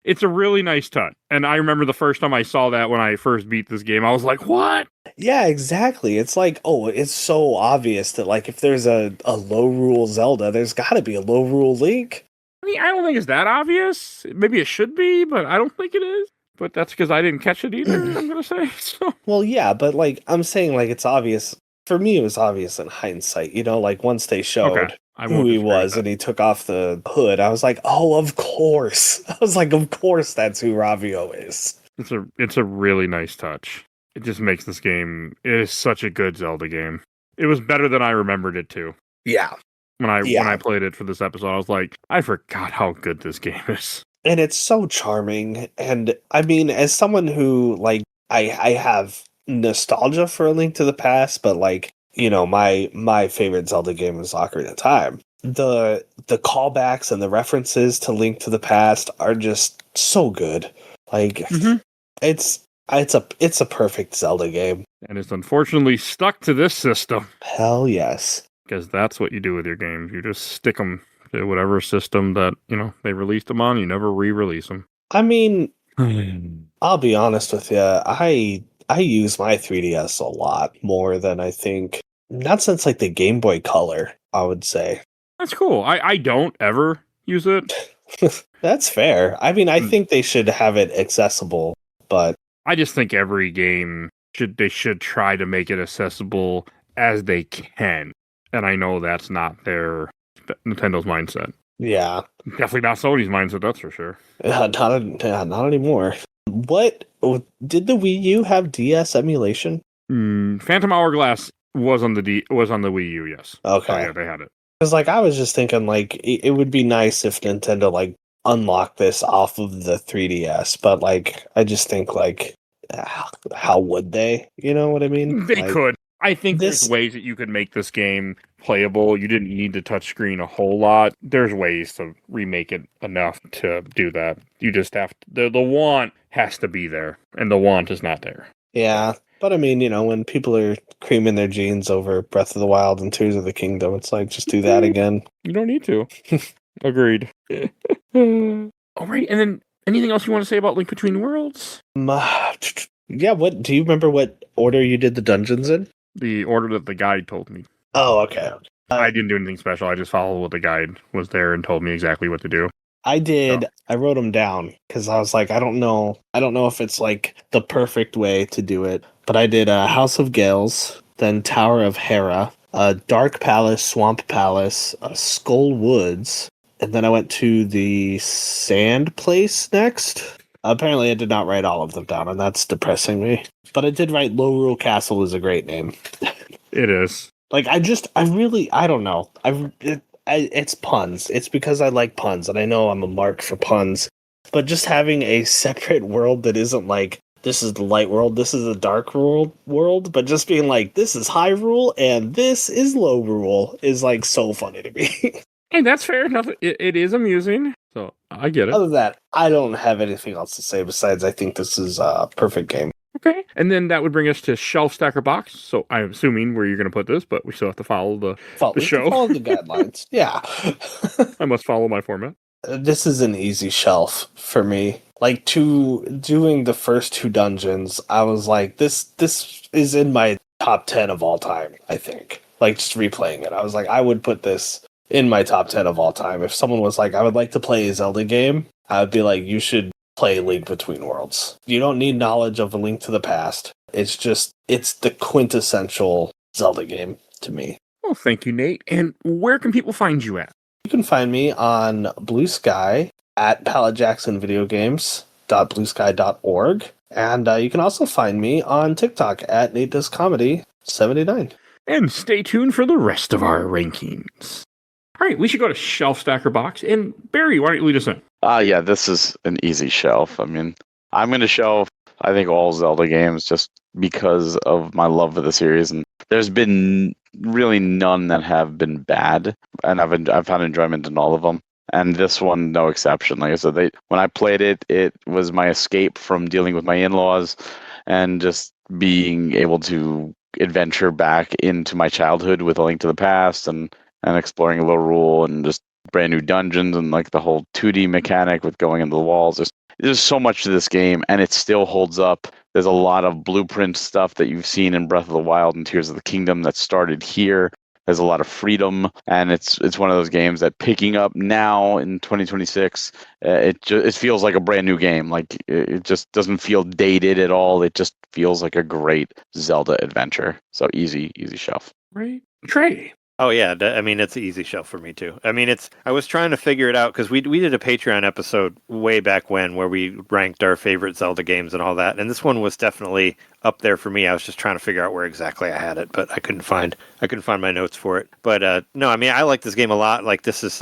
S2: It's a really nice touch. And I remember the first time I saw that when I first beat this game, I was like, what?
S6: Yeah, exactly. It's like, oh, it's so obvious that, like, if there's a low rule Zelda, there's got to be a low rule Link.
S2: I mean, I don't think it's that obvious. Maybe it should be, but I don't think it is. But that's because I didn't catch it either, I'm going to say. So.
S6: Well, yeah, but, like, I'm saying, like, it's obvious. For me, it was obvious in hindsight. You know, like, once they showed who he was and he took off the hood, I was like, oh, of course. I was like, of course that's who Ravio is.
S2: It's a really nice touch. It just makes this game, it is such a good Zelda game. It was better than I remembered it to.
S6: Yeah.
S2: When I played it for this episode, I was like, I forgot how good this game is.
S6: And it's so charming. And I mean, as someone who, like, I have nostalgia for A Link to the Past, but, like, you know, my favorite Zelda game is Ocarina of Time. The callbacks and the references to Link to the Past are just so good. Like, it's a perfect Zelda game.
S2: And it's unfortunately stuck to this system.
S6: Hell yes.
S2: Because that's what you do with your games. You just stick them to whatever system that, you know, they released them on. You never re-release them.
S6: I mean, I'll be honest with you. I use my 3DS a lot more than I think. Not since, like, the Game Boy Color, I would say.
S2: That's cool. I don't ever use it.
S6: That's fair. I mean, I think they should have it accessible, but
S2: I just think every game they should try to make it accessible as they can. And I know that's not Nintendo's mindset.
S6: Yeah.
S2: Definitely not Sony's mindset, that's for sure.
S6: Not anymore. What did the Wii U have DS emulation?
S2: Phantom Hourglass was on the Wii U, yes.
S6: Okay.
S2: Oh, yeah, they had it.
S6: Because, like, I was just thinking, like, it would be nice if Nintendo, like, unlocked this off of the 3DS, but, like, I just think, like, how would they? You know what I mean?
S2: They
S6: like,
S2: could. I think there's ways that you could make this game playable. You didn't need the touchscreen a whole lot. There's ways to remake it enough to do that. You just have to, the want has to be there, and the want is not there.
S6: Yeah, but I mean, you know, when people are creaming their jeans over Breath of the Wild and Tears of the Kingdom, it's like, just do that again.
S2: You don't need to. Agreed. All right, and then anything else you want to say about Link Between Worlds?
S6: Yeah, do you remember what order you did the dungeons in?
S2: The order that the guide told me.
S6: Oh, okay.
S2: I didn't do anything special. I just followed what the guide was there and told me exactly what to do.
S6: I did. I wrote them down because I was like, I don't know if it's like the perfect way to do it. But I did House of Gales, then Tower of Hera, Dark Palace, Swamp Palace, Skull Woods, and then I went to the Sand Place next. Apparently, I did not write all of them down, and that's depressing me. But I did write Low Rule Castle is a great name.
S2: It is.
S6: Like, I don't know. It's puns. It's because I like puns, and I know I'm a mark for puns. But just having a separate world that isn't like, this is the light world, this is the dark world, but just being like, this is Hyrule, and this is Low Rule, is like so funny to me.
S2: Hey, that's fair enough. It is amusing, so I get it.
S6: Other than that, I don't have anything else to say besides I think this is a perfect game.
S2: Okay, and then that would bring us to Shelf Stacker Box. So I'm assuming where you're going to put this, but we still have to follow the show.
S6: Follow the guidelines. Yeah.
S2: I must follow my format.
S6: This is an easy shelf for me. Like, doing the first 2 dungeons, I was like, this is in my top 10 of all time, I think. Like, just replaying it, I was like, I would put this in my top 10 of all time. If someone was like, I would like to play a Zelda game, I would be like, you should play Link Between Worlds. You don't need knowledge of A Link to the Past. It's the quintessential Zelda game to me.
S2: Well, thank you, Nate. And where can people find you at?
S6: You can find me on Blue Sky at PaladJacksonVideogames.bluesky.org. And you can also find me on TikTok at NateDoesComedy79.
S2: And stay tuned for the rest of our rankings. All right, we should go to Shelf Stacker Box. And Barry, why don't you lead us in?
S5: Yeah, this is an easy shelf. I mean, I'm going to shelf, I think, all Zelda games just because of my love for the series. And there's been really none that have been bad. And I've found enjoyment in all of them. And this one, no exception. Like I said, when I played it, it was my escape from dealing with my in-laws and just being able to adventure back into my childhood with A Link to the Past and exploring a Low Rule and just brand new dungeons and like the whole 2D mechanic with going into the walls. There's so much to this game, and it still holds up. There's a lot of blueprint stuff that you've seen in Breath of the Wild and Tears of the Kingdom that started here. There's a lot of freedom, and it's one of those games that picking up now in 2026, it feels like a brand new game. Like it just doesn't feel dated at all. It just feels like a great Zelda adventure. So easy shelf.
S2: Right, Trey.
S4: Oh yeah, I mean it's an easy shelf for me too. I mean I was trying to figure it out because we did a Patreon episode way back when where we ranked our favorite Zelda games and all that, and this one was definitely up there for me. I was just trying to figure out where exactly I had it, but I couldn't find my notes for it. But no, I mean I like this game a lot. Like this is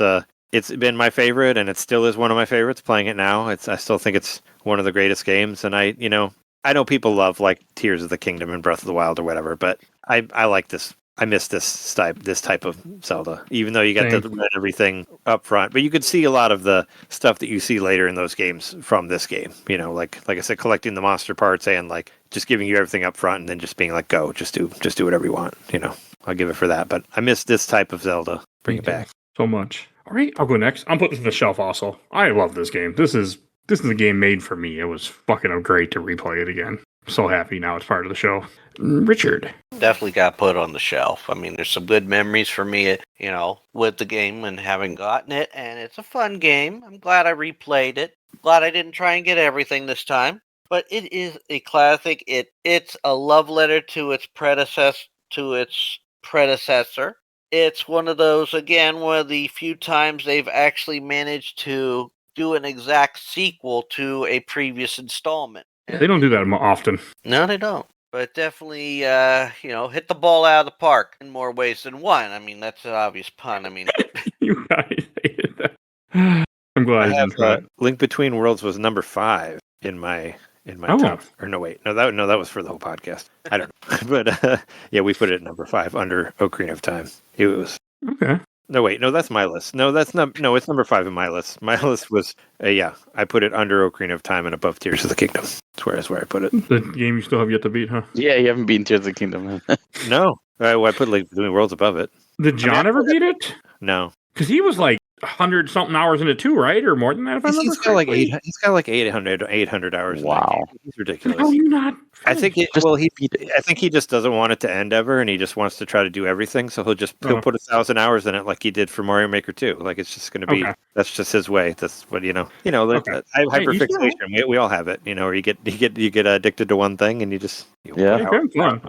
S4: it's been my favorite, and it still is one of my favorites. Playing it now, I still think it's one of the greatest games, and I know people love like Tears of the Kingdom and Breath of the Wild or whatever, but I like this. I miss this type of Zelda, even though you got to learn everything up front. But you could see a lot of the stuff that you see later in those games from this game. You know, like I said, collecting the monster parts and like just giving you everything up front and then just being like, go, just do whatever you want. You know, I'll give it for that. But I miss this type of Zelda. Bring it back
S2: so much. All right, I'll go next. I'm putting this on the shelf also. I love this game. This is a game made for me. It was fucking great to replay it again. I'm so happy now it's part of the show. Richard.
S3: Definitely got put on the shelf. I mean, there's some good memories for me, with the game and having gotten it, and it's a fun game. I'm glad I replayed it. Glad I didn't try and get everything this time. But it is a classic. It's a love letter to its predecessor. It's one of those, again, one of the few times they've actually managed to do an exact sequel to a previous installment.
S2: Yeah, they don't do that often.
S3: No, they don't. But definitely, hit the ball out of the park in more ways than one. I mean, that's an obvious pun. I mean,
S2: you guys hated that. I'm glad I didn't try it.
S4: Link Between Worlds was number 5 in my top. Or no, wait, no, that was for the whole podcast. I don't know, but yeah, we put it at number 5 under Ocarina of Time. It was
S2: okay.
S4: No, wait, no, that's my list. No, that's not. No, it's number 5 in my list. My list was, I put it under Ocarina of Time and above Tears of the Kingdom. That's where I put it.
S2: The game you still have yet to beat, huh?
S5: Yeah, you haven't beaten Tears of the Kingdom.
S4: No, I put Link Between Worlds above it.
S2: Did John ever beat it?
S4: No,
S2: because he was like 100 something hours into 2, right? Or more than that, if I remember
S4: He's got like
S2: correctly.
S4: he's got like 800 hours.
S5: Wow.
S4: In that game. He's ridiculous.
S2: How do you not?
S4: I think
S5: Just
S4: I think he just doesn't want it to end ever, and he just wants to try to do everything. So he'll put 1,000 hours in it, like he did for Mario Maker 2. Like it's just going to be that's just his way. That's what I have hyperfixation. We all have it, or you get addicted to one thing, and you just
S2: It's fun.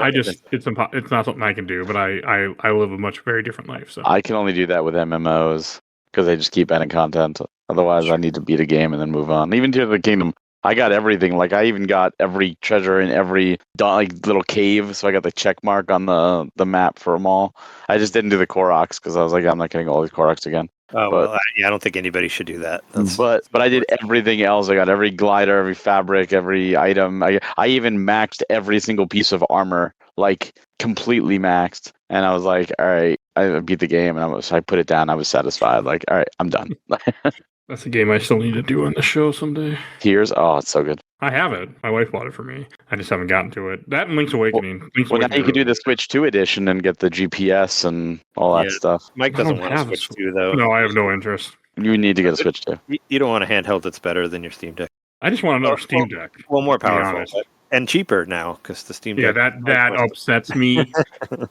S2: It's not something I can do, but I live a very different life. So
S5: I can only do that with MMOs because they just keep adding content. Otherwise, I need to beat a game and then move on. Even Tears of the Kingdom, I got everything. Like I even got every treasure in every little cave, so I got the check mark on the map for them all. I just didn't do the Koroks because I was like, I'm not getting all these Koroks again.
S4: I don't think anybody should do that.
S5: But I did everything else. I got every glider, every fabric, every item. I even maxed every single piece of armor, like completely maxed. And I was like, all right, I beat the game, and I put it down. I was satisfied. Like, all right, I'm done.
S2: that's a game I still need to do on the show someday.
S5: Tears, oh, it's so good.
S2: I have it. My wife bought it for me. I just haven't gotten to it. That and Link's Awakening.
S5: Well, now you can do the Switch 2 edition and get the GPS and all that stuff.
S4: Mike doesn't want to Switch 2, though.
S2: No, I have no interest.
S5: You need to get a Switch 2.
S4: You don't want a handheld that's better than your Steam Deck.
S2: I just want another Steam Deck.
S4: Well, more powerful. And cheaper now, because the Steam Deck...
S2: Yeah, that upsets me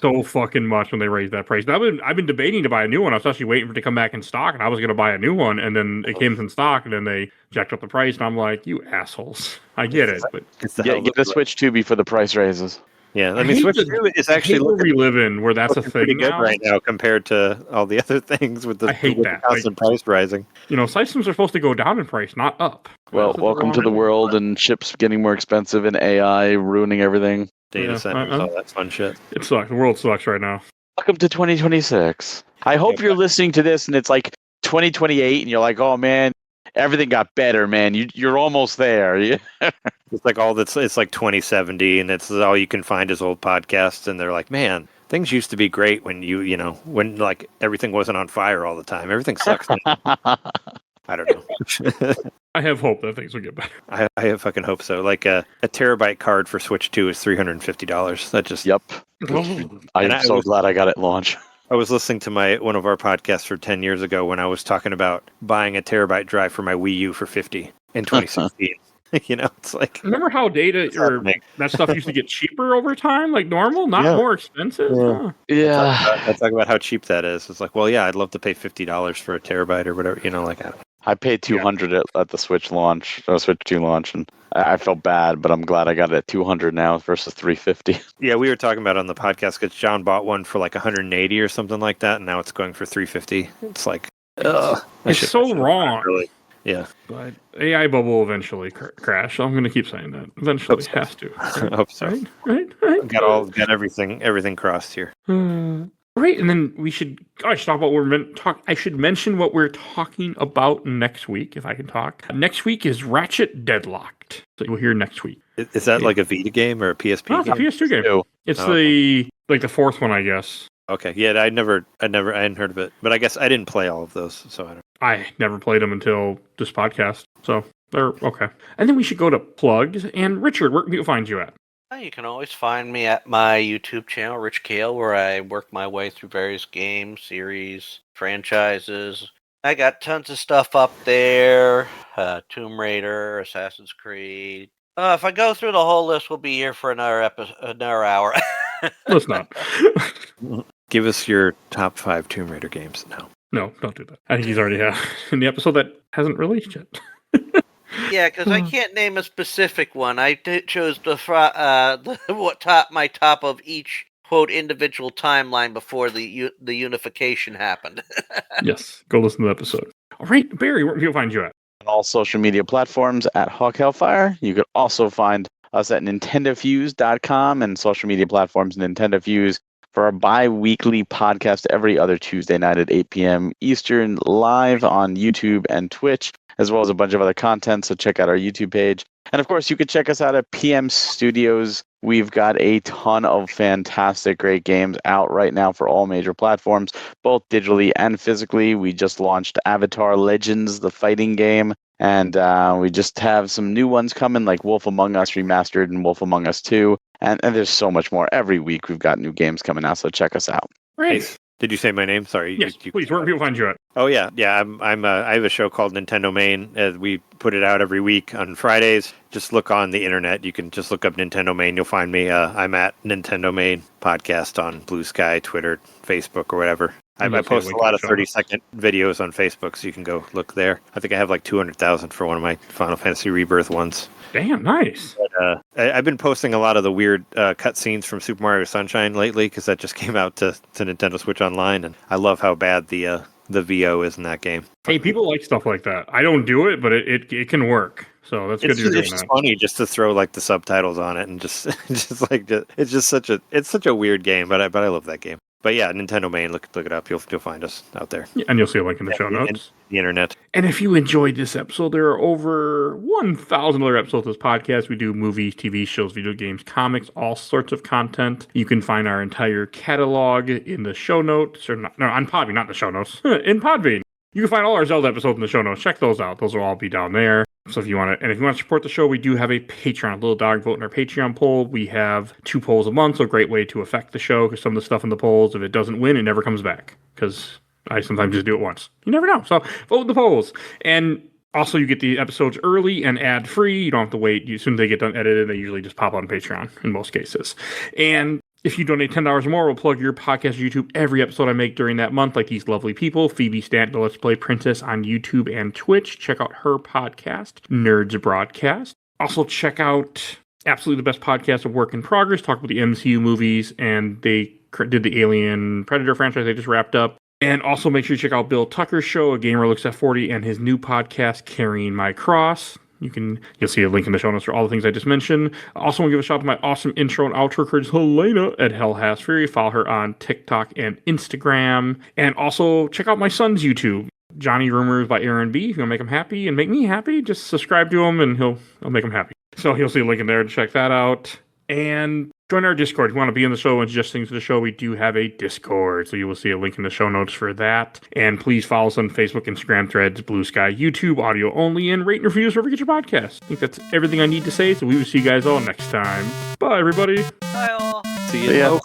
S2: so fucking much when they raise that price. I've been debating to buy a new one. I was actually waiting for it to come back in stock, and I was going to buy a new one, and then it came in stock, and then they jacked up the price, and I'm like, you assholes. I get it, but...
S5: Get the Switch 2 before the price raises.
S4: Yeah, I mean, Switch 2 is actually
S2: where we live in, where that's a thing
S4: pretty good
S2: now.
S4: right now compared to all the other things with the constant price rising.
S2: Systems are supposed to go down in price, not up.
S5: Well, welcome to the world, and chips getting more expensive, and AI ruining everything.
S4: Data centers, all that fun shit.
S2: It sucks. The world sucks right now.
S5: Welcome to 2026. I hope you're listening to this, and it's like 2028, and you're like, oh man, everything got better, man. You're almost there. Yeah.
S4: It's like it's like 2070, and it's all you can find is old podcasts, and they're like, man, things used to be great when when like everything wasn't on fire all the time. Everything sucks now. I don't know.
S2: I have hope that things will get better.
S4: I have fucking hope so. Like a terabyte card for Switch 2 is $350. That just
S5: Yep. I'm so glad I got it launched.
S4: I was listening to one of our podcasts from 10 years ago when I was talking about buying a terabyte drive for my Wii U for $50 in 2016. It's like...
S2: Remember how data or that stuff used to get cheaper over time, like normal, not more expensive?
S5: Yeah.
S4: I talk about how cheap that is. It's like, well, yeah, I'd love to pay $50 for a terabyte or whatever,
S5: I paid $200 at the Switch launch, Switch 2 launch, and I felt bad, but I'm glad I got it at $200 now versus $350.
S4: Yeah, we were talking about it on the podcast because John bought one for like $180 or something like that, and now it's going for $350. It's like,
S2: it's so wrong.
S4: Really. Yeah,
S2: but AI bubble will eventually crash. I'm going to keep saying that. Eventually, it has to.
S4: Right? I hope so.
S2: Right.
S4: Got everything crossed here.
S2: Right, and then we should talk about I should mention what we're talking about next week, if I can talk. Next week is Ratchet Deadlocked. So you'll hear next week.
S4: Is that like a Vita game or a PSP game?
S2: It's a PS2 game. It's the fourth one, I guess.
S4: Okay, yeah, I hadn't heard of it, but I guess I didn't play all of those, so I don't.
S2: I never played them until this podcast, so they're okay. And then we should go to plugs. And Richard, where can people find you at?
S3: You can always find me at my YouTube channel, Rich Kale, where I work my way through various games, series, franchises. I got tons of stuff up there. Tomb Raider, Assassin's Creed. If I go through the whole list, we'll be here for another hour.
S2: Let's not.
S4: Give us your top 5 Tomb Raider games now.
S2: No, don't do that. I think he's already in the episode that hasn't released yet.
S3: Yeah, because I can't name a specific one. I chose my top of each quote individual timeline before the unification happened.
S5: Yes,
S2: go listen to the episode. All right, Barry, where can people find you at?
S5: On all social media platforms at Hawk Hellfire. You could also find us at NintendoFuse.com and social media platforms Nintendo Fuse for our bi-weekly podcast every other Tuesday night at 8 p.m. Eastern, live on YouTube and Twitch, as well as a bunch of other content, so check out our YouTube page. And of course, you could check us out at PM Studios. We've got a ton of fantastic, great games out right now for all major platforms, both digitally and physically. We just launched Avatar Legends, the fighting game, and we just have some new ones coming, like Wolf Among Us Remastered and Wolf Among Us 2. And there's so much more. Every week we've got new games coming out, so check us out.
S2: Great.
S4: Did you say my name? Sorry.
S2: Yes, please. Where can people find you at?
S4: Oh yeah. I have a show called Nintendo Main. We put it out every week on Fridays. Just look on the internet. You can just look up Nintendo Main. You'll find me. I'm at Nintendo Main Podcast on Blue Sky, Twitter, Facebook, or whatever. I post a lot of 30-second videos on Facebook, so you can go look there. I think I have like 200,000 for one of my Final Fantasy Rebirth ones.
S2: Damn, nice.
S4: But, I've been posting a lot of the weird cutscenes from Super Mario Sunshine lately because that just came out to Nintendo Switch Online, and I love how bad the VO is in that game.
S2: Hey, people like stuff like that. I don't do it, but it can work. So that's good.
S4: It's just funny just to throw like the subtitles on it and just it's such a weird game, but I love that game. But yeah, Nintendo Main, look it up. You'll find us out there.
S2: Yeah, and you'll see a link in the show notes.
S4: The internet.
S2: And if you enjoyed this episode, there are over 1,000 other episodes of this podcast. We do movies, TV shows, video games, comics, all sorts of content. You can find our entire catalog in the show notes, on Podbean, not the show notes, in Podbean. You can find all our Zelda episodes in the show notes. Check those out. Those will all be down there. So if you want to support the show, we do have a Patreon, a little dog vote in our Patreon poll. We have 2 polls a month, so a great way to affect the show, because some of the stuff in the polls, if it doesn't win, it never comes back, because I sometimes just do it once. You never know. So vote in the polls. And also, you get the episodes early and ad-free. You don't have to wait. As soon as they get done edited, they usually just pop on Patreon in most cases. And if you donate $10 or more, we'll plug your podcast or YouTube every episode I make during that month, like these lovely people. Phoebe Stanton, the Let's Play Princess on YouTube and Twitch. Check out her podcast, Nerds Broadcast. Also, check out absolutely the best podcast of Work in Progress. Talk about the MCU movies, and they did the Alien Predator franchise they just wrapped up. And also make sure you check out Bill Tucker's show, A Gamer Looks at 40, and his new podcast, Carrying My Cross. You'll see a link in the show notes for all the things I just mentioned. I also want to give a shout out to my awesome intro and outro courage, Helena at Hell Has Fury. Follow her on TikTok and Instagram. And also check out my son's YouTube, Johnny Rumors by Aaron B. If you want to make him happy and make me happy, just subscribe to him and I'll make him happy. So you'll see a link in there to check that out. And join our Discord. If you want to be in the show and suggest things to the show, we do have a Discord. So you will see a link in the show notes for that. And please follow us on Facebook, Instagram, Threads, Blue Sky, YouTube, audio only, and rate and review us wherever you get your podcast. I think that's everything I need to say. So we will see you guys all next time. Bye, everybody.
S3: Bye all.
S4: See you.